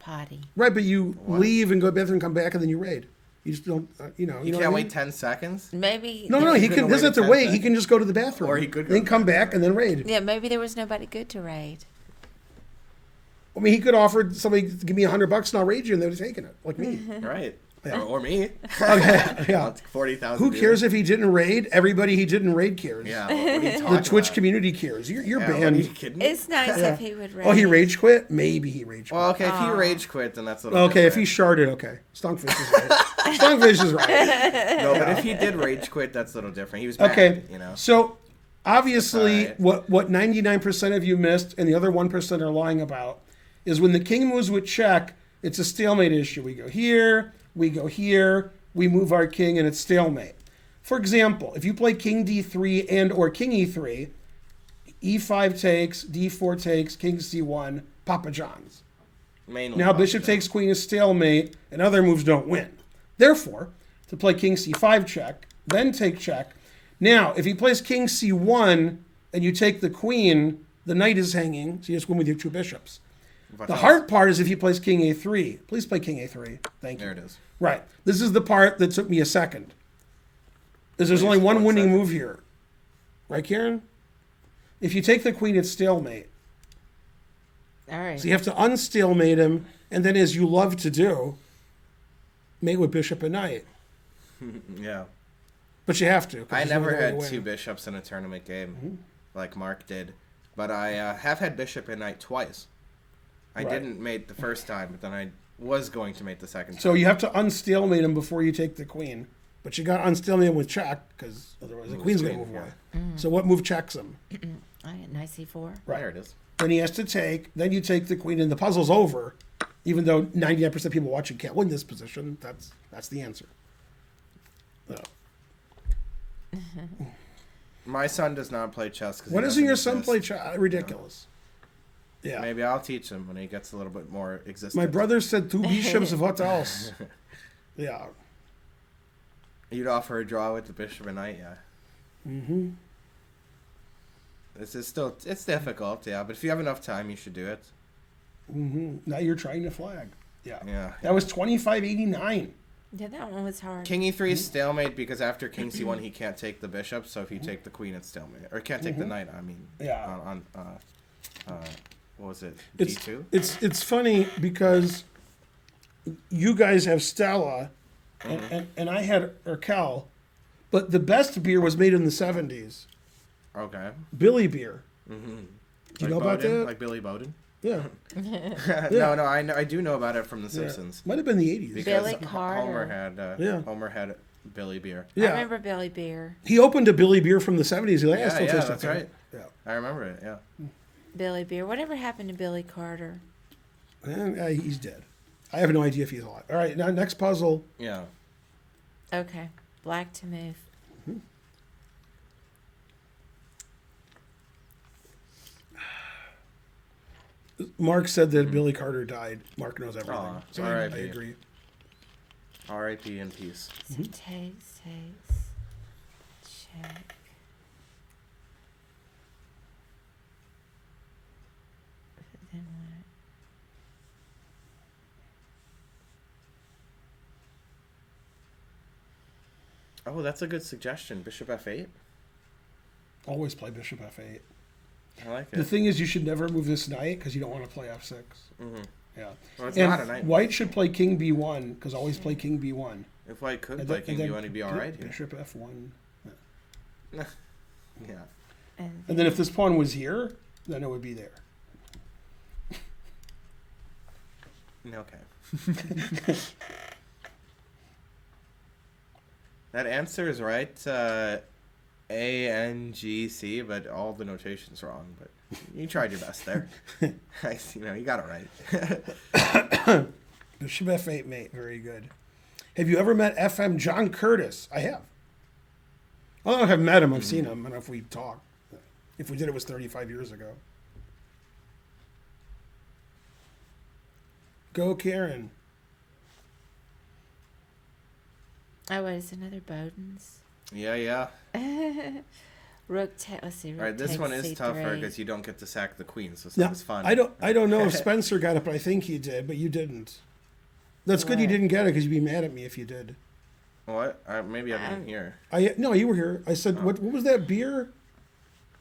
Potty. Right, but you What? leave and go to the bathroom, come back, and then you raid. You just don't. You know. You know can't what I wait 10 seconds. Maybe. No, He he couldn't can. Doesn't have to wait wait. 10 He can just go to the bathroom. Or he could go then to come the back and then raid. Yeah, maybe there was nobody good to raid. I mean, he could offer somebody to give me $100 and I'll raid you, and they would have taken it, like me. Right. Yeah. Or me. Okay, yeah. 40,000. Who cares if he didn't raid? Everybody he didn't raid cares. Yeah. What are you The talking Twitch about? community cares. You're Yeah, what, are banned. you kidding me? It's nice Yeah. if he would raid. Oh, he rage quit? Maybe he rage quit. Well, okay, if he Aw. rage quit, then that's a little Okay, if he different. sharded, okay. Stonkfish is right. Stonkfish is right. No, but if he did rage quit, that's a little different. He was bad, Okay, you know. so obviously Alright. what 99% of you missed and the other 1% are lying about is when the king moves with check, it's a stalemate issue. We go here, we move our king, and it's stalemate. For example, if you play king d3 and or king e3, e5 takes, d4 takes, king c1, Papa John's. Mainly Now Papa bishop John. takes queen is stalemate, and other moves don't win. Therefore, to play king c5 check, then take check. Now, if he plays king c1 and you take the queen, the knight is hanging, so you just win with your two bishops. But The that's- hard part is if he plays king a3. Please play king a3. Thank you. There it is. Right. This is the part that took me a second. Is there's Please, only one 1 winning second. move here. Right, Karen? If you take the queen, it's stalemate. All right. So you have to unstalemate him, and then, as you love to do, mate with bishop and knight. Yeah. But you have to. 'cause I there's no never other way to had win. 2 bishops in a tournament game Mm-hmm. like Mark did, but I have had bishop and knight twice. I Right. didn't mate the first time, but then I was going to mate the second time. So you have to unstalemate him before you take the queen. But you got to unstalemate him with check, because otherwise the Move queen's his going to queen, move yeah. away. So what move checks him? All right, nice c4. Right. There it is. Then he has to take. Then you take the queen, and the puzzle's over. Even though 99% of people watching can't win this position, that's the answer. No. My son does not play chess. Cause When he doesn't your doesn't son play exist. chess? Ridiculous. Yeah. Maybe I'll teach him when he gets a little bit more existent. My brother said 2 bishops. What else? Yeah. You'd offer a draw with the bishop and knight, yeah. Mm-hmm. This is still, it's difficult, yeah, but if you have enough time, you should do it. Mm-hmm. Now you're trying to flag. Yeah. Yeah. That was 2589. Yeah, that one was hard. King e3 is stalemate because after king c1 he can't take the bishop, so if you take the queen it's stalemate. Or can't take the knight, I mean. Yeah. What was it? It's D2? it's funny because you guys have Stella and I had Urkel, but the best beer was made in the 70s. Okay. Billy beer. Mm-hmm. Do you know about Bowden? that? Like Billy Bowden? Yeah. No, I do know about it from The Simpsons. Might have been the 80s. Because Billy Homer Carter. had Homer had Billy beer. I Yeah. remember Billy Beer. He opened a Billy beer from the 70s. He's like, Yeah, still yeah, tastes that's okay." right. Yeah. I remember it, yeah. Billy Beer. Whatever happened to Billy Carter? And, he's dead. I have no idea if he's alive. All right, now next puzzle. Yeah. Okay. Black to move. Mark said that Billy Carter died. Mark knows everything. Aw, So I R.I.P.. agree. R.I.P. in peace. So takes. Check. Then what? Oh, that's a good suggestion. Bishop f8? Always play bishop f8. I like The it. thing is, you should never move this knight because you don't want to play f6. Mm-hmm. Yeah. Well, it's not a And knight. white should play king b1 because always play king b1. If white could And play then- king, and do then you want to be alright here? Bishop f1. Yeah. And And then if this pawn was here, then it would be there. Okay. That answer is right. A-N-G-C, but all the notation's wrong. But you tried your best there. You got it right. Bishop F8, mate. Very good. Have you ever met FM John Curtis? I have. I don't know if I've met him. I've seen him. I don't know if we talked. If we did, it was 35 years ago. Go, Karen. Oh, wait, it's another Bowden's. Yeah. Let's see. Rook All right, this takes one is C3. tougher because you don't get to sack the queen, so Yeah, it's fun. I don't know if Spencer got it, but I think he did, but you didn't. That's good you What? didn't get it because you'd be mad at me if you did. What? Maybe I didn't hear. No, you were here. I said, what was that beer?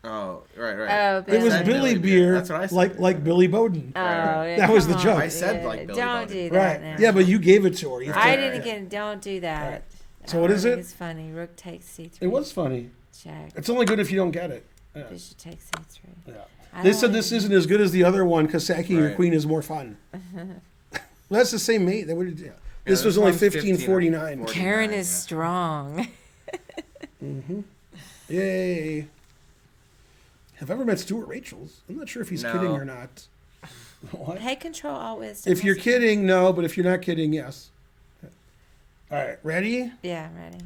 Oh, right. Oh, It was said Billy Billy beer, That's what I said. like Billy Bowden. Oh, Right. yeah, That was the come joke. on. I said, Yeah, like, Billy don't Bowden. do that Right. now. Yeah, but you gave it to her. You I said- didn't get. Don't do that. Right. So what is think it? It's funny. Rook takes C3. It was funny. Check. It's only good if you don't get it. Yeah. Bishop takes C3. Yeah. I They don't said wanna- this isn't as good as the other one because sacking your Right. queen is more fun. Well, that's the same mate. That would. Yeah. This was this only one's 1549. 15. Karen is Yeah. strong. Yay. Have I ever met Stuart Rachels? I'm not sure if he's No. kidding or not. What? Hey, control all wisdom. If you're That's- kidding, no, but if you're not kidding, yes. All right, ready? Yeah, I'm ready.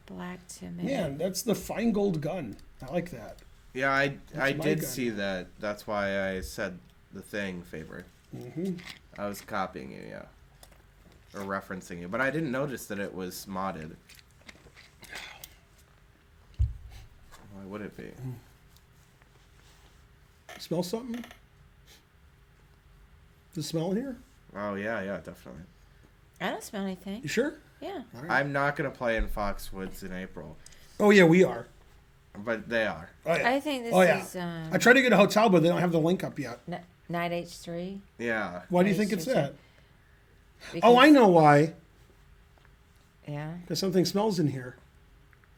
Black to mid. Man, that's the fine gold gun. I like that. Yeah, I my did gun. see that. That's why I said the thing favorite. I was copying you, yeah. Or referencing you. But I didn't notice that it was modded. Why would it be? Smell something? Does it smell in here? Oh, yeah, definitely. I don't smell anything. You sure? Yeah. All right. I'm not going to play in Foxwoods in April. Oh, yeah, we are. But they are. Oh, yeah. I think this Oh, yeah. is I tried to get a hotel, but they don't have the link up yet. Knight H3. Yeah. Why do you Nice think it's to that? Because, Oh, I know why. Yeah. Because something smells in here.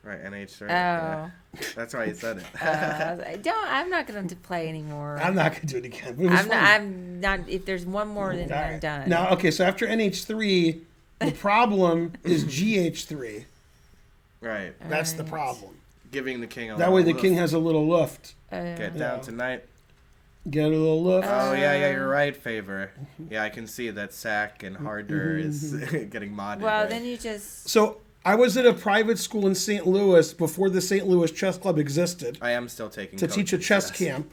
Right, NH3. Oh. Yeah. That's why you said it. I was like, I'm not going to play anymore. I'm not going to do it again. But it was fun. I'm not. If there's one more, then All I'm right. done. Now, okay, so after NH3, the problem is GH3. Right. That's the Right. problem. Giving the king a That way the little king lift. has a little lift. Get Yeah. down tonight. Get a little lift. Oh, yeah, you're right, Favor. Yeah, I can see that Sack and Harder is getting modded. Well, right? then you just. So I was at a private school in St. Louis before the St. Louis Chess Club existed I am still taking to teach a coaches, chess yes. camp.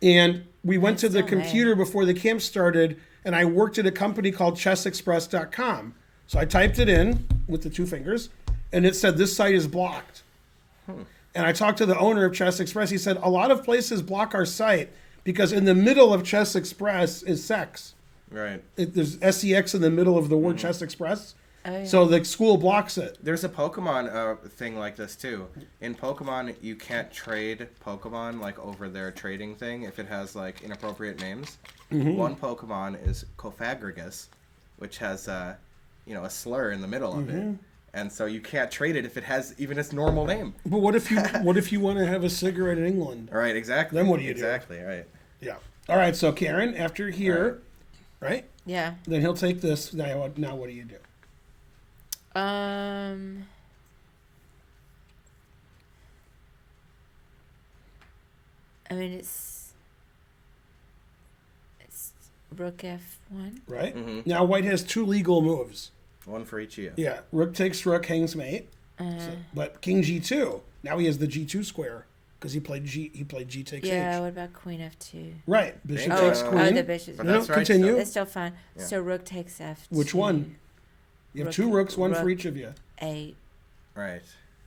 And we went to the Still, man. computer before the camp started, and I worked at a company called ChessExpress.com. So I typed it in with the two fingers, and it said, this site is blocked. And I talked to the owner of Chess Express. He said, a lot of places block our site because in the middle of Chess Express is sex. Right. There's SEX in the middle of the word Chess Express. Oh, yeah. So the school blocks it. There's a Pokemon thing like this too. In Pokemon, you can't trade Pokemon like over their trading thing if it has like inappropriate names. One Pokemon is Cofagrigus, which has a slur in the middle of it, and so you can't trade it if it has even its normal name. But what if you want to have a cigarette in England? All right, exactly. Then what do you do? Exactly, right. Yeah. All right. So Karen, after here, right? Yeah. Then he'll take this. Now what do you do? I mean, it's Rook F1. Right. Mm-hmm. Now White has two legal moves. One for each of you. Yeah. Rook takes rook, hangs mate. But King G2. Now he has the G2 square because he played G takes Yeah. H. What about Queen F2? Right. Bishop Bingo. takes Oh, queen. the bishop. But No, that's right. continue. still. That's still fine. Yeah. So Rook takes F2. Which one? You have two rooks, one for Rook each of you. 8. Right.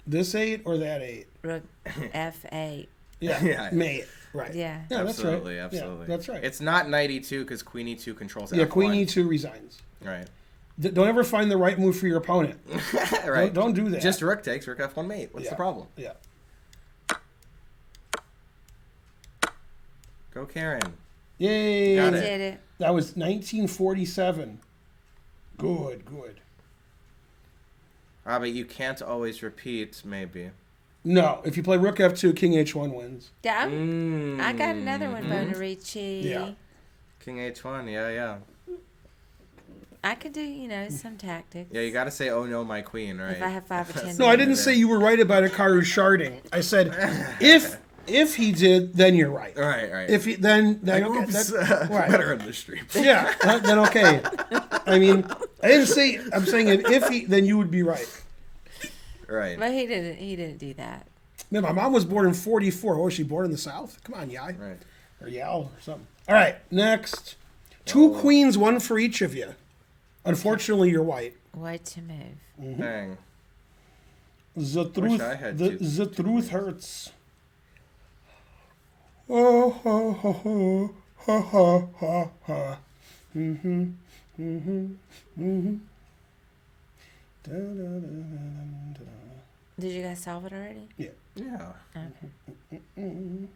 This 8 or that 8? Rook F8. Yeah. Yeah. Mate. Right. Yeah. Yeah, Absolutely, that's right. absolutely. Yeah, that's right. It's not knight e2 because queen e2 controls Yeah, F1. Queen E2 resigns. Right. Don't ever find the right move for your opponent. Right. Don't do that. Just rook takes, rook f1 mate. What's Yeah. the problem? Yeah. Go Karen. Yay. Got I it. did it. That was 1947. Good. But you can't always repeat, maybe. No, if you play Rook F2, King H1 wins. Yeah, I got another one, Bonarici. Yeah. King H1. Yeah. I could do, some tactics. Yeah, you gotta say, "Oh no, my queen," right? If I have 5 or 10 No, I didn't minutes. say you were right about Hikaru sharding. I said if he did, then you're right. Right. If he, then okay, Oops. right. Better in the stream. Yeah, then okay. I mean, I didn't say. I'm saying if he, then you would be right. Right. But he didn't do that. Man, my mom was born in '44. Oh, was she born in the South? Come on, Yai. Right. Or Yal or something. All right, next. Two queens, one for each of you. Unfortunately, you're white. White to move. Dang. The truth, I had the truth hurts. Oh, ha, ha, ha, ha, ha, ha, ha. Da, da, da, da, da. Did you guys solve it already? Yeah. Okay.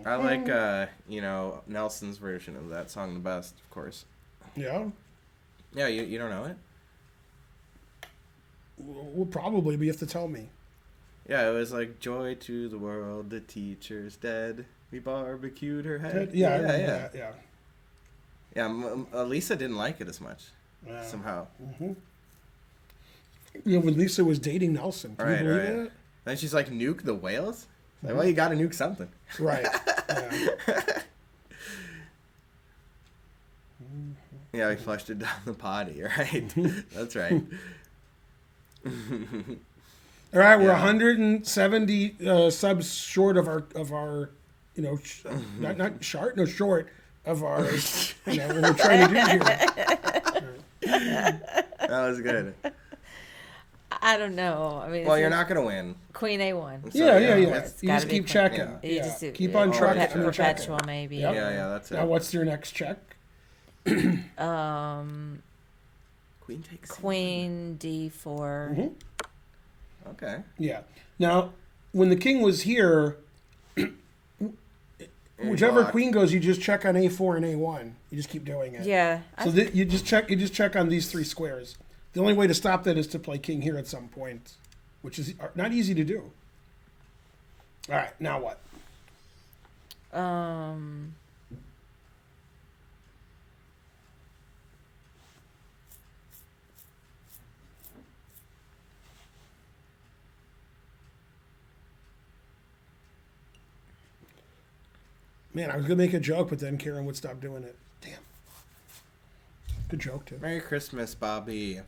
I like Nelson's version of that song the best, of course. Yeah, Yeah, you don't know it? well, probably, but you have to tell me. Yeah, it was like joy to the world, the teacher's dead. We barbecued her head. Yeah, I remember that, yeah. Yeah, Lisa didn't like it as much Yeah. somehow. You know, when Lisa was dating Nelson, can you believe that? Then she's like, nuke the whales? Like, well, you gotta nuke something. Right. Yeah. Yeah, we flushed it down the potty, right? That's right. All right, we're Yeah. 170 subs short of our short of our, what we're trying to do here. That was good. I don't know. I mean, Well, you're not gonna win. Queen A1. So, Yeah. It's You gotta just be keep queen. checking. Yeah. You Yeah. just do- Keep on or tracking. perpetual. and checking. Perpetual, maybe. Yep. Yeah, that's it. Now, what's your next check? Queen takes. Queen D4. Mhm. Okay. Yeah. Now, when the king was here, whichever blocked. queen goes, you just check on A4 and A1. You just keep doing it. Yeah. So you just check on these 3 squares. The only way to stop that is to play king here at some point, which is not easy to do. All right, now what? Man, I was gonna make a joke, but then Karen would stop doing it. Damn. Good joke too. Merry Christmas, Bobby.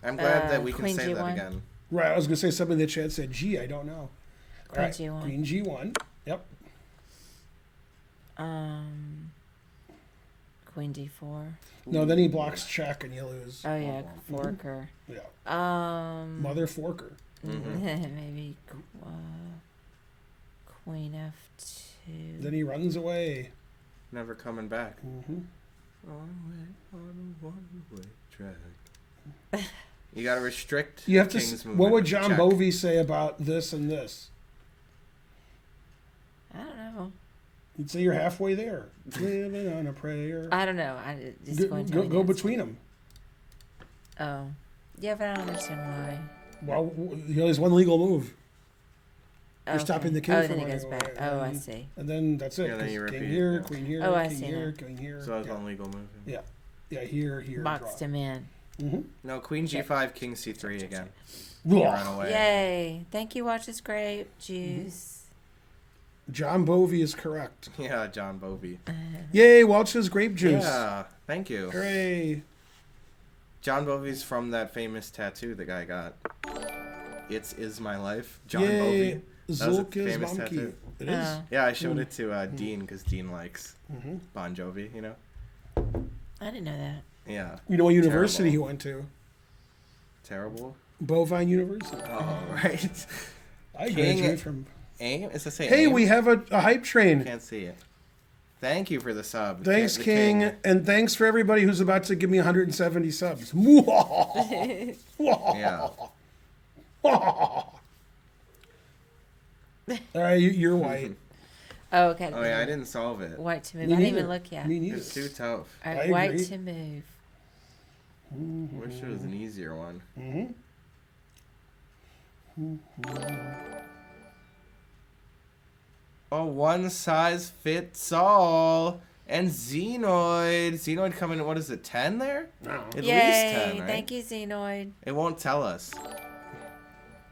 I'm glad that we can Queen say that G1. again. Right, I was gonna say something that Chad said. Gee, I don't know. Queen All right, G1. Queen G1. Yep. Queen D4. No, then he blocks check and you lose. Oh yeah, forker. Yeah. Mother forker. Maybe Queen F2. Then he runs away. Never coming back. Mm-hmm. On a one-way track. You gotta restrict. You have to. King's What movement would to John check. Bovey say about this and this? I don't know. He'd say you're halfway there, living on a prayer. I don't know. I just Go, going to go between them. Oh, yeah, but I don't understand why. Well, there's one legal move, You're Okay. stopping the king Oh, from then it running goes back. away, Oh, I and- see. and then that's it. Yeah, then 'cause you king repeat, here, yeah. queen here, Oh, I king see here, now. king here. So it's yeah. on legal move. yeah, here, Boxed him in. Mm-hmm. No, Queen G5, King C3 again. Draw. Run away. Yay! Thank you. Watch this grape juice. John Bovey is correct. Yeah, John Bovey. Yay, Welch's grape juice. Yeah, thank you. Hooray. John Bovey's from that famous tattoo the guy got. It's Is My Life. John Yay, Bovey. That was a Zulka's famous monkey. tattoo. It is. Oh, Yeah, I showed it to Dean because Dean likes Mhm. Bon Jovi, you know? I didn't know that. Yeah. You know what university Terrible. he went to? Terrible. Bovine University. Oh, right. I King- graduated from. AIM? Is this say Hey, AIM? we have a hype train. Can't see it. Thank you for the sub. Thanks, The King, and thanks for everybody who's about to give me 170 subs. Yeah. All right, you're white. Oh, okay. Oh, yeah, I didn't solve it. White to move. Me I didn't even neither. look yet. Me neither. It's too tough. All I right, white agree. to move. Wish it was an easier one. Mm-hmm. Oh, one size fits all. And Xenoid. Xenoid coming in, what is it, 10 there? No. At Yay! least 10, right? Thank you, Xenoid. It won't tell us.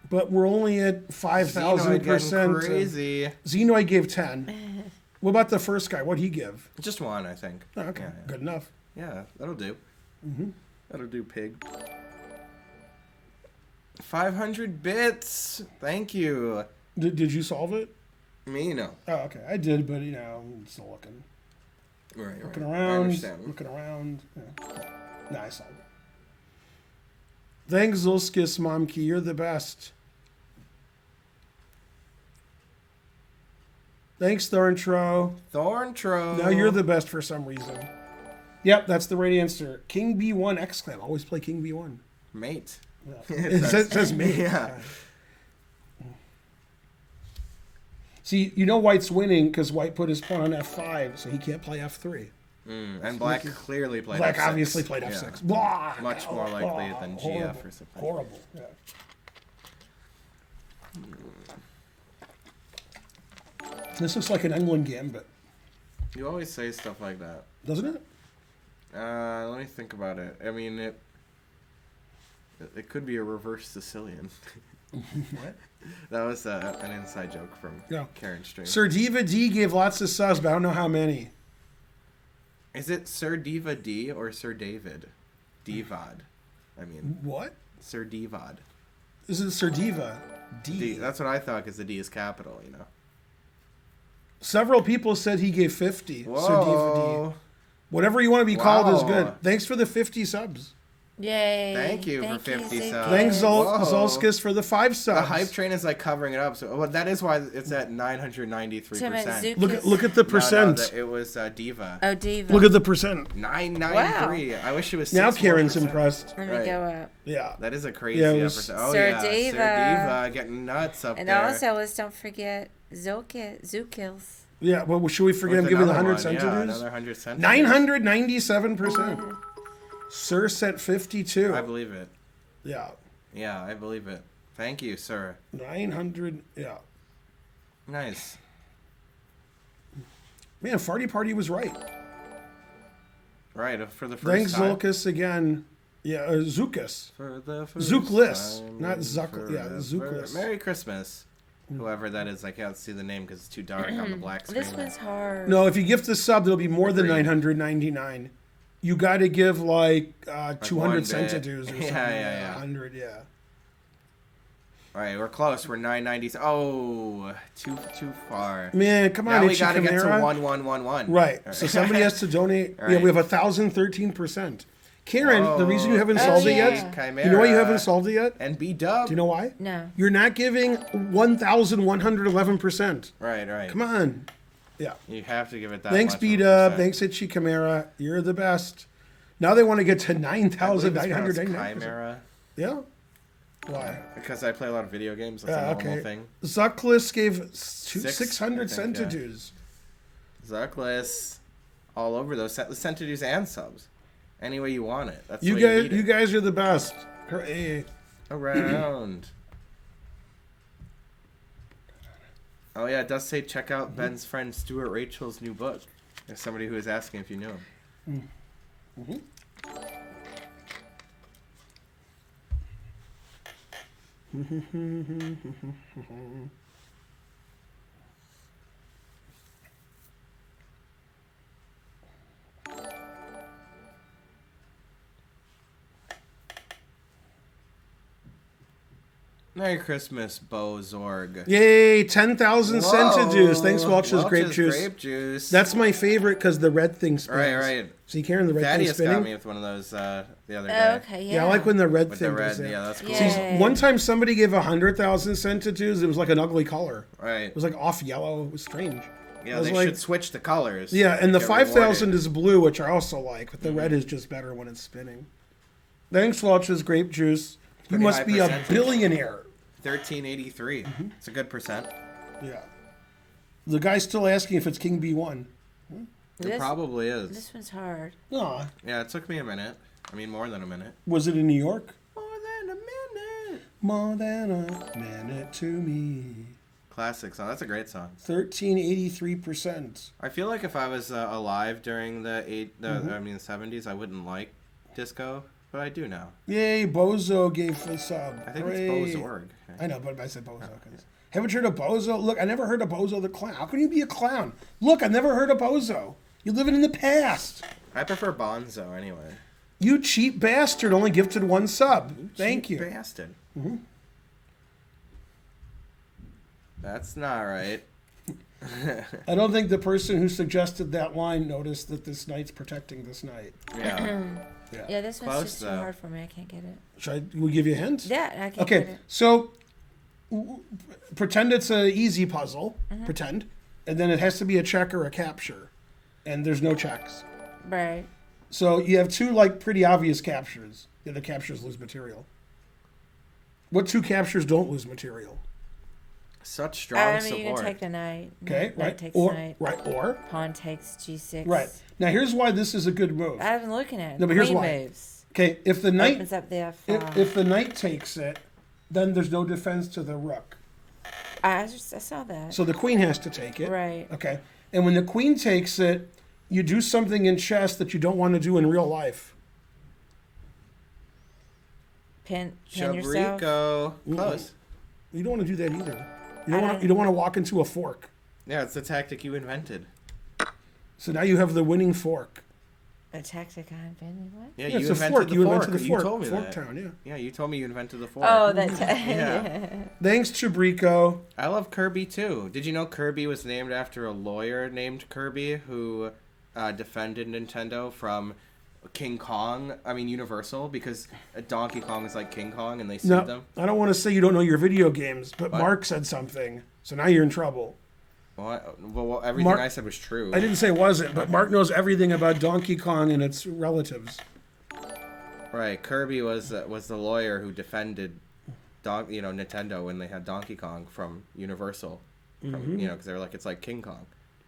But we're only at Xenoid getting 5,000%. crazy. Xenoid gave 10. What about the first guy? What'd he give? Just one, I think. Oh, okay, Yeah, good enough. yeah, that'll do. That'll do, pig. 500 bits. Thank you. Did you solve it? Me, no. Oh, okay. I did, but I'm still looking. Right, Looking right. I around. understand. Looking around. Yeah. No, I solved it. Thanks, Zulskis Momki. You're the best. Thanks, Thorntro. Thorntro. Now you're the best for some reason. Yep, that's the right answer. King B1 exclaim. Always play King B1. Mate. Yeah. It says me. Yeah. See, you know White's winning because White put his pawn on F5, so he can't play F3. And Black clearly played Black F6. obviously played Yeah. F6. Blah! Much more likely than Horrible. GF or something. Horrible. Yeah. This looks like an England gambit, You always say stuff like that. doesn't it? Let me think about it. I mean, it could be a reverse Sicilian. What? That was an inside joke from Yeah. Karen Stream. Sir Diva D gave lots of subs, but I don't know how many. Is it Sir Diva D or Sir David? Divad. I mean, What? Sir Divad. This is Sir Diva D. D. That's what I thought, because the D is capital, you know. Several people said he gave 50. Sir Diva D. Whoa. Whatever you want to be called is Wow. good. Thanks for the 50 subs. Yay! Thank you for 50 Zukis. subs. Thanks, Whoa. Zolskis, for the 5 subs. The hype train is like covering it up. So well, that is why it's at 993%. Look at the percent. It was Diva. Oh, Diva. Look at the percent. 993. I wish it was. Now 6 Karen's more percent. impressed. Let me Right. go up. Yeah. That is a crazy Yeah, it was percent. Oh Sir yeah, Sir Diva. Diva getting nuts up And there. also, let's don't forget Zookills. Yeah, well, should we forget him With giving the another 100 one, yeah, centimeters? another 100 centimeters. 997%. Sir sent 52. I believe it. Yeah. Yeah, I believe it. Thank you, sir. 900. Yeah. Nice. Man, Farty Party was right. Right, for the first Thanks, time. Zulkus, again. Yeah, Zukas. For the first Zooklis, time not in Zuck. Yeah, forever. Zooklis. Merry Christmas. Whoever that is, I can't see the name because it's too dark on the black screen. This one's hard. No, if you gift a sub, it'll be more than Agreed. 999. You got to give like 200 one bit. centimeters or something. Yeah. 100, yeah. All right, we're close. We're 990. Oh, too far. Man, come on, Now we Ichi got to get to Chimera. 1111. Right. So somebody has to donate. All Yeah, we right. have 1,013%. Karen, the reason you haven't Oh, solved it yeah. yet, Chimera. you know why you haven't solved it yet? And B-Dub. Do you know why? No. You're not giving 1,111%. Right. Come on. Yeah. You have to give it that Thanks, much of a B-Dub. percent. Thanks, Ichi Chimera. You're the best. Now they want to get to I believe it's pronounced 9,999%. Chimera. Yeah. Why? Because I play a lot of video games. That's a normal thing. Zucklis gave 600 I think, centidues. Zuckless. All over those centidues and subs. Any way you want it. That's the You way guys, need you it. guys are the best. Hooray. Around. Oh yeah, it does say check out Ben's friend Stuart Rachel's new book. There's somebody who was asking if you knew him. Merry Christmas, Bo Zorg. Yay, 10,000 centidues. Thanks, Welch's grape Welch's juice. Grape juice. That's my favorite because the red thing spins. right. See, Karen, the red Thaddeus thing got spinning? me with one of those the other Oh, day. okay, yeah. Yeah, I like when the red With thing the red, goes there. yeah, that's cool. Yeah. One time somebody gave 100,000 centidues. It was like an ugly color. Right. It was like off yellow. It was strange. Yeah, I was they like- should switch the colors. Yeah, and the Get 5,000 rewarded. is blue, which I also like, but the red is just better when it's spinning. Thanks, Welch's grape juice. You Pretty must high be a percentage. billionaire. 1383. Mm-hmm. It's a good percent. Yeah. The guy's still asking if it's King B1. It This- probably is. This one's hard. Aw, Yeah, it took me a minute. I mean, more than a minute. was it in New York? More than a minute. More than a minute to me. Classic song. That's a great song. 1383%. I feel like if I was alive during the 70s, I wouldn't like disco, but I do now. Yay, Bozo gave the sub. I think Hooray. it's Bozorg. I know, but I said Bozo. Haven't you heard of Bozo? Look, I never heard of Bozo the clown. How can you be a clown? Look, I've never heard of Bozo. You're living in the past. I prefer Bonzo anyway. You cheap bastard only gifted one sub. Thank Cheap you. bastard. That's not right. I don't think the person who suggested that line noticed that this knight's protecting this knight. Yeah. Yeah, this one's Close, just too though. hard for me. I can't get it. Should we give you a hint? Yeah, I can't get Okay, it. so pretend it's an easy puzzle. Pretend. And then it has to be a check or a capture. And there's no checks. Right. So you have two like pretty obvious captures. The other captures lose material. What two captures don't lose material? Such strong I mean, support. you can take the knight. Okay, Knight right? takes Or knight. or Pawn takes g6. right. Now here's why this is a good move. I've been looking at it. No, but here's Queen why. moves. Okay, if the knight Opens up the f5. if the knight takes it, then there's no defense to the rook. I saw that. So the queen has to take it. Right. Okay. And when the queen takes it, you do something in chess that you don't want to do in real life. Pin yourself. Chabrico. Close. You don't want to do that either. I You don't want to walk into a fork. Yeah, it's the tactic you invented. So now you have the winning fork. A tactic I invented. What? Yeah, Yeah, you it's a invented fork. the You fork. invented the fork. You told me Fork that. Town, yeah. Yeah, you told me you invented the fork. Oh, that's Yeah. Thanks, Chabrico. I love Kirby too. Did you know Kirby was named after a lawyer named Kirby who defended Nintendo from King Kong? I mean Universal, because Donkey Kong is like King Kong, and they sued No, them. I don't want to say you don't know your video games, but What? Mark said something. So now you're in trouble. What? Well, everything Mark- I said was true. I didn't say it wasn't, but Mark knows everything about Donkey Kong and its relatives. Right, Kirby was the lawyer who defended, Nintendo when they had Donkey Kong from Universal, because they were like, it's like King Kong.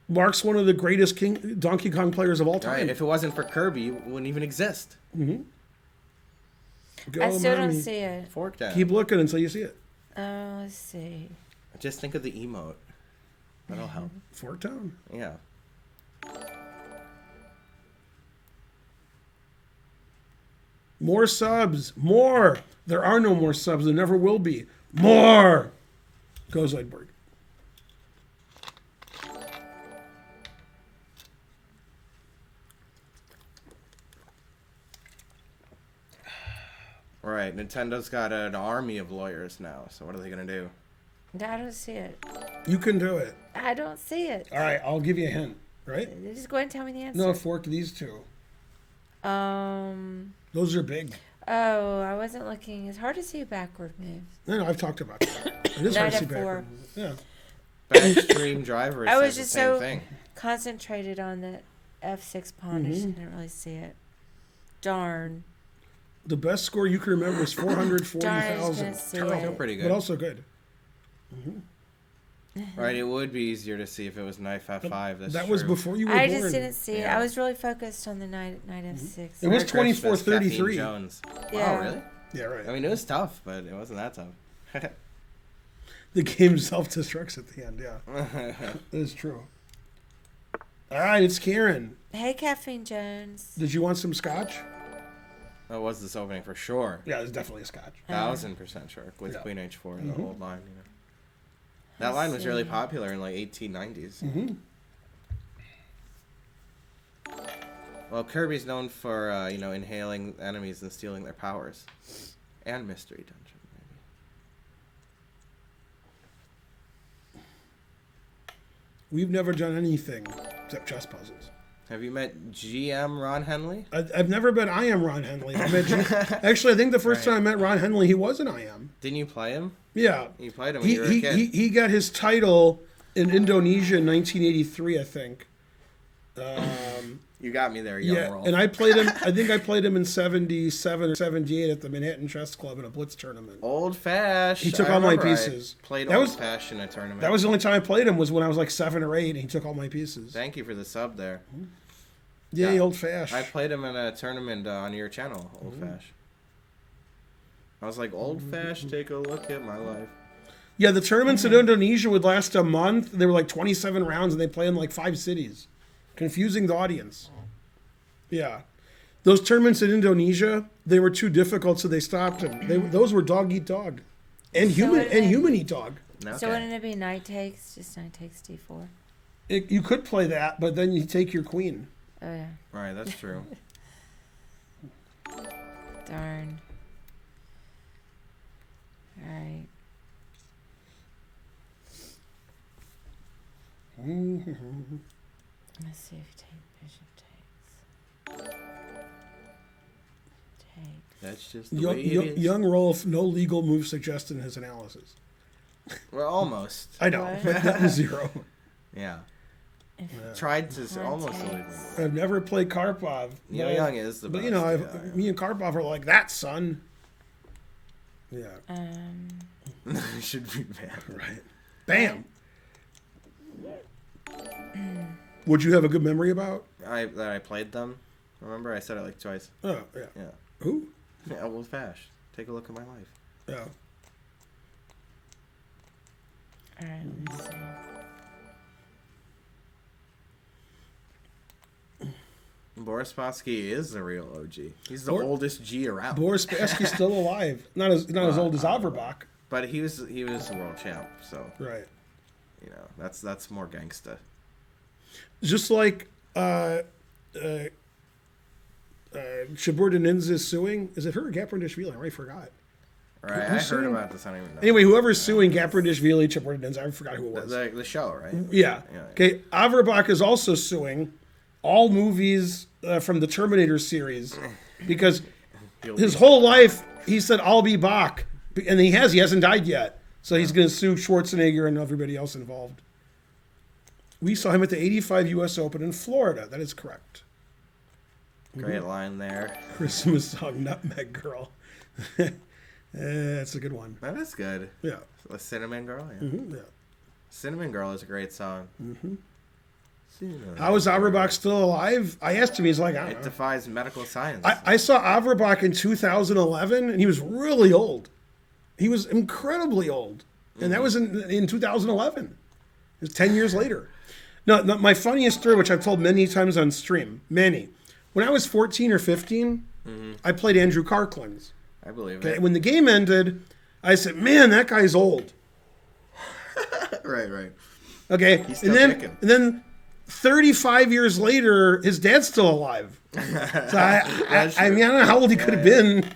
Mark's one of the greatest Donkey Kong players of all time. Right, if it wasn't for Kirby, it wouldn't even exist. Go, I still don't mommy. see it. Fork down. Keep looking until you see it. Let's see. Just think of the emote. That'll help. Fork Town. Yeah. More subs. More. There are no more subs. There never will be. More. Go Zoidberg. Right, Nintendo's got an army of lawyers now, so what are they going to do? I don't see it. You can do it. I don't see it. All right, I'll give you a hint. Right? Just go ahead and tell me the answer. No, fork these two. Those are big. Oh, I wasn't looking. It's hard to see backward moves. No, I've talked about that. It is hard to see Knight F4. backward. Yeah. Backstream Driver I says was the just same so thing. concentrated on the f6 pawn. I just didn't really see it. Darn. The best score you can remember is Darn, I just 440,000. didn't see Still it. pretty But good. also good. Right, it would be easier to see if it was knight f5. That's That was true. before you were I born. just didn't see it. Yeah. I was really focused on the knight f6. It was Merry Christmas, 2433. Caffeine Jones. Yeah. Wow, really? Yeah, right. I mean, it was tough, but it wasn't that tough. The game self-destructs at the end, yeah. That is true. All right, it's Karen. Hey, Caffeine Jones. Did you want some scotch? That was this opening for sure. Yeah, it's definitely a scotch. 1000% sure. With Yeah. Queen H4, the old line. You know. That line was really popular in like 1890s. Well, Kirby's known for inhaling enemies and stealing their powers, and Mystery Dungeon. Maybe. We've never done anything except chess puzzles. Have you met GM Ron Henley? I've never been I Am Ron Henley. Actually, I think the first time I met Ron Henley, he was an I Am. Didn't you play him? Yeah. You played him when you were a kid. He got his title in Indonesia in 1983, I think. You got me there, young Yeah, Rolf. and I played him. I think I played him in 77 or 78 at the Manhattan Chess Club in a Blitz tournament. Old Fashioned. He took all my pieces. Played That Old was- Fashioned in a tournament. That was the only time I played him was when I was like 7 or 8, and he took all my pieces. Thank you for the sub there. Yay, Yeah. Old Fash. I played him in a tournament on your channel, Old Fash. I was like, Old Fash, take a look at my life. Yeah, the tournaments in Indonesia would last a month. They were like 27 rounds, and they play in like 5 cities, confusing the audience. Yeah, those tournaments in Indonesia, they were too difficult, so they stopped them. Those were dog eat dog, and human eat dog. Okay. So wouldn't it be knight takes? Just knight takes d4. You could play that, but then you take your queen. Oh yeah. Right, that's true. Darn. All right. Let's see if you take bishop takes. Take. That's just the way it is. Young Rolf, no legal move suggested in his analysis. Well, almost. I know, What? but that was 0. Yeah. If Tried to pawn almost takes. illegal. I've never played Karpov. Neil but- Young is the But best. you know, yeah. me and Karpov are like that, son. Yeah, should be bad. right. Bam. Would you have a good memory about? That I played them. Remember, I said it like twice. Oh, yeah. Yeah. Who? Yeah, Wolf Ash. Take a look at my life. Yeah. all right. Let me see. Boris Spassky is the real OG. He's the Bor- oldest G around. Boris Spassky's still alive. Not as old as Averbach. But he was the world champ, so Right. you know that's more gangsta. Just like Shaburdaninza is suing. Is it her or Gaprindishvili? I already forgot. Right, I Who's heard suing? about this. I don't even know. Anyway, whoever's suing Gaprindishvili, Shaburdaninza, I forgot who it was. the show, right? Yeah. Yeah. Okay. Averbach is also suing all movies from the Terminator series because his whole life he said, "I'll be Bach," and he hasn't died yet. So he's going to sue Schwarzenegger and everybody else involved. We saw him at the '85 U.S. Open in Florida. That is correct. Great line there. Christmas song, Nutmeg Girl. That's a good one. That is good. Yeah. The Cinnamon Girl. Yeah. Yeah. Cinnamon Girl is a great song. How is Averbach still alive? I asked him. He's like, I It don't know. defies medical science. I saw Averbach in 2011, and he was really old. He was incredibly old, and that was in 2011. It was 10 years later. No, my funniest story, which I've told many times on stream, when I was 14 or 15, I played Andrew Karklins. I believe Okay, it. when the game ended, I said, "Man, that guy's old." Right. Okay, He's still and kicking. then 35 years later, his dad's still alive. So I mean, I don't know how old he could have been.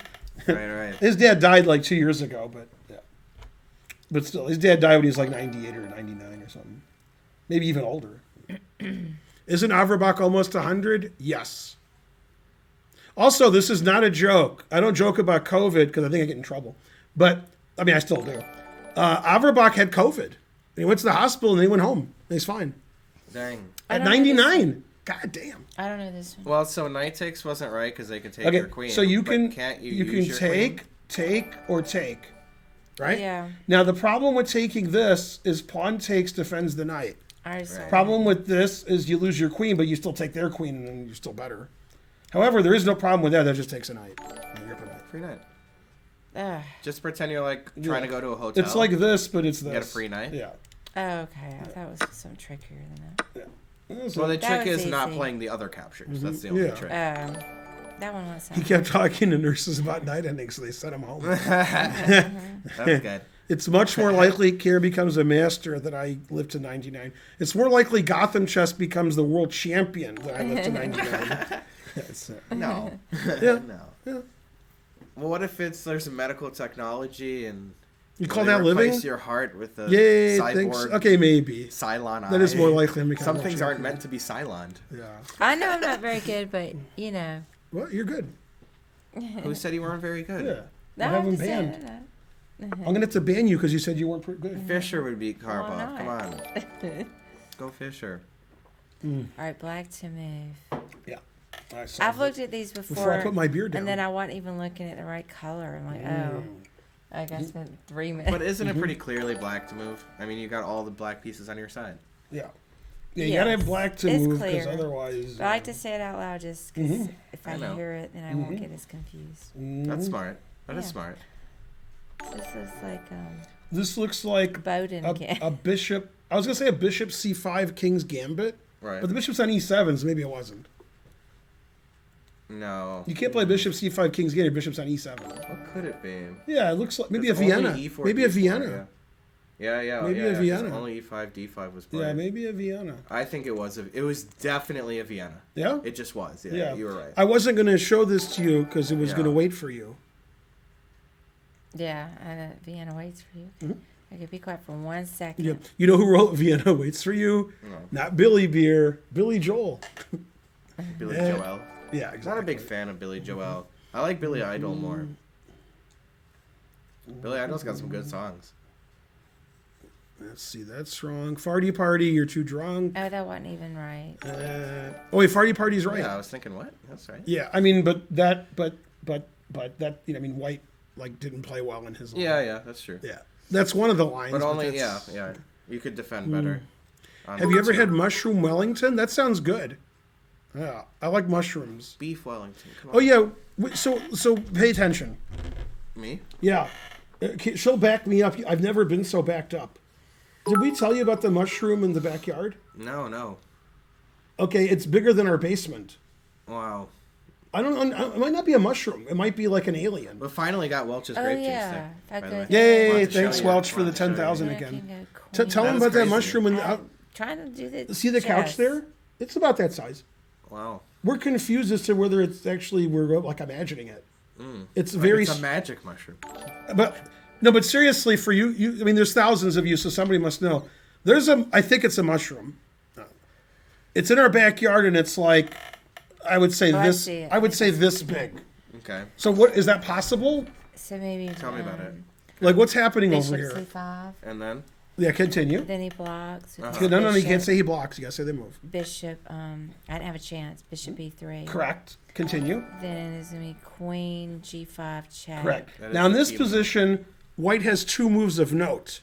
Right. His dad died like 2 years ago, but yeah. But still, his dad died when he was like 98 or 99 or something. Maybe even older. Isn't Averbach almost 100? Yes. Also, this is not a joke. I don't joke about COVID because I think I get in trouble. But, I mean, I still do. Averbach had COVID. And he went to the hospital and he went home. And he's fine. Dang. I At don't know this 99. God damn. I don't know this one. Well, so Knight takes wasn't right because they could take Okay, your queen. so you but can can't you can use your queen? take, or take. Right? Yeah. Now, the problem with taking this is pawn takes defends the knight. I saw that. Problem with this is you lose your queen, but you still take their queen, and then you're still better. However, there is no problem with that. That just takes a knight. You're up a knight. Free Knight. Ugh. Just pretend you're like trying to go to a hotel. It's like this, but it's this. get a free knight? Yeah. Oh, okay. I thought it was some trickier than that. Well, the That trick was is not easy. playing the other captures. That's the only Yeah. trick. That one was. He kept talking to nurses about night ending, so they sent him home. That's good. It's much more likely Kier becomes a master than I live to 99. It's more likely Gotham Chess becomes the world champion than I live to 99. That's, No. Yeah. No. Yeah. Well, what if there's a medical technology and You call they that living? replace your heart with a Yay, cyborg thanks. Okay, maybe. Cylon eye? That is more likely to become Some a things aren't champion. meant to be Cyloned. Yeah. I know I'm not very good, but you know. Well, you're good. Who said you weren't very good? Yeah. No, We'll have I'm him just saying banned. that. I'm going to have to ban you because you said you weren't pretty good. Fisher would beat Why Karpov. not? Come on. Go Fisher. All right, black to move. Yeah. All right, so I've looked at these before I put my beer down. and then I wasn't even looking at the right color. I'm like, oh, I guess I spent 3 minutes. But isn't it pretty clearly black to move? I mean, you got all the black pieces on your side. Yeah. Yeah, you got to have Yes, black to it's move because clear. otherwise. But I like to say it out loud just because if I I know. hear it, then I won't get as confused. That's smart. That is Yeah. smart. This is like, This looks like Bowden again. a bishop. I was gonna say a bishop c5 king's gambit, Right. but the bishop's on e7, so maybe it wasn't. No. You can't play bishop c5 king's gambit. Bishop's on e7. What could it be? Yeah, it looks like maybe It's a Vienna. only E4, Maybe a D4, Vienna. Yeah, Maybe yeah, a 'cause Vienna. Only E5, D5 was played. Yeah, maybe a Vienna. I think it was. It was definitely a Vienna. Yeah. It just was. Yeah, Yeah, you were right. I wasn't gonna show this to you because it was Yeah. gonna wait for you. Yeah, and Vienna waits for you. Mm-hmm. I could be quiet for 1 second. Yeah. You know who wrote Vienna waits for you? No. Not Billy Beer, Billy Joel. Billy Yeah. Joel. Yeah, Not a exactly. big fan of Billy Joel. I like Billy Idol more. Billy Idol's got some good songs. Let's see, that's wrong. Farty Party, you're too drunk. Oh, that wasn't even right. Oh wait, Farty Party's right. Yeah, I was thinking, what? That's right. Yeah, I mean, but that, I mean, White like didn't play well in his. Yeah, yeah, that's true. Yeah, that's one of the lines. But only, yeah, that's- yeah. You could defend better. on Have you ever two. had mushroom Wellington? That sounds good. Yeah, I like mushrooms. beef Wellington? Come on. Oh yeah, so pay attention. Me? Yeah, okay, she'll back me up. I've never been so backed up. Did we tell you about the mushroom in the backyard? No. Okay, it's bigger than our basement. Wow. I don't know. It might not be a mushroom. It might be like an alien. We finally got Welch's Oh, grape yeah. juice there. That by the way. good. Yay! Want to show Thanks, you. Welch, for the Want to show you. 10,000 Yeah, again. King of Tell Queens. them That is about that crazy. mushroom. I'm trying to do the See the couch chest. there? It's about that size. Wow. We're confused as to whether it's actually we're like imagining it. It's very, It's a magic mushroom. but seriously, for you, I mean, there's thousands of you, so somebody must know. I think it's a mushroom. It's in our backyard, and it's like, I would say I this. see it. I would say this big. Okay. So what is that possible? So maybe Tell me about it. Like what's happening over Bishop here? C5. And then? Yeah, continue. Then he blocks. Uh-huh. No, you Bishop- can't say he blocks. You gotta say they move. Bishop. I didn't have a chance. Bishop B3. Correct. Continue. Then it's gonna be Queen G5 check. Correct. That is Now in the this key position, White has two moves of note.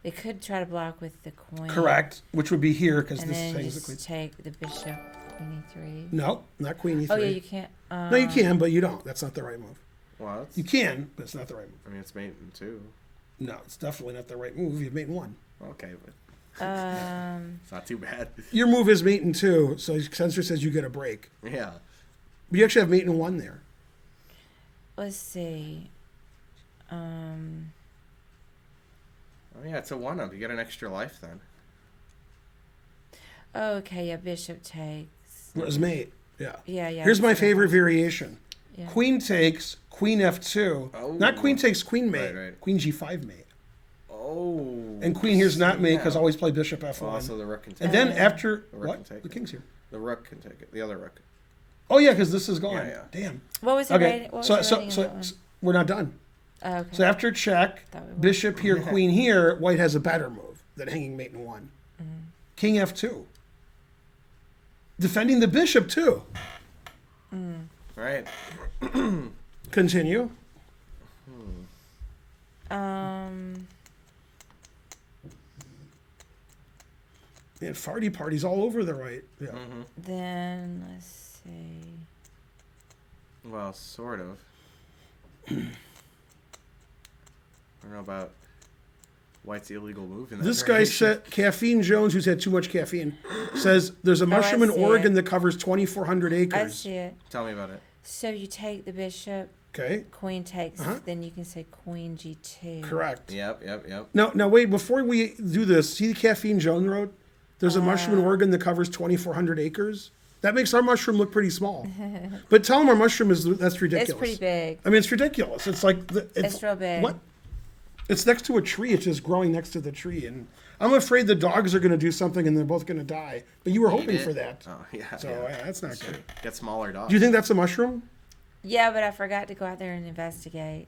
They could try to block with the Queen. Correct. Which would be here because And this then is just take the Bishop Queen E3. no, not Queen E3. Oh yeah, you can't. No, you can, but you don't. That's not the right move. Well, it's, You can, but it's not the right move. I mean, it's mating too. No, it's definitely not the right move. You've made one. Okay, but Um, it's not too bad. Your move is mate in two, so Censor says you get a break. Yeah. But you actually have mate in one there. let's see. Oh, yeah, it's a 1-up. You get an extra life then. Okay, yeah, Bishop takes. Whereas mate. Yeah. Yeah. Here's my that's favorite right. variation. Yeah. Queen takes Queen F2. Oh. Not Queen takes Queen mate. Right. Queen G5 mate. Oh. And Queen here's not mate Yeah. because I always play Bishop F1. Well, also the rook can take And it. then after The rook what? can take The it. king's here. The rook can take it. The other rook. Oh yeah, because this is gone. Yeah. Damn. What was the Okay. rating? What was So the so rating so, of that one? so we're not done. Oh, okay. So after check, Thought we were. Bishop here, Queen here, White has a better move than hanging mate in one. Mm-hmm. King F2. Defending the bishop too. Right. Continue. And farty parties all over the right. Yeah. Then let's see. Well, sort of. I don't know about White's illegal move in that This guy variation. said, Caffeine Jones, who's had too much caffeine, says there's a mushroom in see Oregon it. that covers 2,400 I acres. see it. Tell me about it. So you take the bishop, Okay, Queen takes, Uh-huh. then you can say Queen G2. correct. Yep. Now wait, before we do this, see the Caffeine Jones wrote? There's a mushroom in Oregon that covers 2,400 acres. That makes our mushroom look pretty small. But tell them our mushroom that's ridiculous. It's pretty big. I mean, it's ridiculous. It's like It's real big. What? It's next to a tree. It's just growing next to the tree, and I'm afraid the dogs are going to do something, and they're both going to die. But you were hoping Eat it. for that, Oh, yeah. so yeah. that's not good. Get smaller dogs. Do you think that's a mushroom? Yeah, but I forgot to go out there and investigate.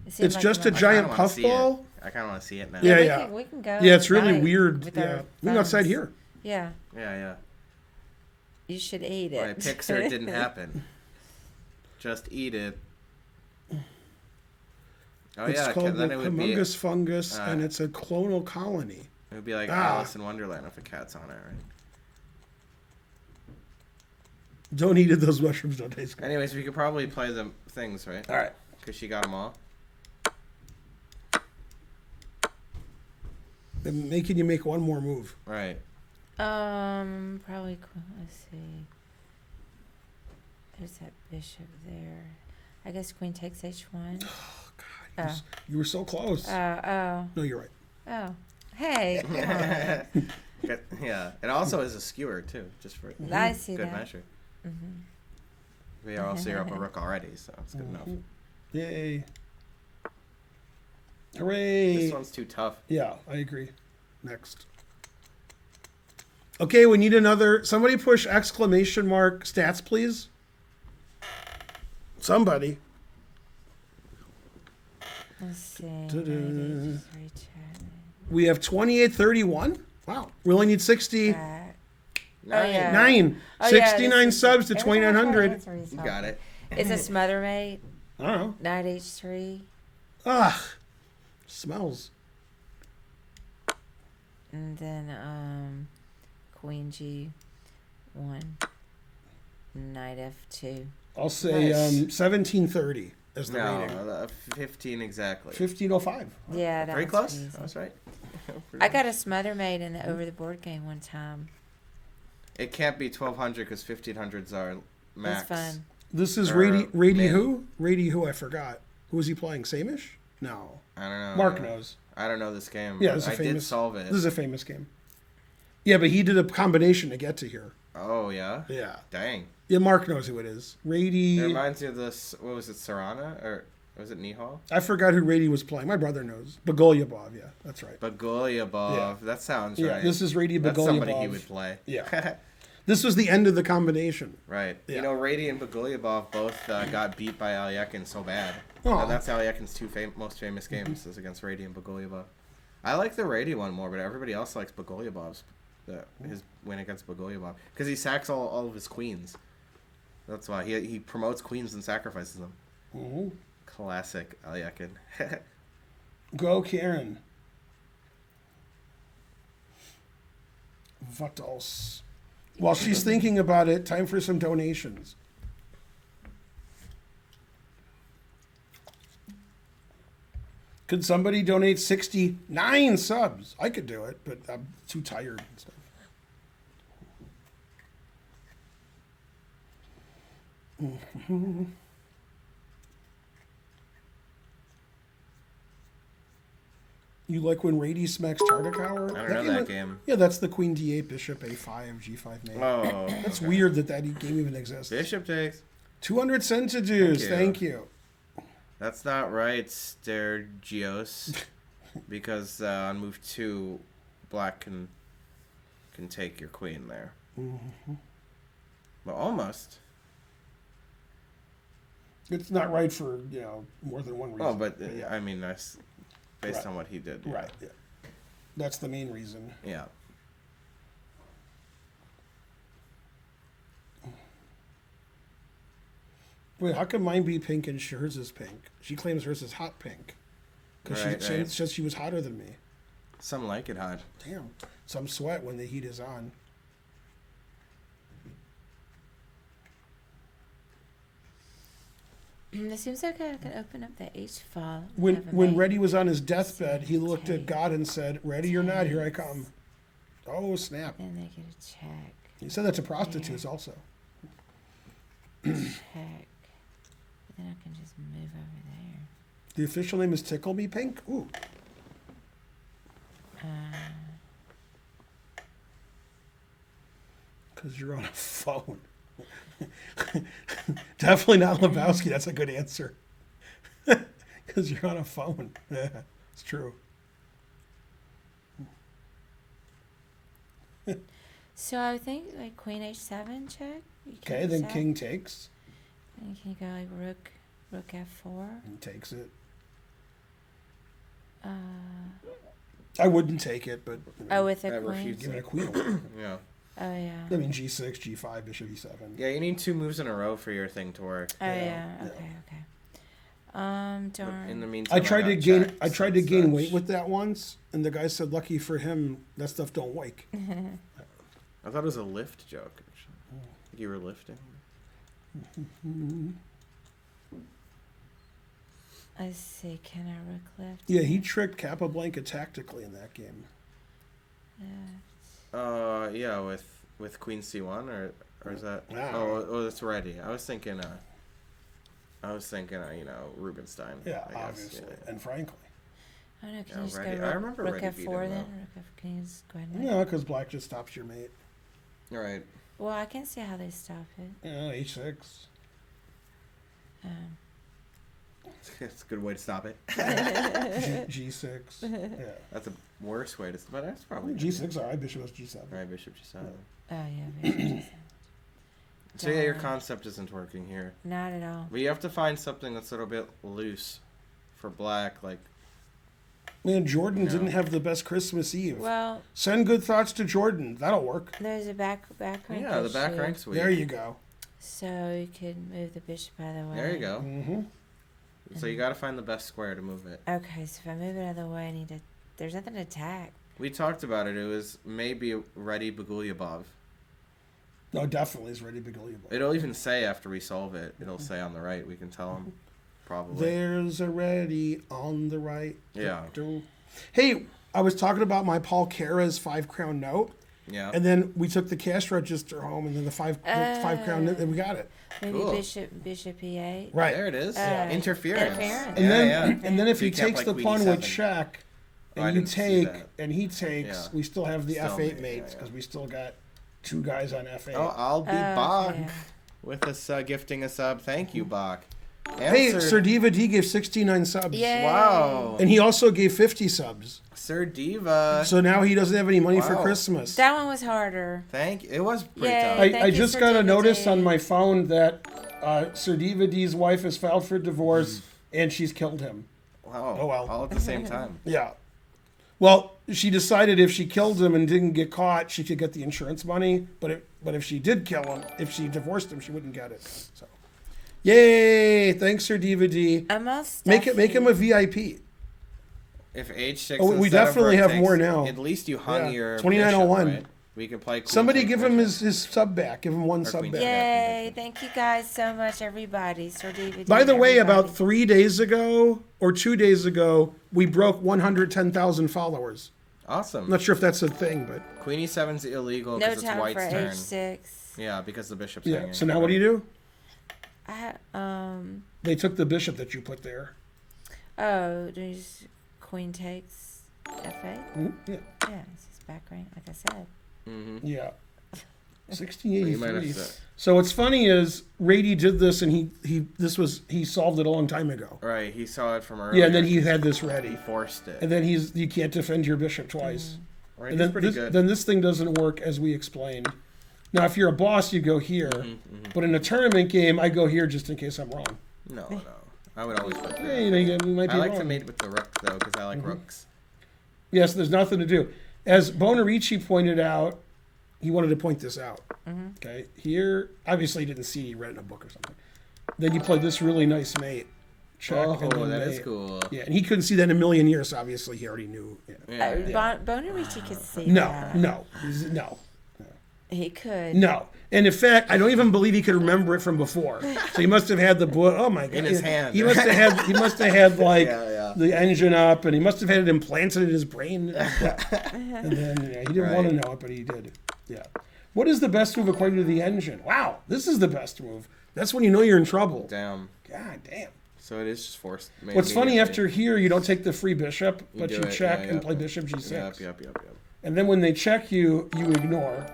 It seemed It's like just it a might- giant I kinda wanna see it. puffball? I kind of want to see it now. Yeah, we yeah. We can go. Yeah, it's really tonight weird. with Yeah, our we can outside phones. here. Yeah, Yeah. you should eat it. Right, Pixar didn't happen. Just eat it. Oh It's yeah, called then the it would be Humongous Fungus, and it's a clonal colony. like Ah. Alice in Wonderland if a cat's on it, right? Don't eat it. Those mushrooms don't taste good. Anyways, we could probably play the things, right? All right. Because she got them all. I'm making you make one more move. Right. Probably. Let's see. There's that bishop there. I guess queen takes h1. Oh, God. You were so close. Oh. No, you're right. Oh. Hey. Come on. Yeah. It also is a skewer too, just for I see good that. measure. We are also up a rook already, so it's good enough. Yay. Hooray. This one's too tough. Yeah, I agree. Next. Okay, we need another. Somebody push exclamation mark stats, please. Somebody. Let's see. Da-da. Just recheck. We have 2831. Wow. We only need 69. Back. Nice. Oh, yeah. Oh, yeah, 69 this is- subs to every time I try to 2900. answer, he's You talking. got it. It's a smother mate. I don't know. Knight h3. Ugh. Smells. And then queen g1. Knight f2. I'll say Nice. 1730 as the rating. No, 15 exactly. 1505. Yeah, that Very one's close. easy. That was right. I got a smother mate in the over the board game one time. It can't be 1200 because 1500s are max. That's fun. This is Or Rady min. who? Rady who? I forgot. Who was he playing? Samish? No. I don't know. Mark knows. I don't know this game. Yeah, this is a I famous. did solve it. This is a famous game. Yeah, but he did a combination to get to here. Oh yeah. Yeah. Dang. Yeah, Mark knows who it is. Rady. It reminds me of this. What was it? Sarana or was it Nihal? I forgot who Rady was playing. My brother knows. Bagolyabov. Yeah, that's right. Bagolyabov. Yeah. That sounds Yeah, right. this is Rady That's somebody he Bagolyabov. would play. Yeah. This was the end of the combination. Right. Yeah. You know, Rady and Bagolyabov both got beat by Alyekin so bad. Aw. And that's Alyekin's two most famous games is against Rady and Bagolyabov. I like the Rady one more, but everybody else likes Bagolyabov's. His win against Bagolyabov. Because he sacks all of his queens. That's why. He promotes queens and sacrifices them. Mhm. Classic Alyekin. Go, Karen. What else? While she's thinking about it, time for some donations. Could somebody donate 69 subs? I could do it, but I'm too tired and stuff. You like when Rady smacks Tartakower? I don't know that game. Yeah, that's the Queen D8, Bishop A5, G5 mate. Oh. That's okay. weird that game even exists. Bishop takes. 200 centidues. Thank you. That's not right, Stergios. Because on move 2, black can take your queen there. Mm-hmm. Well, almost. It's not right for, more than one reason. Oh, but I mean, that's based Right. on what he did. Yeah. Right, yeah. That's the main reason. Yeah. Wait, how can mine be pink and hers is pink? She claims hers is hot pink. Because Right, she right. says she was hotter than me. Some like it hot. Damn. Some sweat when the heat is on. It seems like I can open up the H file. When Reddy was on his deathbed, he looked at God and said, "Ready or not, here I come." Oh, snap. Then they get a check. He said that to prostitutes also. Check. But then I can just move over there. The official name is Tickle Me Pink? Ooh. Because you're on a phone. Definitely not Lebowski. That's a good answer. Because you're on a phone. Yeah, it's true. So I think like Queen H7 check. You Okay, keep then that. King takes. And can you go like Rook F4? And takes it. Uh, I wouldn't take it, but oh, with a I queen. refuse. give it a queen. Yeah. Oh yeah. I mean, G6, G5, Bishop E7. Yeah, you need 2 moves in a row for your thing to work. Oh Yeah, yeah. yeah. Okay. Okay. But Darn. in the meantime, I tried to got gain. checks I tried to and gain such. weight with that once, and the guy said, "Lucky for him, that stuff don't wake." I thought it was a lift joke. Actually. Like you were lifting. Let's see. Can I Rook left? Yeah, he tricked Capablanca tactically in that game. Yeah, with Queen C1 or is that? Yeah. Oh, that's ready. I was thinking, you know, Rubinstein. Yeah, I guess. obviously. Yeah. And Frankly. I don't know. Can Yeah, you just ready. go I rook, remember rook ready beat F4 him then? up. Rook F, can you just go ahead and Yeah, because black just stops your mate. All right. Well, I can see how they stop it. Yeah, H6. Um, It's a good way to stop it. G6. Yeah. That's a worse way to. But that's probably G6, all right. Bishop is G7. All right, Bishop G7. oh, yeah. Bishop G7. So yeah, your Darn. concept isn't working here. Not at all. But you have to find something that's a little bit loose for black, like Man, Jordan No. didn't have the best Christmas Eve. Well, Send good thoughts to Jordan. That'll work. there's a back rank. yeah, the back issue. rank's weak. There you go. So you could move the bishop out of the way. There you go. Mm-hmm. So you got to find the best square to move it. Okay, so if I move it out of the way, I need to. There's nothing to attack. We talked about it. It was maybe ready Bagulyabov. No, definitely is ready Bagulyabov. It'll even say after we solve it. It'll say on the right. We can tell him. Probably. There's a ready on the right. Yeah. Hey, I was talking about my Paul Cara's 5 crown note, Yeah. and then we took the cash register home, and then the 5 crown note, and we got it. Maybe Cool. bishop E8. Right. There it is. Yeah. Interference. Interference. And then, yeah. and then if So he you can't takes play the queen pawn with E7. check, Oh, I and you didn't see take, that. and he takes, Yeah. we still have the Still F8 mate, mates yeah. because we still got 2 guys on F8. Oh, I'll be Oh, Bach okay. with us gifting a sub. Thank you, Bach. Hey, And Sir Diva D gave 69 subs. Yay. Wow. And he also gave 50 subs. Sir Diva. So now he doesn't have any money for Wow. Christmas. That one was harder. It was pretty Yay. tough. Thank I you, just Sir got a Diva notice D. on my phone that Sir Diva D's wife has filed for divorce and she's killed him. Wow. Oh, well. All at the same time. Yeah. Well, she decided if she killed him and didn't get caught, she could get the insurance money. But if she did kill him, if she divorced him, she wouldn't get it. So, yay! Thanks, Sir Diva D. I'm all Make him a VIP. If H6 Oh, we instead of definitely rook have takes, more now. At least you hung Yeah. your 2901. bishop, right? We could play queen Somebody take give him bishop. his sub back. Give him one Or sub queen back. take. Yay. Thank you guys so much, everybody. Sir David. By the way, about everybody. 3 days ago or 2 days ago, we broke 110,000 followers. Awesome. I'm not sure if that's a thing, but Queen E7's illegal No because it's time for white's turn. H6. Yeah, because the bishop's yeah. hanging. So now what do you do? I They took the bishop that you put there. Oh, do you just queen takes F8? Mm, yeah. Yeah, it's his back rank, like I said. Mm-hmm. Yeah. You might 1683. have to. So what's funny is Rady did this and he solved it a long time ago. Right, he saw it from earlier. Yeah, and then he had this He ready. forced it. And then you can't defend your bishop twice. Right, And he's then pretty this, good. then this thing doesn't work as we explained. Now, if you're a boss, you go here. Mm-hmm, But in a tournament game, I go here just in case I'm wrong. No. I would always play. Yeah, you might be I like wrong. to mate with the rook though, because I like rooks. Yes, there's nothing to do. As Bonarici pointed out, he wanted to point this out. Okay, here, obviously he didn't see, he read it in a book or something. Then you play this really nice mate. Check, and Oh, then that is mate. cool. Yeah, and he couldn't see that in a million years, so obviously he already knew. Yeah. Yeah. Bonarici could see No, that. no. He could. No. And in fact, I don't even believe he could remember it from before. So he must have had the book. Oh my god! In his hand. He must have had. He must have had like Yeah. the engine up, and he must have had it implanted in his brain. And then he didn't want to Right. know it, but he did. Yeah. What is the best move according to the engine? Wow, this is the best move. That's when you know you're in trouble. Damn. God damn. So it is just forced. What's funny, immediately. after here, you don't take the free bishop, but do you it, check yeah, and yeah. play bishop g6. Yep. And then when they check you, you ignore.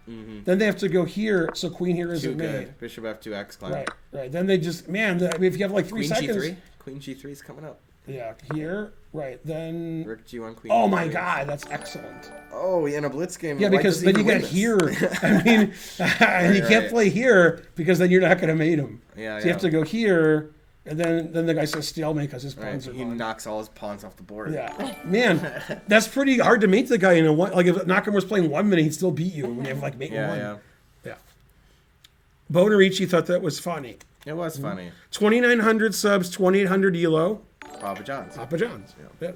Then they have to go here, so queen here Too isn't made. good. Bishop F2 X climb. Right. Then they just, man, I mean, if you have like 3 Queen seconds. G3. Queen G3 is coming up. Yeah, here. Right. Then. Rook G1, Queen. Oh my G3. God, that's excellent. Oh, in a blitz game. Yeah, white because doesn't then you even got win this. here. I mean, and you can't right. play here because then you're not going to mate him. Yeah, So you have to go here, and then the guy says stalemate because his Right. pawns are He gone. knocks all his pawns off the board. Yeah, man, that's pretty hard to mate the guy in a one. Like if Nakamura was playing 1 minute, he'd still beat you when you have like mate Yeah, one. yeah. Yeah. Bonarici thought that was funny. It was funny. 2,900 subs, 2,800 elo. Papa John's. Papa John's. Yeah. Yeah.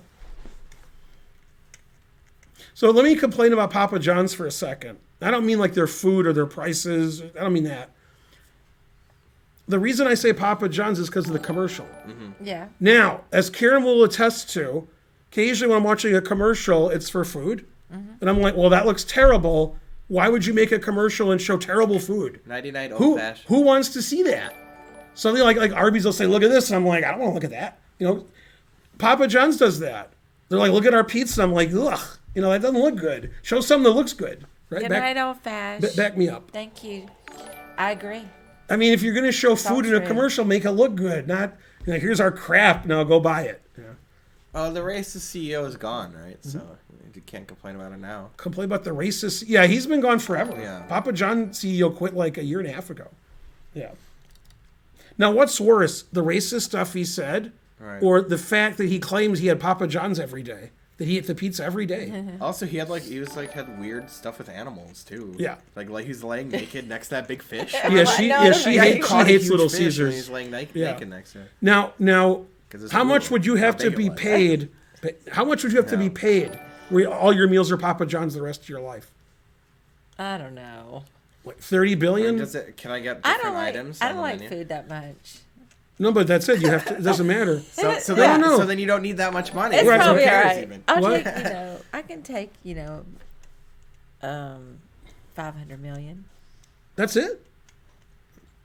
So let me complain about Papa John's for a second. I don't mean like their food or their prices. I don't mean that. The reason I say Papa John's is because of the commercial. Yeah. Now, as Karen will attest to, occasionally when I'm watching a commercial, it's for food. And I'm like, well, that looks terrible. Why would you make a commercial and show terrible food? 99 old Who fashioned. who wants to see that? Something like Arby's will say, look at this. And I'm like, I don't want to look at that. You know, Papa John's does that. They're like, look at our pizza. I'm like, ugh. You know, that doesn't look good. Show something that looks good. Right? Good night, old fashioned. Back me up. Thank you. I agree. I mean, if you're going to show all food in a true. commercial, make it look good. Not, you know, here's our crap. Now go buy it. Yeah. Oh, the racist CEO is gone, right? Mm-hmm. So you can't complain about it now. Complain about the racist. Yeah, he's been gone forever. Yeah. Papa John CEO quit like a year and a half ago. Yeah. Now, what's worse, the racist stuff he said, Right. or the fact that he claims he had Papa John's every day, that he ate the pizza every day? Also, he had weird stuff with animals too. Yeah. Like he's laying naked next to that big fish. Yeah, she Yeah, hates Caught a Little huge fish and Caesars. He's laying naked, Yeah. naked next to it. Now, 'Cause it's how much cool. would you have How to big be it was. paid? How much would you have to be Yeah. paid where all your meals are Papa John's the rest of your life? I don't know. Like 30 billion? Can I get I different don't like. items? I on don't the like menu? food that much. No, but that's it. You have to. It doesn't matter. So No, no. so then you don't need that much money. It's Right, Who probably all cares right. even? I'll What? take. I can take. 500 million. That's it.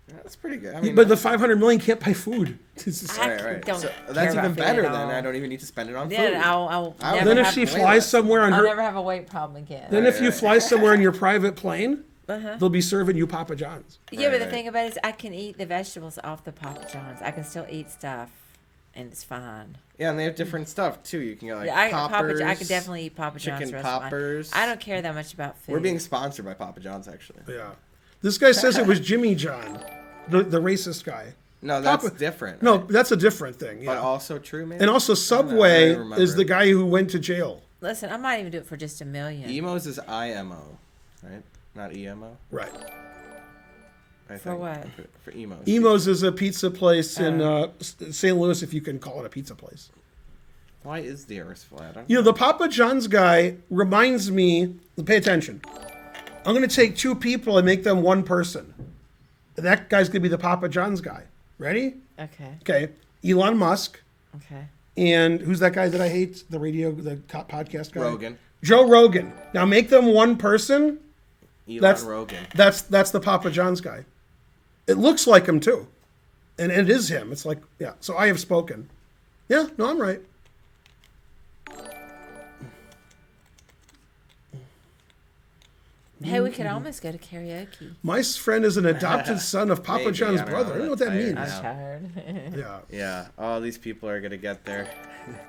That's pretty good. I mean, But the 500 million can't buy food. It's just- I right. don't So care that's about even food better at then. all. I don't even need to spend it on food. Then I'll I would- never then if have, she way flies less. somewhere on I'll her, never have a weight problem again. then if you Right. fly somewhere in your private plane, Uh-huh. they'll be serving you Papa John's. Yeah, but the right. thing about it is I can eat the vegetables off the Papa John's. I can still eat stuff, and it's fine. Yeah, and they have different stuff too. You can get like Yeah, I poppers. could definitely eat Papa John's chicken the rest of my- poppers. I don't care that much about food. We're being sponsored by Papa John's actually. Yeah. This guy says it was Jimmy John, the racist guy. No, that's Papa- different. No, right? that's a different thing. but Yeah. also true, man. And also, Subway I don't remember. is the guy who went to jail. Listen, I might even do it for just $1 million. Emos is IMO, right? Not EMO. Right. I For think. what? For emos. Emo's is a pizza place in St. Louis, if you can call it a pizza place. Why is the Earth flat? I don't You know, the Papa John's guy reminds me, pay attention. I'm going to take two people and make them one person. That guy's going to be the Papa John's guy. Ready? Okay. Okay. Elon Musk. Okay. And who's that guy that I hate? The podcast guy? Rogan. Joe Rogan. Now make them one person. Elon Rogan. That's the Papa John's guy. It looks like him too. And it is him. It's like, yeah. So I have spoken. Yeah, no, I'm right. Hey, we could almost go to karaoke. My friend is an adopted son of Papa Maybe, John's I don't brother. I know, don't know what that that's means. I'm Yeah. tired. Yeah. Yeah. All these people are gonna get there.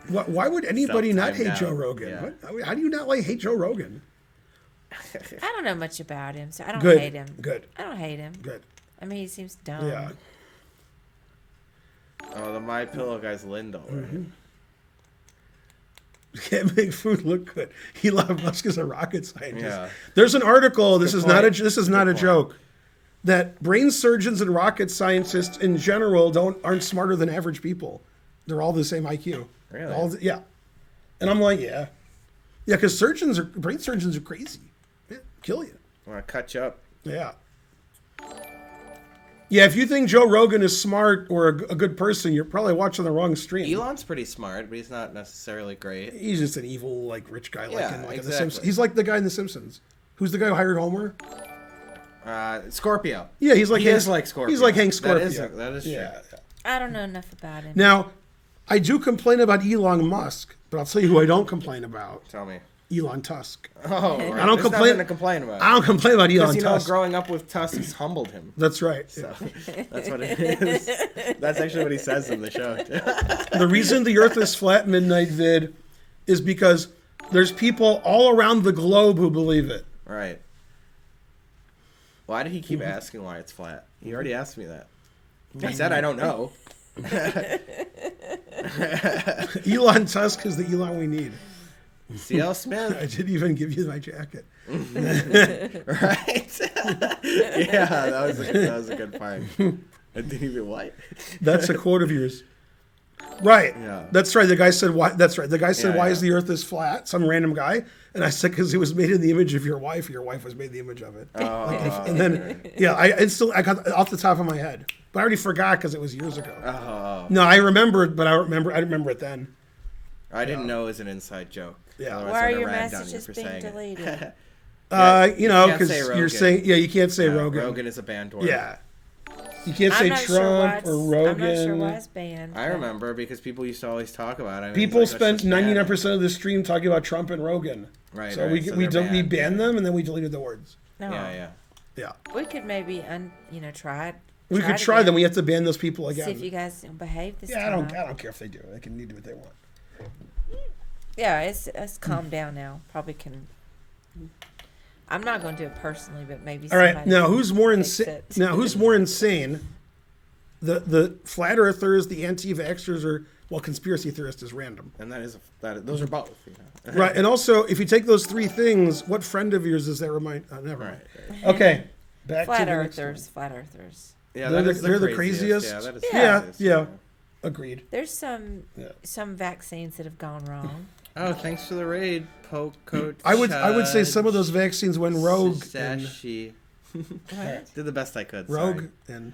Why would anybody not hate Self-timed Joe out. Rogan? Yeah. How do you not like hate Joe Rogan? I don't know much about him, so I don't Good. hate him. Good. I don't hate him. Good. I mean, he seems dumb. Yeah. Oh, the My Pillow guy's Lindell. Right? Can't make food look good. Elon Musk is a rocket scientist. Yeah. There's an article. This Good is not a. point. This is not a Good point. joke. That brain surgeons and rocket scientists in general aren't smarter than average people. They're all the same IQ. Really? Yeah. And I'm like, yeah, because brain surgeons are crazy. Yeah, kill you. I want to cut you up. Yeah. Yeah, if you think Joe Rogan is smart or a good person, you're probably watching the wrong stream. Elon's pretty smart, but he's not necessarily great. He's just an evil, like, rich guy, like, Yeah, in, like in The exactly. Simpsons. He's like the guy in The Simpsons. Who's the guy who hired Homer? Scorpio. Yeah, he's like He Hank, is like Scorpio. He's like Hank Scorpio. That is true. Yeah. I don't know enough about him. Now, I do complain about Elon Musk, but I'll tell you who I don't complain about: Tell me. Elon Tusk. Oh, right. I don't There's complain. nothing to complain about. I don't complain about Elon Because, Tusk. growing up with Tusk humbled him. That's right. So that's what it is. That's actually what he says in the show. The reason the Earth is flat, Midnight Vid, is because there's people all around the globe who believe it. Right. Why did he keep asking why it's flat? He already asked me that. I said I don't know. Elon Tusk is the Elon we need. C.L. Smith, I didn't even give you my jacket. right? Yeah, that was a good part. I didn't even what? That's a quote of yours. Right. Yeah. That's right. The guy said, "Why?" That's right. The guy said, Yeah, "Why yeah. is the Earth is flat?" Some random guy, and I said, "Because it was made in the image of your wife. Your wife was made in the image of it." And then, yeah, I got it off the top of my head, but I already forgot because it was years ago. Oh, No, I remembered, but I remember it then. I didn't know it was an inside joke. Yeah. Otherwise Why I'm are gonna your rag on you messages for being saying it. deleted? You know, can't because say you're Rogan. saying, you can't say No, Rogan. Rogan is a banned word. Yeah. You can't I'm say not Trump sure why it's, or Rogan. I'm not sure why it's banned. I but- remember because people used to always talk about it. and People it's like, let's spent just ban it. 99% of the stream talking about Trump and Rogan. Right. So right, we so we they're we banned. banned them and then we deleted the words. No. Yeah. Yeah. We could maybe, try it. We could it try again. them. We have to ban those people See if again. you guys behave this Yeah, time. I don't care if they do. They can do what they want. Yeah, it's calmed down now. Probably can. I'm not going to do it personally, but maybe. All right, somebody now can who's more fix insane? it. Now who's more insane? The flat earthers, the anti-vaxxers, or conspiracy theorists is random. And those are both. You know? Right, and also if you take those three things, what friend of yours does that remind? Never mind. Right. Okay, back Flat to the next earthers, flat earthers. Yeah, They're that is they're the Yeah, craziest? that is Yeah. craziest, Yeah. one. Agreed. There's some Yeah. vaccines that have gone wrong. Oh, thanks for the raid, Poco. I would say some of those vaccines went rogue. And, Sashi. What? Did the best I could. rogue and.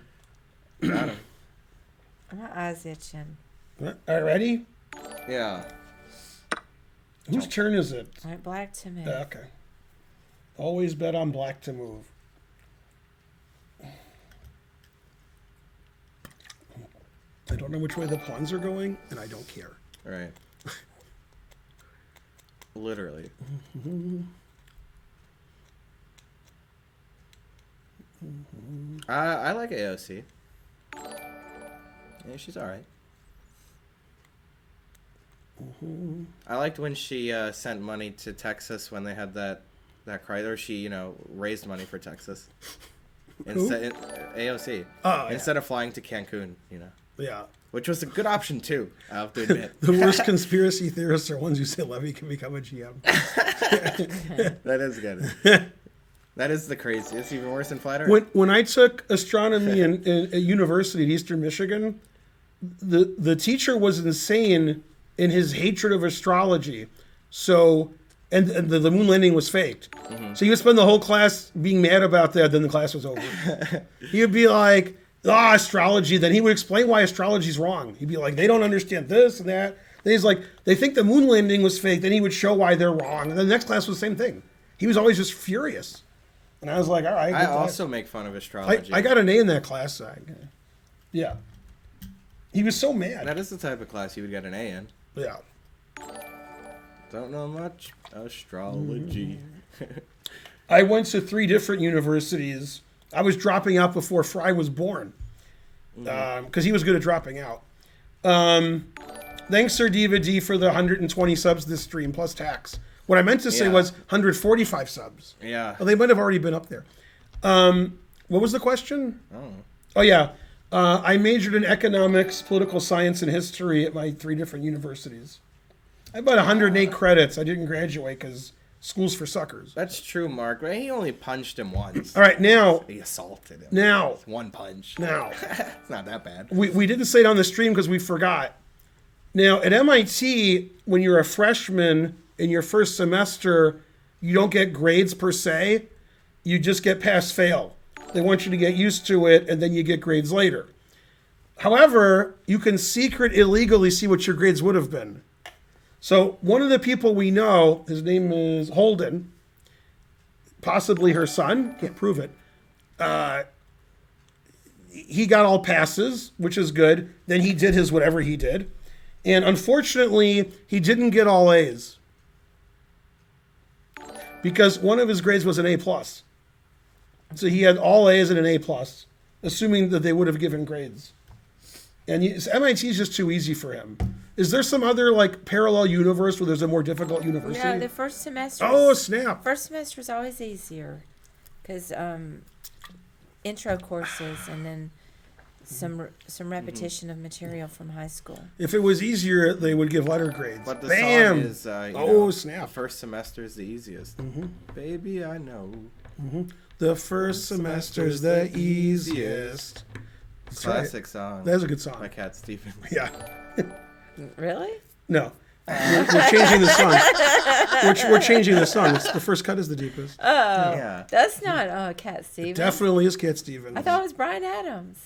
Sorry. Got him. My eyes itching. All right, ready? Yeah. Whose turn is it? Went black to me. Okay. Always bet on black to move. I don't know which way the pawns are going, and I don't care. Right. Literally. I like AOC. Yeah, she's alright. I liked when she sent money to Texas when they had that cry, or she raised money for Texas. Instead, AOC. Oh, Instead of flying to Cancun, Yeah. which was a good option too. I have to admit. The worst conspiracy theorists are ones who say Levy can become a GM. That is good. That is the craziest. It's even worse than flat Earth. When I took astronomy at university at Eastern Michigan, the teacher was insane in his hatred of astrology. So, and the moon landing was faked. Mm-hmm. So he would spend the whole class being mad about that. Then the class was over. He would be like, astrology. Then he would explain why astrology's wrong. He'd be like, they don't understand this and that. Then he's like, they think the moon landing was fake. Then he would show why they're wrong. And then the next class was the same thing. He was always just furious. And I was like, all right. I good also make fun of astrology. I got an A in that class. Yeah. He was so mad. That is the type of class you would get an A in. Yeah. Don't know much astrology. I went to 3 different universities. I was dropping out before Fry was born. Because he was good at dropping out. Thanks, Sir Diva D, for the 120 subs this stream, plus tax. What I meant to say Yeah. was 145 subs. Yeah. Well, they might have already been up there. What was the question? Oh, yeah. I majored in economics, political science, and history at my 3 different universities. I had about 108 credits. I didn't graduate because school's for suckers. That's true, Mark. But he only punched him once. All right, now, He assaulted him. now, One punch. now. It's not that bad. We didn't say it on the stream because we forgot. Now, at MIT, when you're a freshman in your first semester, you don't get grades per se. You just get pass-fail. They want you to get used to it, and then you get grades later. However, you can secret illegally see what your grades would have been. So one of the people we know, his name is Holden, possibly her son, can't prove it. He got all passes, which is good. Then he did his whatever he did. And unfortunately, he didn't get all A's. Because one of his grades was an A+. So he had all A's and an A+, assuming that they would have given grades. And MIT is just too easy for him. Is there some other parallel universe where there's a more difficult university? No, the first semester. Oh, snap. First semester is always easier, because intro courses and then some repetition of material from high school. If it was easier, they would give letter grades. But the Bam! song is, Snap. the first semester is the easiest. Baby, I know. The first semester's the easiest. That's right. Classic song. That's a good song. By Cat Stevens. Yeah. Really? No. We're changing the song. We're changing the song. The first cut is the deepest. Oh, Yeah. that's not Cat Stevens. Definitely is Cat Stevens. I thought it was Brian Adams.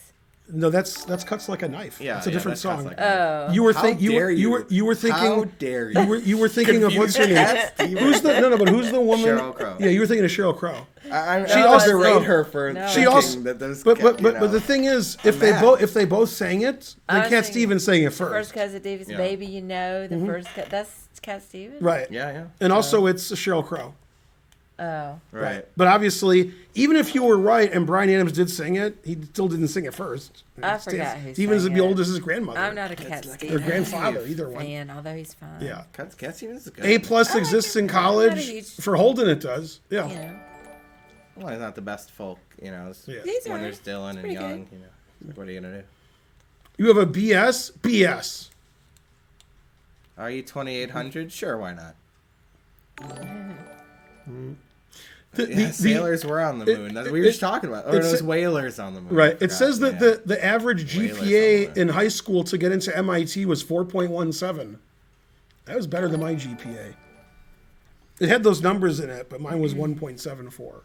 No, that's Cuts Like a Knife. Yeah, it's a different that's Cuts song. Like a Knife. Oh. You were How think you dare were you were you were thinking How dare you? you were thinking of what's her name? Who's the but who's the woman? Sheryl Crow. Yeah, you were thinking of Sheryl Crow. I She don't also- berate no. her for No. She thinking also that those. but you know. the thing is, if they mad. both sang it, I then was Cat thinking Stevens sang it First first. Cousin Davis, Yeah. Baby, you know, the first that's Cat Stevens. Right. Yeah. And also it's Sheryl Crow. Oh. Right. But obviously, even if you were right and Bryan Adams did sing it, he still didn't sing it first. I forgot who Stevens sang would be it. old as his grandmother. I'm not a Cat or Stevens grandfather, either one. fan, although he's fine. Yeah. Cat Stevens is good. A plus like exists it. in I'm not a college. huge- For Holden, it does. Yeah. You know. Well, he's not the best folk, you know. Yeah. He's When alright. there's Dylan and pretty Young, good. you know. What are you gonna do? You have a BS? BS. Are you 2800? Sure, why not? Yeah, sailors were on the moon. We were just talking about. Or it's- those whalers on the moon. Right. I It forgot, says that yeah. the average Whalers GPA on the- in high school to get into MIT was 4.17. That was better than my GPA. It had those numbers in it, but mine was 1.74.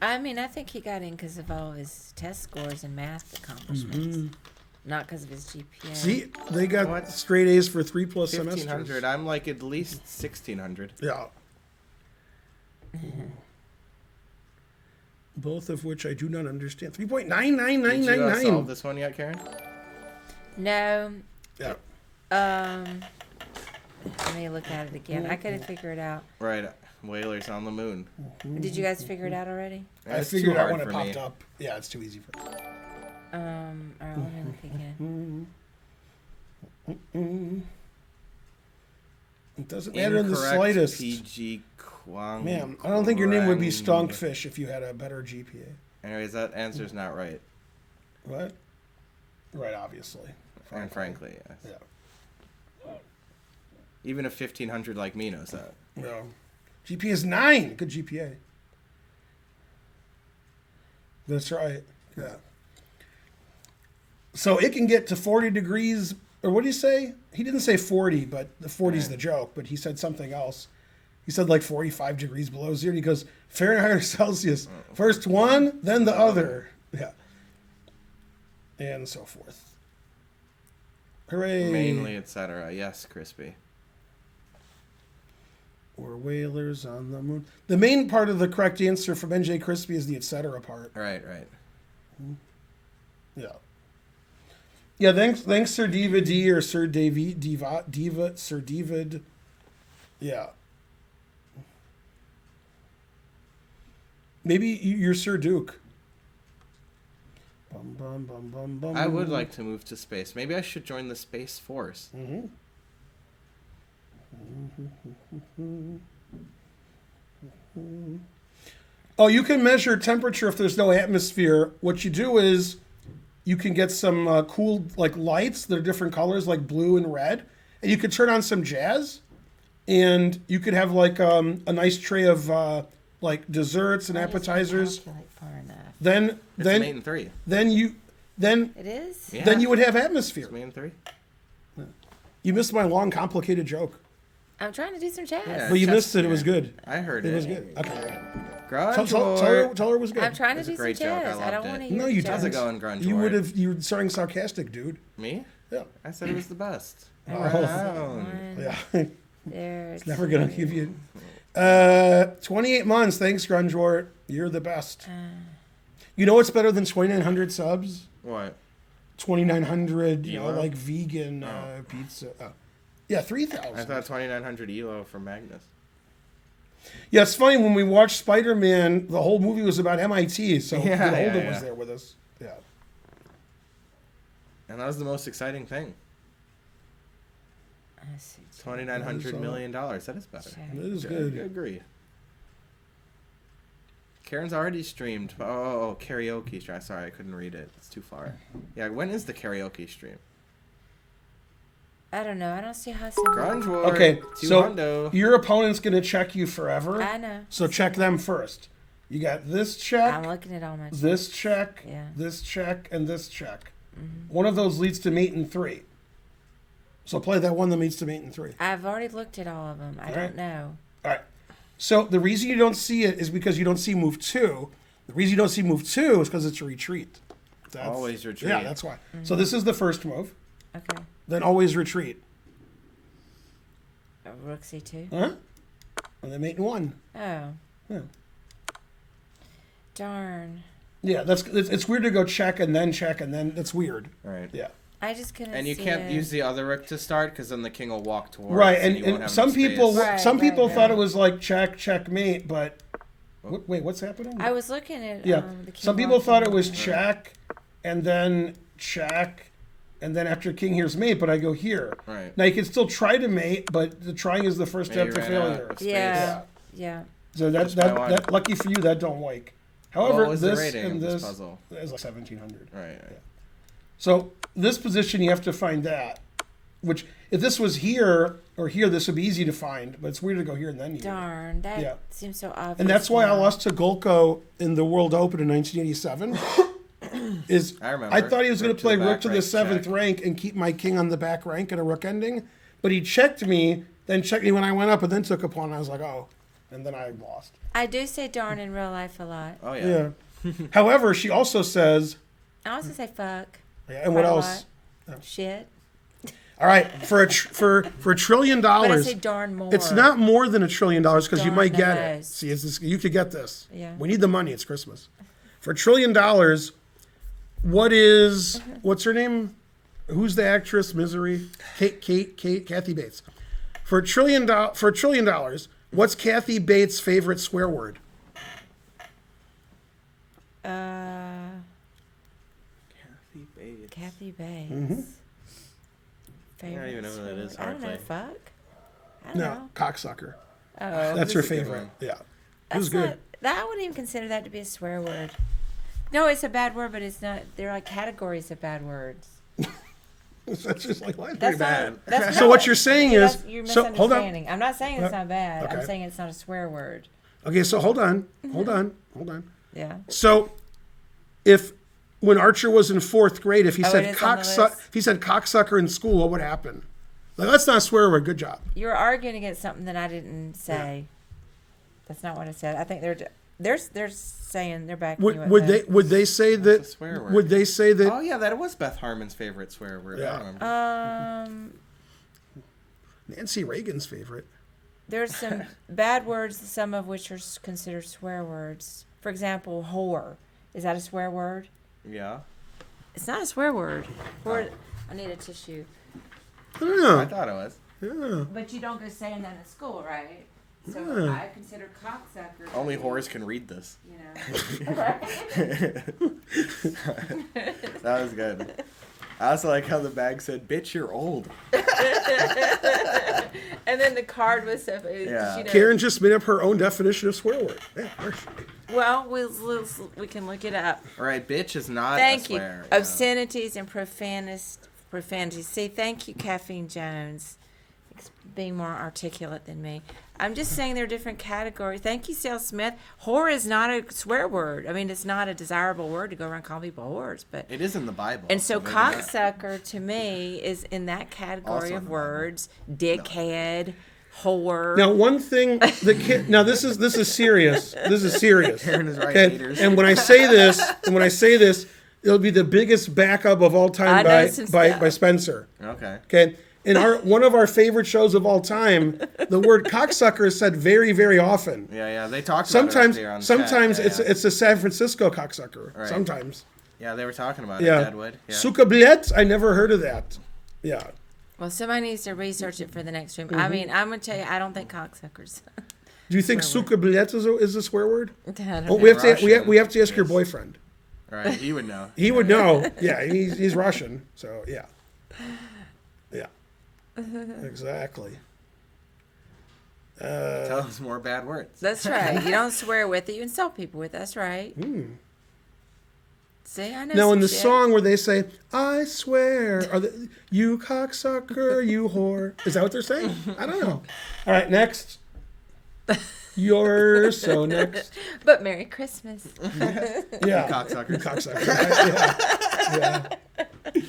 I mean, I think he got in because of all of his test scores and math accomplishments, not because of his GPA. See, they got What? straight A's for 3+ 1500. semesters. I'm like at least 1600. Yeah. Both of which I do not understand. Did you solve 3.99999. this one yet, Karen? No. Yeah. Let me look at it again. I couldn't figure it out. Right. Whalers on the moon. Did you guys figure it out already? I That's figured too out hard when it for popped me. up. Yeah, it's too easy for me. All right, let me look again. It doesn't matter in the Incorrect slightest. PG Kwang. Ma'am, I don't think your name would be Krang. Stonkfish if you had a better GPA. Anyways, that answer's not right. What? Right, obviously. And frankly, yes. Yeah. Even a 1500 like me knows that. No. GPA is 9. Good GPA. That's right. Yeah. So it can get to 40 degrees, or what do you say? He didn't say 40, but the 40 is the joke, but he said something else. He said like 45 degrees below zero. He goes, Fahrenheit or Celsius. First one, then the other. Yeah. And so forth. Hooray. Mainly, etc. Yes, Crispy. Or whalers on the moon. The main part of the correct answer from NJ Crispy is the etc. part. Right. Yeah. Yeah, thanks Sir Diva D or Sir Sir David. Yeah. Maybe you're Sir Duke. Bum, bum, bum, bum, bum. I would like to move to space. Maybe I should join the Space Force. Oh, you can measure temperature if there's no atmosphere. What you do is you can get some cool like lights that are different colors, like blue and red, and you could turn on some jazz, and you could have like a nice tray of like desserts and I just can't appetizers. calculate far enough. Then It's then Main 3. then you It is? Yeah. then you would have atmosphere. It's Main 3. You missed my long, complicated joke, I'm trying to do some jazz. Yeah. but you Just- missed it. It was yeah. good. I heard It it. was good. Okay. Grunge Tell her it was good. I'm trying to That's a do some great joke. I jazz. I don't loved want to it. hear No, you jazz. How's it didn't. going, Grunge You Ward? would have. You were starting sarcastic, dude. Me? Yeah. I said it was the best. Oh. Round. One, Yeah. there's Never gonna three. give you. 28 months. Thanks, Grungewart. You're the best. You know what's better than 2,900 subs? What? 2,900. You know, Elo? like vegan pizza. Yeah, 3,000. I thought 2900 ELO from Magnus. Yeah, it's funny when we watched Spider-Man. The whole movie was about MIT, so Yeah, Holden yeah. was there with us. Yeah. And that was the most exciting thing. I see. $2,900 million. That is better. Check. It is I good. agree. Karen's already streamed. Oh, karaoke stream. Sorry, I couldn't read it. It's too far. Yeah, when is the karaoke stream? I don't know. I don't see how some. Grunge War. Okay, so Hundo. your opponent's gonna check you forever. I know. So check them first. You got this check. I'm looking at all my. This check, Yeah. this check, and this check. One of those leads to mate in 3. So play that one that leads to mate in 3. I've already looked at all of them. I All don't right. know. All right. So the reason you don't see it is because you don't see move 2. The reason you don't see move 2 is because it's a retreat. Always retreat. Yeah, that's why. So this is the first move. Okay. Then always retreat. Rook c2. Huh? And then mate in 1. Oh. Yeah. Darn. Yeah, it's weird to go check and then that's weird. Right. Yeah. I just couldn't And you see can't it. use the other rook to start because then the king will walk towards. Right, you won't and have some any people space. Right, some people right, thought right. it was like checkmate, but wait, what's happening? I was looking at Yeah, the king some people thought it was walking. check, and then check, and then after king here's mate. But I go here. Right. Now you can still try to mate, but the trying is the first Maybe step to ran out failure. of space. Yeah. Yeah. So Just by one. that lucky for you, that don't like. However, What was the this rating and of this this puzzle? is like 1700. Right. So this position you have to find that. Which if this was here or here, this would be easy to find. But it's weird to go here and then here. Darn. That Yeah. seems so obvious. And that's why I now. lost to Golko in the World Open in 1987. I remember. I thought he was going to play the rook back to the rank 7th check. rank and keep my king on the back rank and a rook ending. But he checked me, then checked me when I went up, and then took a pawn. And I was like, oh. And then I lost. I do say darn in real life a lot. Oh yeah. Yeah. However, she also says, I also say fuck. and what quite a else? lot. Shit. All right, for $1 trillion, But I say darn more. it's not more than $1 trillion because you Darn might the get it. most. See, it's this, you could get this. Yeah. We need the money. It's Christmas. For $1 trillion, what's her name? Who's the actress? Misery. Kathy Bates. For $1 trillion, what's Kathy Bates' favorite swear word? Kathy Bates. Kathy Bates. Mm-hmm. Favorite I don't even know who that is, swear word. I don't know. hardly. Fuck. I don't No, know. cocksucker. Oh. That's her a good favorite. one. Yeah. It That's was good. not, that I wouldn't even consider that to be a swear word. No, it's a bad word, but it's not. They're like categories of bad words. That's just like life. That's Pretty not. bad. That's So not what you're saying is, you're so hold on. misunderstanding. I'm not saying it's not bad. I'm okay. saying it's not a swear word. Okay, so hold on. Yeah. So, when Archer was in 4th grade, if he Oh, said it is on the cocksucker, list? if he said cocksucker in school, what would happen? Like, that's not a swear word. Good job. You were arguing against something that I didn't say. That's not what I said. I think they're saying they're backing you up. Would they say that? a swear word? Would they say that? Oh yeah, that was Beth Harmon's favorite swear word. Yeah. I remember. Nancy Reagan's favorite. There's some bad words, some of which are considered swear words. For example, whore. Is that a swear word? Yeah. It's not a swear word. Whore, I need a tissue. I don't know. I thought it was. Yeah. But you don't go saying that in school, right? So Yeah. I consider cocksucker. Only whores can read this. You know. That was good. I also like how the bag said, "Bitch, you're old." And then the card was so. Yeah. You know, Karen just made up her own definition of swear word. Yeah, well, we can look it up. All right, bitch is not Thank a you. swear. Yeah. Obscenities and profanities. See, thank you, Caffeine Jones, being more articulate than me. I'm just saying they're different categories. Thank you, Sal Smith. Whore is not a swear word. I mean, it's not a desirable word to go around calling people whores, but. It is in the Bible. And so maybe not. cocksucker to me is in that category Also in of the Bible. words. Dickhead, whore. Now, one thing the kid. Now, this is serious. This is serious. Karen is right, Okay. haters. And when I say this, it'll be the biggest backup of all I time know by some stuff. by Spencer. Okay. Okay. In one of our favorite shows of all time, the word cocksucker is said very, very often. Yeah. They talked about Sometimes, it earlier on sometimes chat. it's a San Francisco cocksucker. Right. Sometimes, Yeah, they were talking about yeah. it. Deadwood. Yeah. Sukabliet, I never heard of that. Yeah. Well, somebody needs to research it for the next stream. Mm-hmm. I mean, I'm going to tell you, I don't think cocksuckers. Do you think Swear sukabliet is a swear word? I don't Oh, know. we have to Russian we have to ask your is. boyfriend. All right, he would know. He would know. Yeah, he's Russian, so yeah. Yeah. Exactly. Tell us more bad words. That's right. You don't swear with it. You insult people with it. That's right. See, I know Now, some in the shit. song where they say, "I swear," you cocksucker, you whore. Is that what they're saying? I don't know. All right, next. You're so next. But Merry Christmas. Yeah. Cocksucker. You cocksucker. Yeah.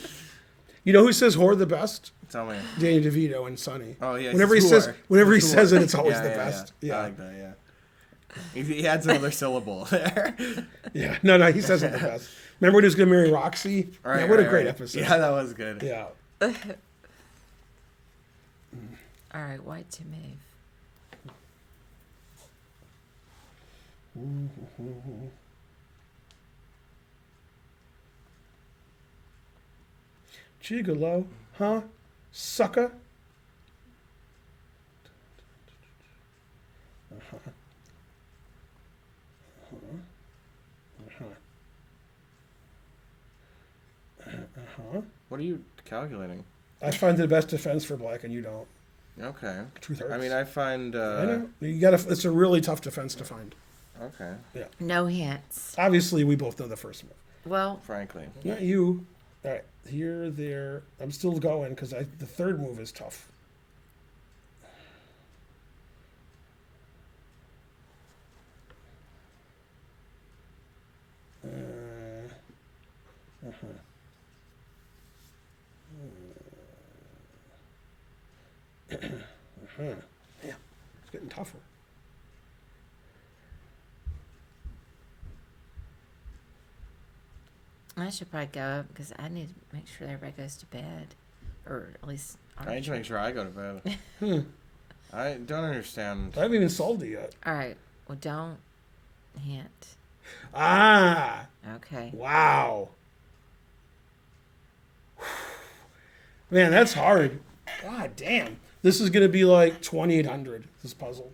You know who says whore the best? Tell me. Danny DeVito and Sonny. Oh yeah. Whenever he it's says whore. whenever he It's says whore. it, it's always Yeah, the yeah, best. Yeah. Yeah. I like that. Yeah. He adds another syllable there. Yeah, no, he says it the best. Remember when he was going to marry Roxy? Right, Yeah, what a right, great right. episode. Yeah, that was good. Yeah. All right, white to move. Gigolo, huh? Sucker. What are you calculating? I find the best defense for black, and you don't. Okay. Truth hurts. I mean, I find. I know. You gotta. It's a really tough defense to find. Okay. No hints. Obviously, we both know the first move. Well, Frankly. Not you. All right, here, there. I'm still going because the third move is tough. Yeah, it's getting tougher. I should probably go up because I need to make sure everybody goes to bed, or at least. I need to make sure I go to bed. I don't understand. I haven't even solved it yet. All right. Well, don't hint. Ah, Okay. wow. Man, that's hard. God damn. This is going to be like 2,800, this puzzle.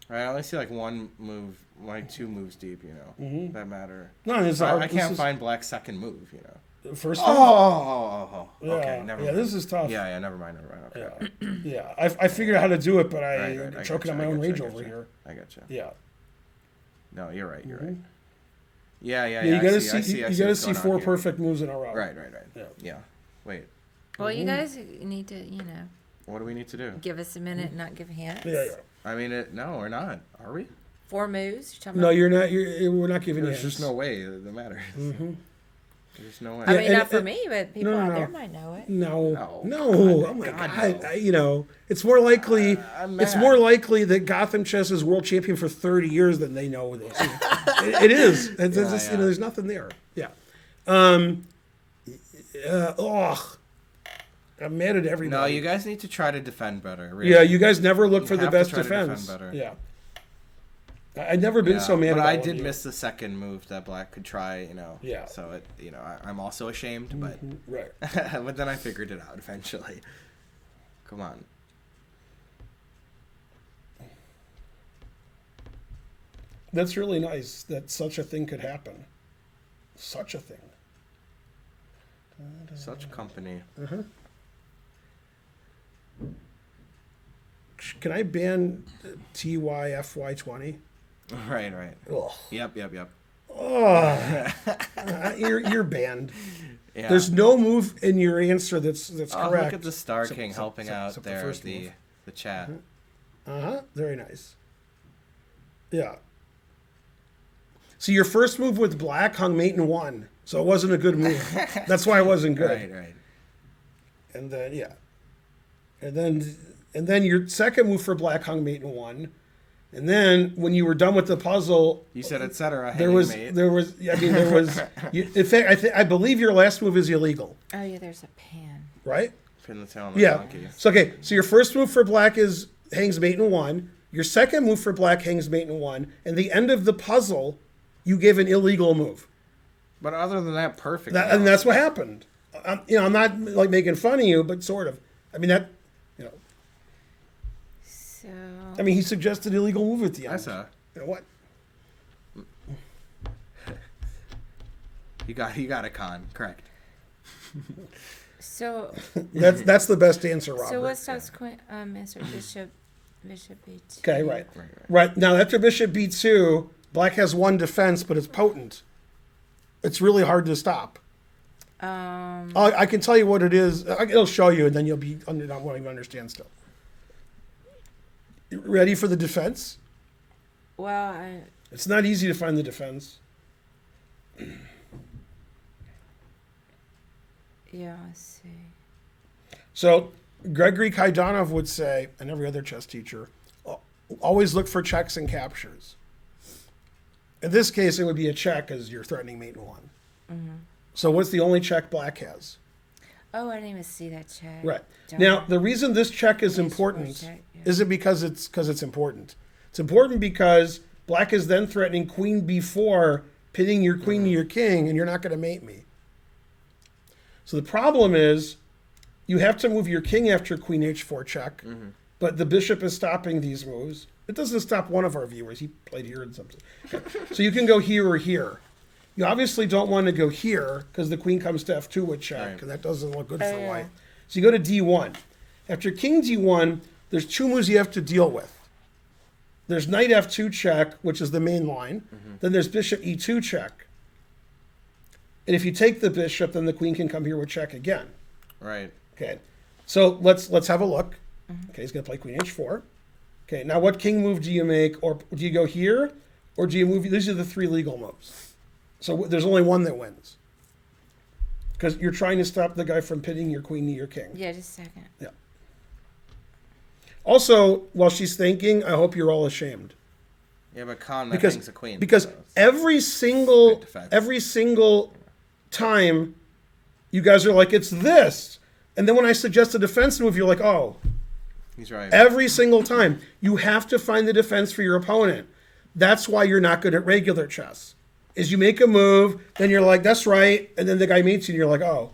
I only see like one move, like two moves deep, you know, that matter. No, it's I hard. can't find Black's second move, you know. The first Oh, one? okay, Yeah, never yeah, mind. this is tough. Yeah, never mind. Okay. Yeah, I figured out how to do it, but Right, I'm I choking on gotcha, my own I gotcha, rage I over gotcha. here. I gotcha. Yeah. No, you're right. You're right. Mhm. Yeah. You gotta I see, I you what's gotta see going on four here. perfect moves in a row. Right. Yeah. Yeah. Wait. Well, you guys need to, What do we need to do? give us a minute and not give hints. Yeah. I mean, no, we're not. Are we? 4 moves? You're talking No, about? you're not. We're not giving you There's just hints. no way that matters. Mhm. There's just no way. I Yeah, mean, and not for it- me, but people no, out no. there might know it. No, No. no. Oh my God, God! no. It's more likely. I'm It's mad. more likely that Gotham Chess is world champion for 30 years than they know this. It is. It's just, yeah. there's nothing there. Yeah. I'm mad at everybody. No, you guys need to try to defend better. Really. Yeah, you guys never look for the have to best try to defend defense. better. Yeah. I've never been so mad but about I one did of you. miss the second move that Black could try, Yeah. So I'm also ashamed, but Right. but then I figured it out eventually. Come on. That's really nice that such a thing could happen. Such a thing. Such company. Can I ban TYFY20? Right. Ugh. Yep. You're banned. Yeah. There's no move in your answer that's Oh, correct. look at the Star Except- King except- helping except- out except the there, first the move. chat. Very nice. Yeah. So your first move with black hung mate in 1, so it wasn't a good move. That's why it wasn't good. Right. And then and then your second move for black hung mate in 1, and then when you were done with the puzzle, You said etc. there was mate. in fact I believe your last move is illegal, Oh, yeah, there's a pen. right? Pin the tail on the Yeah. donkey. So your first move for black is hangs mate in 1. Your second move for black hangs mate in 1, and the end of the puzzle, you gave an illegal move. But other than that, perfect. And that's what happened. I'm not like making fun of you, but sort of. I mean So, he suggested illegal move at the end. I saw. You know what? You got a con. Correct. so, That's the best answer, Robert. so what stops Answer Bishop B2? Okay, right. Right. Now, after bishop b2, black has 1 defense, but it's potent. It's really hard to stop. I can tell you what it is. It'll show you, and then you'll be not wanting to understand still. You ready for the defense? Well, It's not easy to find the defense. yeah, I see. So Gregory Kaidanov would say, and every other chess teacher, always look for checks and captures. In this case, it would be a check as you're threatening mate in 1. So what's the only check black has? Oh, I didn't even see that check. Right. Darn Now, it. the reason this check is Nice important check, yeah. isn't because it's important. It's important because black is then threatening queen b4, pitting your queen to your king, and you're not going to mate me. So the problem is you have to move your king after queen h4 check, but the bishop is stopping these moves. It doesn't stop one of our viewers. He played here and something. Okay. So you can go here or here. You obviously don't want to go here because the queen comes to f2 with check, Right. and that doesn't look good for yeah. white. So you go to d1. After king d1, there's 2 moves you have to deal with. There's knight f2 check, which is the main line. Then there's bishop e2 check. And if you take the bishop, then the queen can come here with check again. Right. Okay, so let's have a look. Okay, he's going to play queen h4. Okay, now what king move do you make, or do you go here, or do you move? These are the 3 legal moves. So there's only one that wins, because you're trying to stop the guy from pitting your queen to your king. Yeah, just a second. Yeah. Also, while she's thinking, I hope you're all ashamed. Yeah, but Khan, that Because thing's a queen. because so it's- every single Good defense. time you guys are like, it's this. And then when I suggest a defense move, you're like, oh. he's right. Every single time. You have to find the defense for your opponent. That's why you're not good at regular chess. Is you make a move, then you're like, that's right, and then the guy meets you and you're like, oh.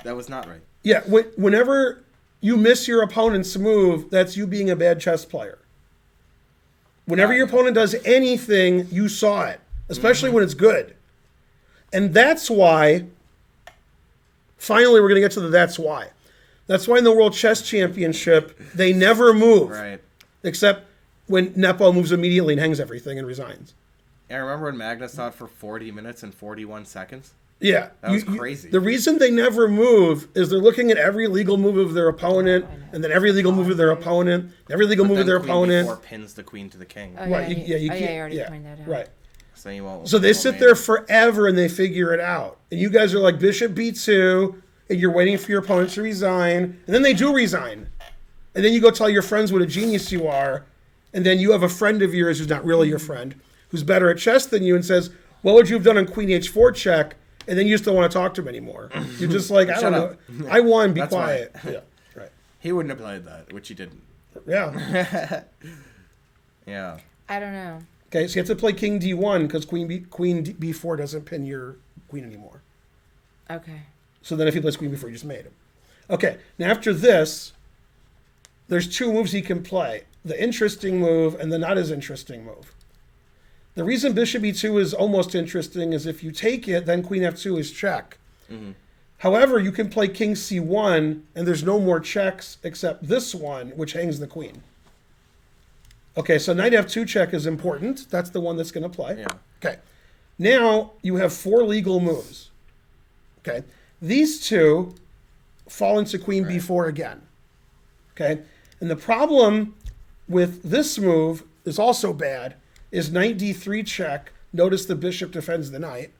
That was not right. Yeah, whenever you miss your opponent's move, that's you being a bad chess player. Whenever your opponent does anything, you saw it, especially when it's good. And that's why, finally, we're going to get to the that's why. That's why in the World Chess Championship, they never move, Right. except when Nepo moves immediately and hangs everything and resigns. And I remember when Magnus taught for 40 minutes and 41 seconds. Yeah. That was crazy. The reason they never move is they're looking at every legal move of their opponent, and then every legal move of their opponent, and every legal move of their Queen opponent. B4 pins the queen to the king. Oh, Right. yeah, You oh, can't. yeah, you already pointed that out. Right. So you won't. So they won't sit mate. there forever and they figure it out. And you guys are like bishop b2, and you're waiting for your opponent to resign, and then they do resign. And then you go tell your friends what a genius you are, and then you have a friend of yours who's not really your friend, who's better at chess than you, and says, what would you have done on queen h4 check? And then you just don't want to talk to him anymore. You're just like, I don't Shut know. I won, be That's quiet. Yeah, right. He wouldn't have played that, which he didn't. Yeah. Yeah. I don't know. Okay, so you have to play king d1 because queen b4 doesn't pin your queen anymore. Okay. So then if he plays queen b4, you just made him. Okay, now after this, there's 2 moves he can play. The interesting move and the not as interesting move. The reason bishop e2 is almost interesting is if you take it, then queen f2 is check. However, you can play king c1, and there's no more checks except this one, which hangs the queen. Okay, so knight f2 check is important. That's the one that's going to play. Yeah. Okay. Now you have 4 legal moves. Okay. These 2 fall into queen b4 again. Okay. And the problem with this move is also bad, is knight d3 check. Notice the bishop defends the knight.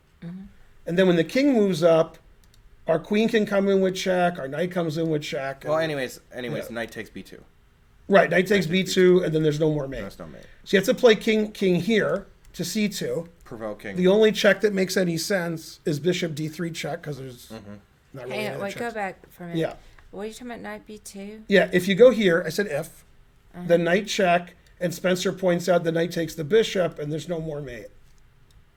And then when the king moves up, our queen can come in with check, our knight comes in with check. Well, and- anyways, Yeah. knight takes b2. right, knight takes b2, and then there's no more mate. That's no mate. So you have to play king here to c2. Provoking. The only check that makes any sense is bishop d3 check, because there's not really Hang any on, other wait, go checks. back for a minute. Yeah. What are you talking about, knight b2? Yeah, if you go here, I said if, the knight check, and Spencer points out the knight takes the bishop, and there's no more mate.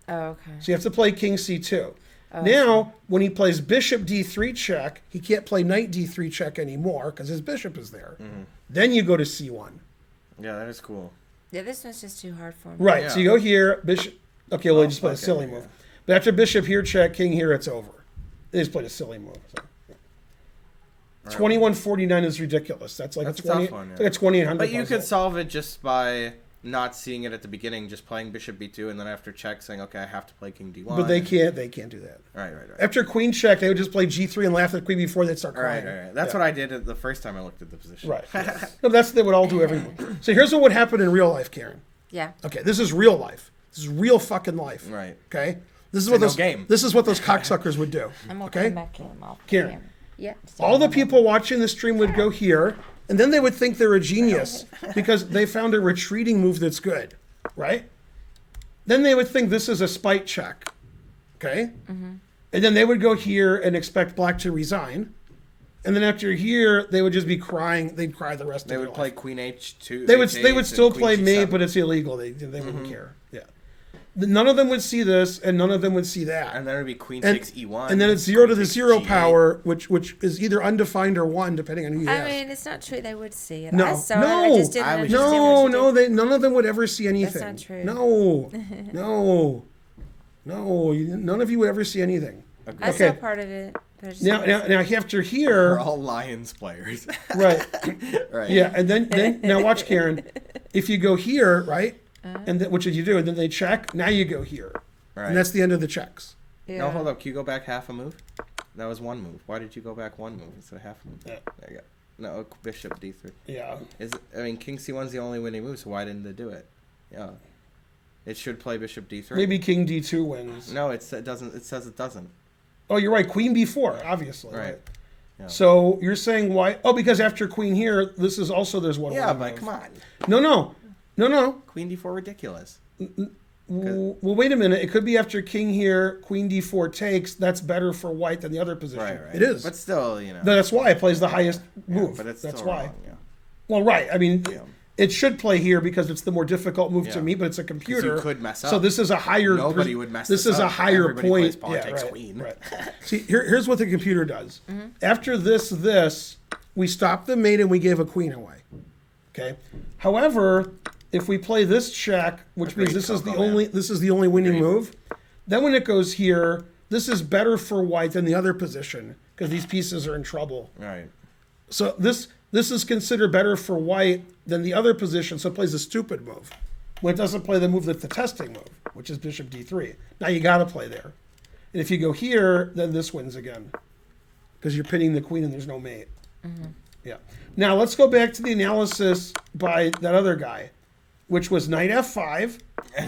Oh, okay. So you have to play king c2. Oh, Now, when he plays bishop d3 check, he can't play knight d3 check anymore because his bishop is there. Then you go to c1. Yeah, that is cool. Yeah, this one's just too hard for me. Right, so you go here, bishop. Okay, well, he just played a okay, silly yeah. move. But after bishop here check, king here, it's over. They just played a silly move. So. 2149 is ridiculous. That's like That's a a tough 20. one, yeah. It's like a 2800. But you puzzle. could solve it just by not seeing it at the beginning, just playing bishop b2, and then after check saying, okay, I have to play king d1. But they can't. They can't do that. Right. After queen check, they would just play g3 and laugh at queen before they'd start Right. crying. That's Yeah. what I did the first time I looked at the position. Right. Yeah. No, that's they would all do every move. So here's what would happen in real life, Karen. Yeah. Okay, this is real life. This is real fucking life. Right. Okay. This is It's what no those game. This is what those cocksuckers would do. I'm okay. back in. Karen. Yeah. All the people watching the stream would go here, And then they would think they're a genius because they found a retreating move that's good, right? Then they would think this is a spite check, okay? And then they would go here and expect black to resign. And then after here, they would just be crying. They'd cry the rest They of their would play life. Queen H2. They would still play mate, G7. but it's illegal. They wouldn't care. Yeah. None of them would see this, and none of them would see that. And then it would be Queen And- takes E1. And then it's 0 to Queen the takes 0 G8. power, which is either undefined or 1, depending on who you I ask. mean, it's not true. They would see it. No, I saw no, it. I just didn't I was- understand No, what no, you did. none of them would ever see anything. not true. No, no, none of you would ever see anything. I Okay. saw part of it. But I just Now, didn't now after We're here, all Lions players. right? Right. Yeah, and then now watch, Karen. If you go here, right, and then, which did you do? And then they check. Now you go here, Right. and that's the end of the checks. yeah. No, hold up. Can you go back half a move? That was one move. Why did you go back one move instead of half a move? Yeah. There you go. No, Bishop D3. Yeah. I mean, King C1's the only winning move, so why didn't they do it? Yeah. It should play Bishop D3. Maybe King D2 wins. No, it doesn't. It says it doesn't. Oh, you're right. Queen B4, obviously. Right. Yeah. So you're saying why? Oh, because after Queen here, this is also there's one. Yeah, winning but move. come on. No. Queen D4 ridiculous. Well, wait a minute. It could be after King here, Queen D4 takes. That's better for white than the other position. Right. It is. But still, you know. That's why it plays the highest move. But it's That's still why. wrong, yeah. Well, right. I mean, Yeah. it should play here because it's the more difficult move to Yeah. meet, but it's a computer. you could mess So up. this is a higher. Nobody would mess This this is a up. higher Everybody point. plays pawn takes right, queen. Right. See, here's what the computer does. After this, we stop the mate and we give a queen away. Okay. However, if we play this check, which means Agreed, this is the Coco, only winning Agreed. move, then when it goes here, this is better for white than the other position because these pieces are in trouble. Right. So this is considered better for white than the other position, so it plays a stupid move. When it doesn't play the move that's the testing move, which is Bishop D3. Now you got to play there. And if you go here, then this wins again. Because you're pinning the queen and there's no mate. Yeah. Now let's go back to the analysis by that other guy, which was knight F5,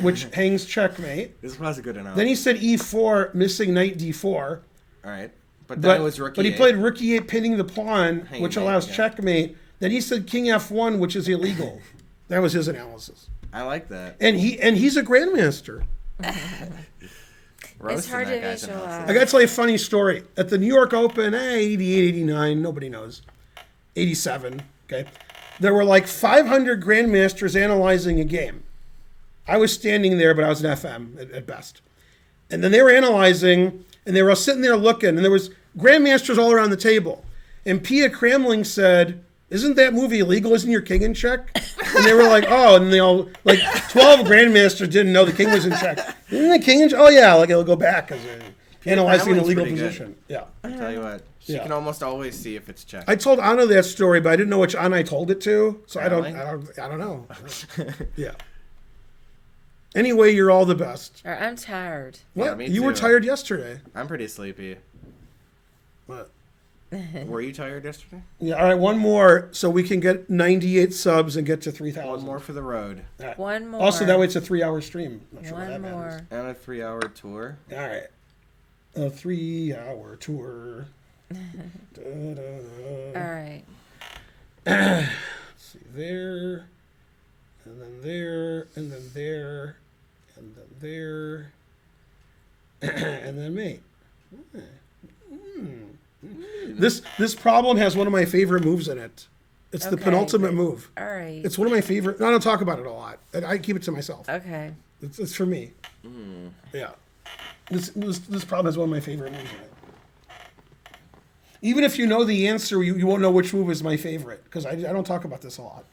which hangs checkmate. This was a good enough. Then he said E4, missing knight D4. All right. But then But, it was rookie. but he A. played rook e8 pinning the pawn, Hanging which mate, allows yeah. checkmate. Then he said king f1, which is illegal. That was his analysis. I like that. And he's a grandmaster. Roasting hard that to guy's visualize. analysis. I got to tell you a funny story. At the New York Open, 88, 89, nobody knows. 87, okay? There were like 500 grandmasters analyzing a game. I was standing there, but I was an FM at best. And then they were analyzing, and they were all sitting there looking, and there was grandmasters all around the table. And Pia Cramling said, "Isn't that movie illegal? Isn't your king in check?" And they were like, "Oh," and they all, like 12 grandmasters didn't know the king was in check. Isn't the king in check? Oh yeah, like it'll go back because they're analyzing an Cramling's illegal pretty good. position. Yeah. I tell you what, she Yeah. can almost always see if it's checked. I told Anna that story, but I didn't know which Anna I told it to, so I Cramling? don't know. Yeah. Anyway, you're all the best. Or I'm tired. What? me You were too. tired yesterday. I'm pretty sleepy. What? Were you tired yesterday? Yeah. All right, one more, so we can get 98 subs and get to 3,000. One more for the road. All right. One more. Also, that way it's a 3-hour stream. Not sure why One that matters. more. And a 3-hour tour. All right. A 3-hour tour. Da-da-da. All right. Let's see, there, and then there, and then there, and then there, and then me. This problem has one of my favorite moves in it. It's the Okay, penultimate good. move. All right. It's one of my favorite. I don't talk about it a lot. I keep it to myself. Okay. It's for me. Yeah. This problem has one of my favorite moves in it. Even if you know the answer, you won't know which move is my favorite because I don't talk about this a lot.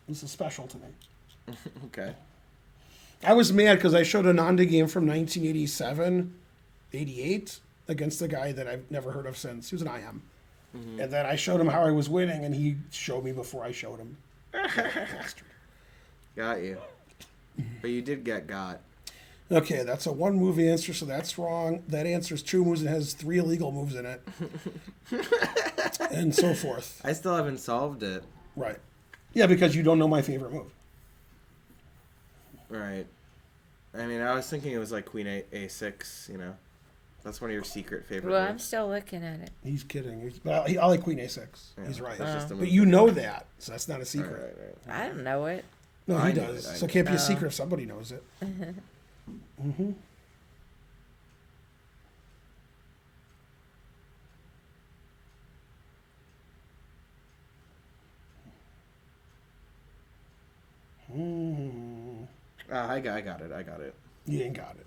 This is special to me. Okay. I was mad because I showed a Nanda game from 1987, 88 against a guy that I've never heard of since. He was an IM. And then I showed him how I was winning, and he showed me before I showed him. Bastard. Got you. But you did get got. Okay, that's a one-move answer, so that's wrong. That answer's 2 moves and has 3 illegal moves in it. And so forth. I still haven't solved it. Right. Yeah, because you don't know my favorite move. Right. I mean, I was thinking it was like Queen A6, you know. That's one of your secret favorite Well, I'm moves. still looking at it. He's kidding. I like Queen A6. Yeah, He's right. that's just a But move. you know that, so that's not a Right, secret. right. I don't know it. No, I he knew does. it, I So it knew can't be a it. secret if somebody knows it. Mm-hmm. Mm. I got it. I got it. You ain't got it.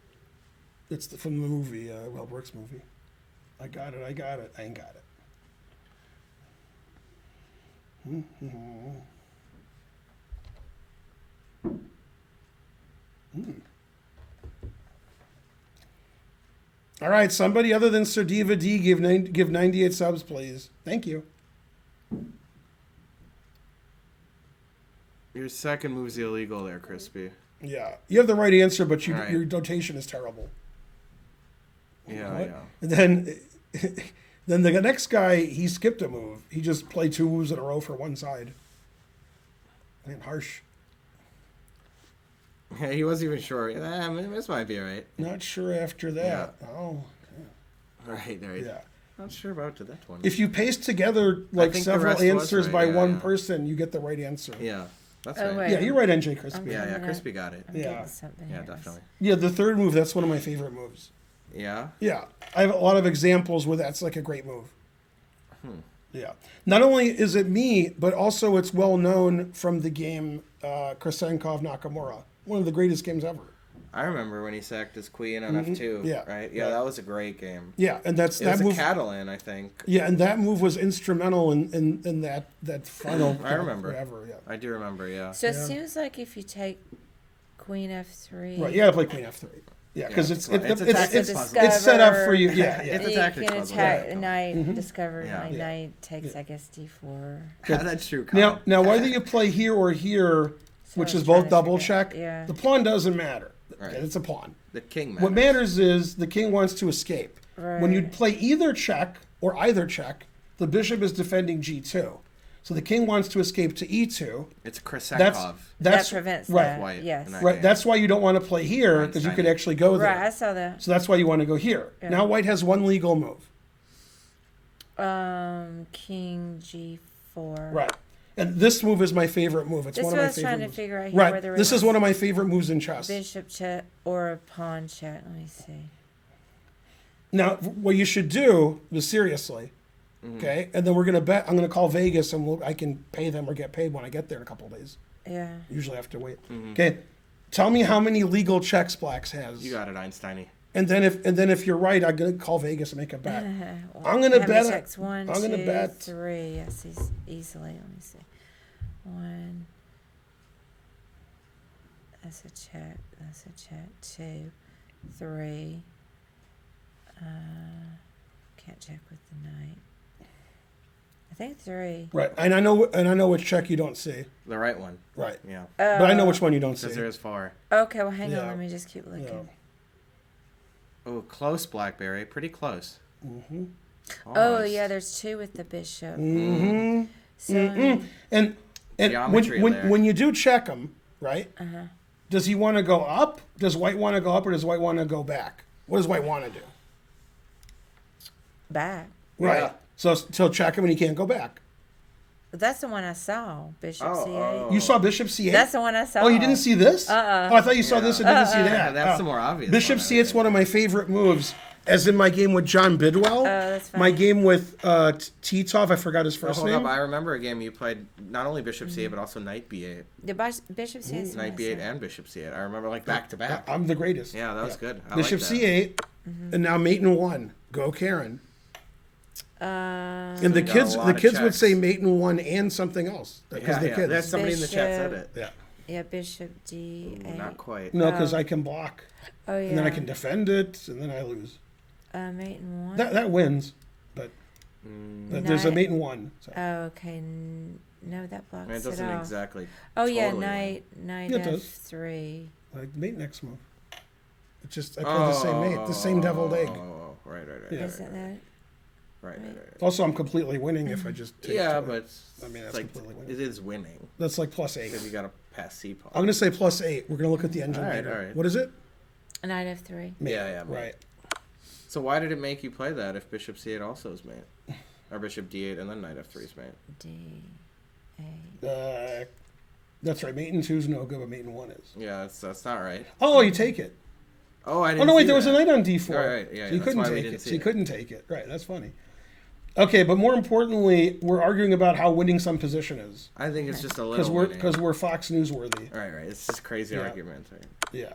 It's from the movie, Mel Brooks movie. I got it. I got it. I ain't got it. All right, somebody other than Sir Diva D give 98 subs, please. Thank you. Your second move's illegal there, Crispy. Yeah, you have the right answer, but Right. your notation is terrible. Yeah, What? yeah. And then, then the next guy, he skipped a move. He just played 2 moves in a row for one side. Man, harsh. Yeah, he wasn't even sure. This might be alright. Not sure after that. Oh, Right. yeah. Not sure about that one. If you paste together like think the several rest was answers right, by yeah, one yeah. person, you get the right answer. Yeah, that's Oh, right. wait. Yeah, you're right, NJ Crispy. Okay. Yeah, I'm yeah, gonna- Crispy got it. I'm Yeah. getting something Yeah, here. definitely. Yeah, the third move, that's one of my favorite moves. Yeah. Yeah, I have a lot of examples where that's like a great move. Hmm. Yeah. Not only is it me, but also it's well known from the game Krasenkov Nakamura, one of the greatest games ever. I remember when he sacked his queen on F2. Mm-hmm. Yeah, Right? Yeah, right. that was a great game. Yeah, and that's It that was move. a Catalan, I think. Yeah, and that move was instrumental in that final. I remember. Whatever. Yeah. I do remember, yeah. So Yeah. it seems like if you take Queen F3, Right. Yeah, I play Queen F3. Yeah, because Yeah, it's it's a That's tactics a puzzle. it's set up for you. Yeah, yeah. It's a you tactics can puzzle, attack yeah. knight, discover Yeah. my Yeah. knight takes, I guess, D4. Yeah, that's true. Kyle. Now, whether you play here or here, So which I'm is trying both to double figure- check, yeah. the pawn doesn't matter. Right. Okay, it's a pawn. The king matters. What matters is the king wants to escape. When you Right. play either check or either check, the bishop is defending G2. So the king wants to escape to E2. It's That's Krasenkov. that's that prevents right. that. White Yes. in that Right. game. That's why you don't want to play here because you could Einstein. actually go there. Right. I saw that. So that's why you want to go here. Yeah. Now white has one legal move. King G4. Right. And this move is my favorite move. It's This is one of what I my was favorite trying to moves. figure out here. Right. Whether This it is was one of my favorite moves in chess. bishop check or a pawn check. Let me see. Now, what you should do is seriously, Mm-hmm. okay? And then we're gonna bet. I'm gonna call Vegas, and I can pay them or get paid when I get there in a couple of days. Yeah. Usually I have to wait. Mm-hmm. Okay. Tell me how many legal checks Blacks has. You got it, Einstein. And then if you're right, I'm gonna call Vegas and make a bet. Well, I'm gonna how bet- many checks? One, I'm gonna two, bet- 3. Yes, easily. Let me see. 1. That's a check. That's a check. 2, 3. Can't check with the knight. I think 3. Right. And I know which check you don't see. The right one. Right. Yeah. But I know which one you don't see. Because there's 4. Okay, well, hang Yeah. on. Let me just keep looking. Yeah. Oh, close, Blackberry. Pretty close. Mm-hmm. Oh, Almost. yeah, there's 2 with the bishop. Mm-hmm. So, Mm-mm. And Geometry when there. when you do check him, right? uh-huh. Does he want to go up? Does white want to go up, or does white want to go back? What does white want to do? Back. Right. Yeah. So check him, and he can't go back. But that's the one I saw. Bishop Oh, C8. oh. You saw Bishop C8. That's the one I saw. Oh, you didn't see this? Uh-uh. Oh, I thought you saw this and didn't see Yeah, that. that's Oh. the more obvious Bishop one, I C8's think. one of my favorite moves. As in my game with John Bidwell. that's My fine. game with Titov, I forgot his Oh, first hold name. up. I remember a game you played not only Bishop C8, but also Knight B8. The Bishop C8 is the one I Knight B8 saw. and Bishop C8. I remember like back to back. I'm the greatest. Yeah, that was good. I Bishop like that. C8, Mm-hmm. and now mate in 1. Go Karen. And the got a kids, lot the of kids would checks. say mate in 1 and something else because Yeah, they're yeah. kids. There's somebody in the chat said Bishop. it. Yeah. Yeah, Bishop D8. Not quite. No, because Oh. I can block, Oh, yeah. and then I can defend it, and then I lose. Mate in 1. That wins, but there's a Knight. mate in 1. So. Oh, okay. No, that blocks It doesn't off. exactly. Oh, yeah, totally knight Yeah, it does. F3. Like mate next move. It's just I play the same mate, the same deviled egg. Oh, right. Yeah. Isn't that? Right. Also, I'm completely winning if I just take Yeah, two. but I mean, it's that's like completely winning. it is winning That's like plus 8. because you got to pass C pawn. I'm gonna say plus 8. We're gonna look at the engine All right, later. all right. What is it? Knight F3. Mate. Yeah, mate. Right. So why did it make you play that if bishop c8 also is mate? Or bishop d8 and then knight f3 is mate? D, A. That's right. Mate in 2 is no good, but mate in 1 is. Yeah, that's not right. Oh, you take it. Oh, I didn't Oh no, wait, see there was a that. knight on d4. Right, yeah, so you that's couldn't why we take didn't it. see So you it. couldn't take it. Right, that's funny. Okay, but more importantly, we're arguing about how winning some position is. I think it's just a Because little we're, winning. 'cause we're Fox Newsworthy. Right. It's just crazy Yeah. argument. Right? Yeah.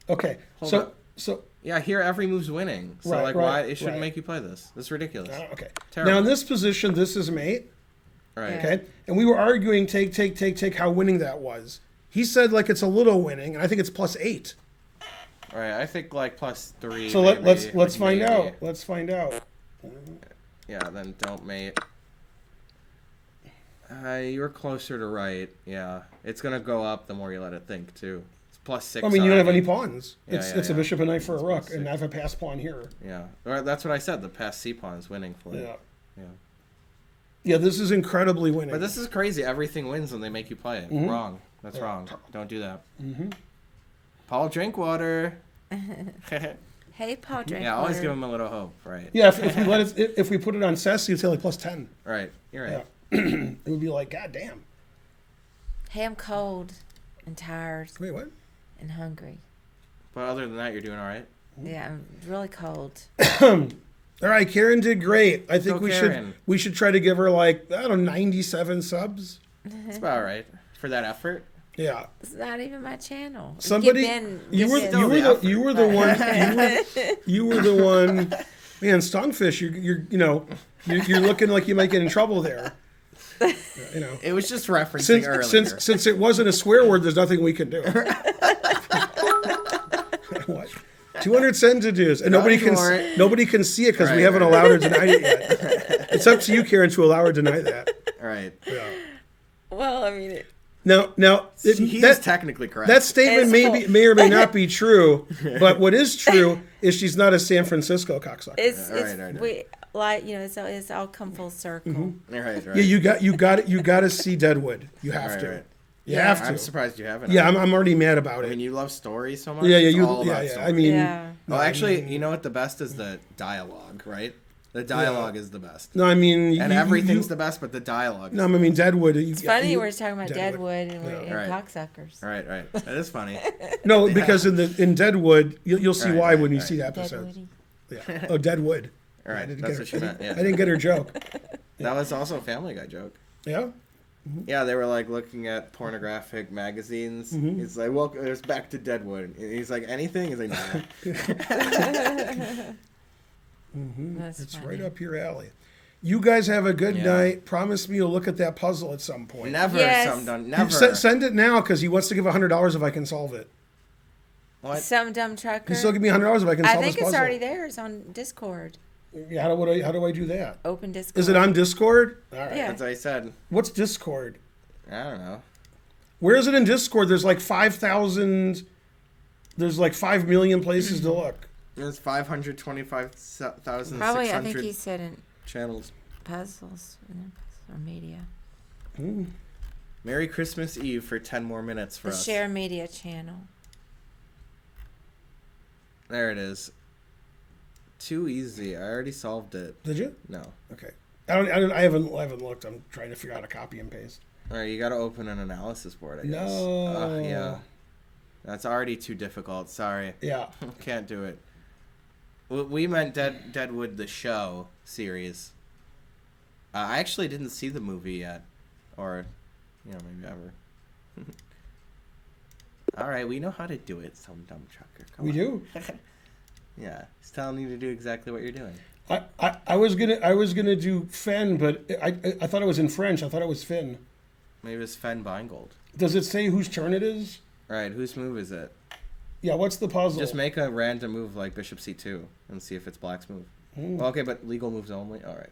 Okay. Hold so up. so Yeah, here every move's winning. So Right, like, right, why it shouldn't right. make you play this? This is ridiculous. okay. Terrible. Now in this position, this is mate. Right. Yeah. Okay, and we were arguing take how winning that was. He said like it's a little winning, and I think it's +8. Right. I think like +3. So maybe, let's find maybe. out. Let's find out. Yeah. Then don't mate. You're closer to right. Yeah. It's gonna go up the more you let it think too. It's +6. I mean, you don't have already. any pawns. Yeah, It's a yeah. bishop, a knight for a rook, +6. and I have a pass pawn here. Yeah. Or that's what I said. The pass c pawn is winning for you. Yeah. Yeah. Yeah, this is incredibly winning. But this is crazy. Everything wins when they make you play it. Mhm. Wrong. That's Yeah. wrong. Don't do that. Mm-hmm. Paul, drink water. Hey, Paul, drink Yeah, always water. give him a little hope. Right. Yeah, if we let it, if we put it on Ceci, you'd say like +10. Right. You're right. Yeah. It would be like, God damn. Hey, I'm cold and tired Wait, what? and hungry. But other than that, you're doing all right. Yeah, I'm really cold. All right, Karen did great. I think Go we Karen. should try to give her like, I don't know, 97 subs. It's about all right for that effort. Yeah. It's not even my channel. Somebody, Get Ben- you were get still Ben- the effort. you were the one you were the one. Man, Stonefish, you're looking like you might get in trouble there. You know, It was just referencing earlier. since it wasn't a swear word, there's nothing we can do. What? 200 sentences, and nobody for it. can see it because we Right, haven't right. allowed her to deny it yet. It's up to you, Karen, to allow her to deny that. All right. Yeah. Well, I mean, Now, He is technically correct. that statement It's may or may not be true, but what is true is she's not a San Francisco cocksucker. it's All right, all right. we like it's all come full circle. Mm-hmm. All right. Right. Yeah, you got to see Deadwood. You have Right, to. right. You Yeah. have I'm to. surprised you haven't. Yeah, I'm already mad about I mean, it. you love stories so much. Yeah, It's you. all Yeah, about yeah. stories. I mean, Yeah. no, Well, I actually, mean- you know what the best is? The dialogue, right? The dialogue is the best. No, I mean, And everything's the best, but the dialogue. No, I mean Deadwood. It's funny we're talking about Deadwood and we're Yeah. and Right. cocksuckers. Right, right. That is funny. No, because in Deadwood, you'll see Right, why right, when you right. see the episode. Deadwoody. Yeah. Oh, Deadwood. All I right, didn't that's get what her- she meant. I Yeah. didn't get her joke. That was also a Family Guy joke. Yeah. Yeah, they were like looking at pornographic magazines. Mm-hmm. He's like, "Well, it's back to Deadwood." And he's like, "Anything?" He's like, "Nah." That's It's funny. right up your alley. You guys have a good Yeah. night. Promise me you'll look at that puzzle at some point. Never. Yes. Some done. You Never. send it now because he wants to give $100 if I can solve it. What? Some dumb trucker. He still give me $100 if I can I solve think this it's puzzle. already there. It's on Discord. Yeah, how do I do that? Open Discord. Is it on Discord? All right. Yeah. That's what I said. What's Discord? I don't know. Where is it in Discord? There's like 5,000. There's like 5 million places to look. There's 525,600 Probably, I think he said in channels. puzzles or media. Merry Christmas Eve for 10 more minutes for The us. Share Media channel. There it is. Too easy. I already solved it. Did you? No. Okay. I haven't looked. I'm trying to figure out how to copy and paste. All right, you got to open an analysis board, I guess. No. Yeah. That's already too difficult. Sorry. Yeah. Can't do it. We meant Deadwood the show series. I actually didn't see the movie yet. Or, maybe ever. All right, we know how to do it, some dumb trucker. Come We on. do. Yeah, he's telling you to do exactly what you're doing. I was gonna do Fen, but I thought it was in French. I thought it was Finn. Maybe it's Fen Beingold. Does it say whose turn it is? All right, whose move is it? Yeah. What's the puzzle? Just make a random move like Bishop C2 and see if it's Black's move. Well, okay, but legal moves only. All right.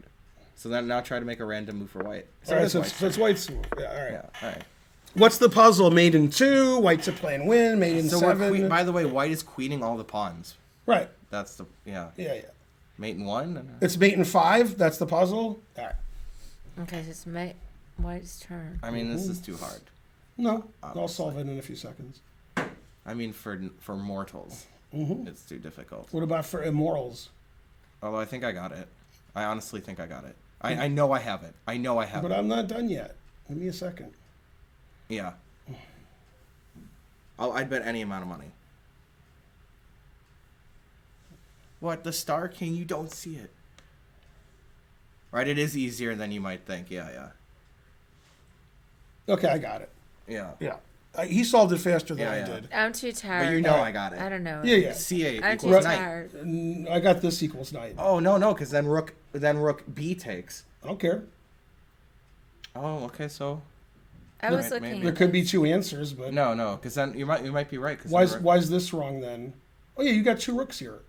So then now try to make a random move for White. All right. it's So White's it's White's move. Yeah. All right. Yeah. All right. What's the puzzle? Made in 2. White to play and win. Made in So 7. by the way, White is queening all the pawns. Right. That's the Yeah. Mate in 1. It's mate in 5. That's the puzzle. All right. Okay, so it's White's turn. I mean, this is too hard. No, I'll Obviously. solve it in a few seconds. I mean, for mortals, Mm-hmm. it's too difficult. What about for immorals? Although I think I got it. I honestly think I got it. I know I have it. I know I have But it. I'm not done yet. Give me a second. Yeah. I'd bet any amount of money. What? The Star King? You don't see it. Right, it is easier than you might think. Yeah. Okay, I got it. Yeah. Yeah. He solved it faster than Yeah, I yeah. did. I'm too tired. But you know I got it. I don't know. Yeah, yeah. C8 I'm too equals knight. tired. I got this equals knight. Oh, no, because then rook B takes. I don't care. Oh, okay, so... I was Right, looking. maybe. There At could be this. two answers, but No, because then you might be right. Cause why is this wrong then? Oh yeah, you got two rooks here.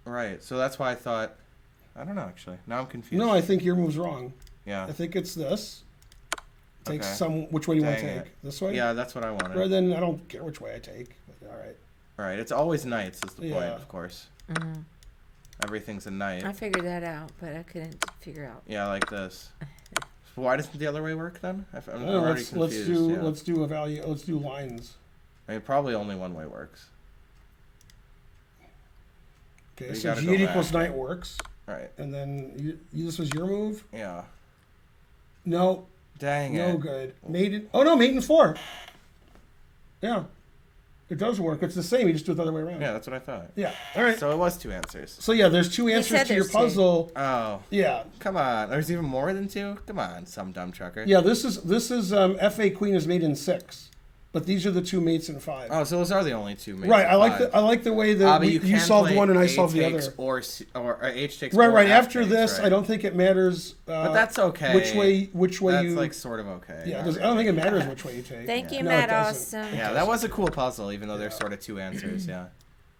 Right, so that's why I thought... I don't know, actually. Now I'm confused. No, I think your move's wrong. Yeah. I think it's this. Take Okay. which way do you want to Dang take? it. This way? Yeah, that's what I wanted. Or then I don't care which way I take. But all right. Right, it's always knights is the point, Yeah. of course. Mhm. Everything's a knight. I figured that out, but I couldn't figure out. Yeah, like this. So why doesn't the other way work then? I'm No, already let's confused. do yeah. let's do a value. Let's do lines. I mean, probably only one way works. Okay, You so gotta G8 go equals back. knight works, Right. and then this was your move. Yeah. No, Dang no it. good. Mate in, oh no, mate in 4. Yeah, it does work. It's the same. You just do it the other way around. Yeah, that's what I thought. Yeah. All right. So it was two answers. So yeah, there's two answers said to your there's two. puzzle. Oh, Yeah. come on. There's even more than two? Come on, some dumb trucker. Yeah, this is F8 queen is mate in 6, but these are the two mates in 5. Oh, so those are the only two. Mates right. in I like five. the way that But you can solved play one and I A solved the takes other. Or H takes. Right, or right. F After takes, this, right. I don't think it matters. But that's okay. Which way That's you? like sort of okay. Yeah, not I don't think it really. matters which way you take. Thank you, No, Matt it doesn't. Awesome. Yeah, that was a cool puzzle, even though there's sort of two answers. Yeah.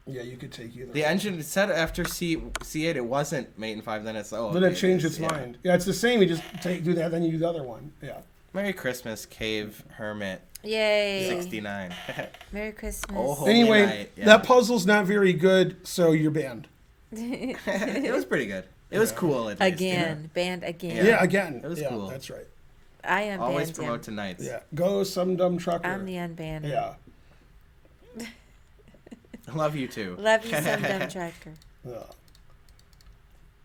Yeah, you could take either. The engine said after C8 it wasn't mate in 5. Then it's Then it changed its yeah. mind. Yeah, it's the same. You just do that, then you do the other one. Yeah. Merry Christmas, Cave Hermit Yay. 69. Merry Christmas. Oh, holy Anyway, night. Yeah. that puzzle's not very good, so you're banned. It was pretty good. It was cool at least. Again. Banned again. Yeah. Yeah, again. It was yeah, cool. That's right. I am Always banned promote him. to knights. Yeah. Go some dumb trucker. I'm the unbanned. Yeah. Love you too. Love you, some dumb tracker. Yeah.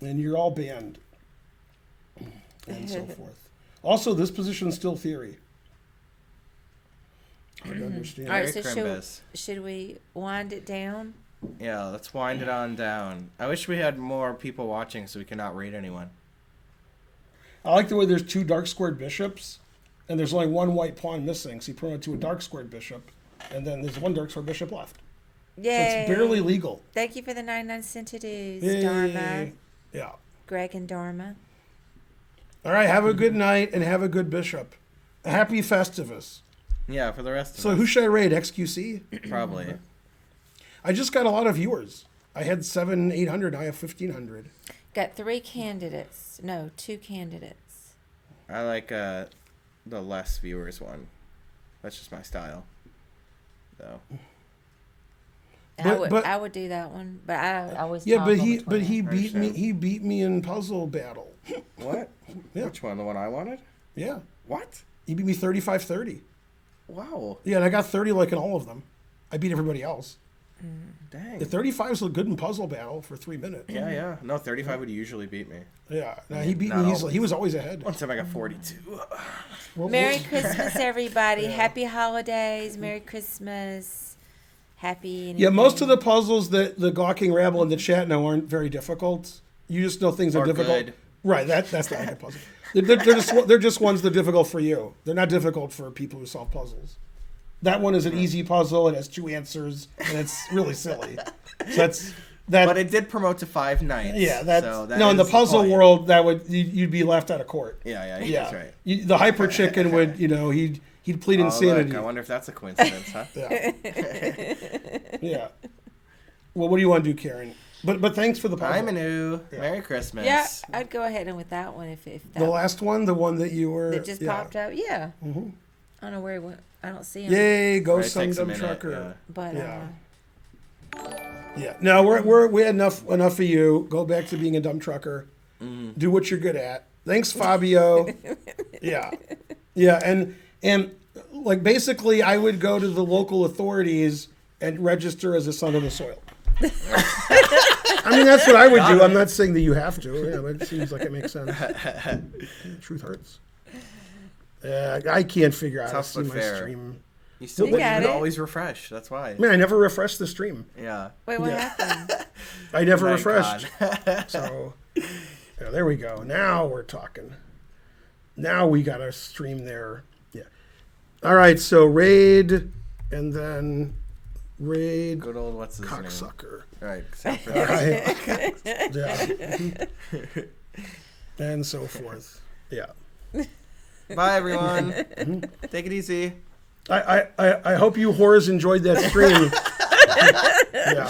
And you're all banned. And so forth. Also, this position's still theory. I understand. All right, Merry so Crimbus. should we wind it down? Yeah, let's wind it on down. I wish we had more people watching so we could not rate anyone. I like the way there's two dark squared bishops, and there's only one white pawn missing, so you promote to a dark squared bishop, and then there's one dark squared bishop left. So Yay. it's barely legal. Thank you for the 99 cent to do's, Yay. Dharma, Yeah. Greg and Dharma. All right, have a good night and have a good bishop. A happy Festivus. Yeah, for the rest of So us. who should I raid? XQC? Probably. I just got a lot of viewers. I had 800. I have 1,500. Got 3 candidates. No, 2 candidates. I like the less viewers one. That's just my style. So But- I would do that one, but I always Yeah, but toggle he between them. beat me. Understand. He beat me in puzzle battle. what? Yeah. Which one? The one I wanted? Yeah, What? he beat me 35-30. Wow. Yeah, and I got 30 like in all of them. I beat everybody else. Dang. The 35 is good in puzzle battle for 3 minutes. Yeah, yeah. No, 35 would usually beat me. Yeah, no, he beat Not me always. easily. He was always ahead. One time I got 42. Well, Merry well, Christmas, everybody. Yeah. Happy holidays. Merry Christmas. Happy. Yeah, most of anything. the puzzles that the gawking rabble in the chat know aren't very difficult. You just know things are Or difficult. good. Right, that's not like a puzzle. They're just ones that are difficult for you. They're not difficult for people who solve puzzles. That one is an easy puzzle. It has 2 answers, and it's really silly. So that's that. But it did promote to 5 nights. Yeah, that's so that no. In the is puzzle point. world, that would you'd be left out of court. Yeah, yeah, Yeah, that's right. The hyper chicken would, he'd plead Oh, insanity. look, I wonder if that's a coincidence, huh? Yeah. Yeah. Well, what do you want to do, Karen? But thanks for the puzzle. I'm Anu. Merry Christmas. Yeah, I'd go ahead and with that one if that The last one, the one that you were that just yeah. popped up. Yeah. Mhm. I don't know where he went. I don't see him. Yay, go Right, it some takes a dumb minute, trucker. But Yeah. Yeah. No, we had enough of you. Go back to being a dumb trucker. Do what you're good at. Thanks, Fabio. Yeah. Yeah, and like basically I would go to the local authorities and register as a son of the soil. I mean, that's what I would do. I'm not saying that you have to. Yeah, but it seems like it makes sense. Truth hurts. I can't figure out how to Tough see but my fair. stream. You still You got can it. always refresh. That's why. Man, I never refreshed the stream. Yeah. Wait, what Yeah. happened? I never My refreshed. God. So, yeah, there we go. Now we're talking. Now we got a stream there. Yeah. All right, so raid, and then raid Good old what's his name? cocksucker. Right. San All Francisco. right. Yeah. And so forth. Yeah. Bye everyone. Mm-hmm. Take it easy. I hope you whores enjoyed that stream. Yeah.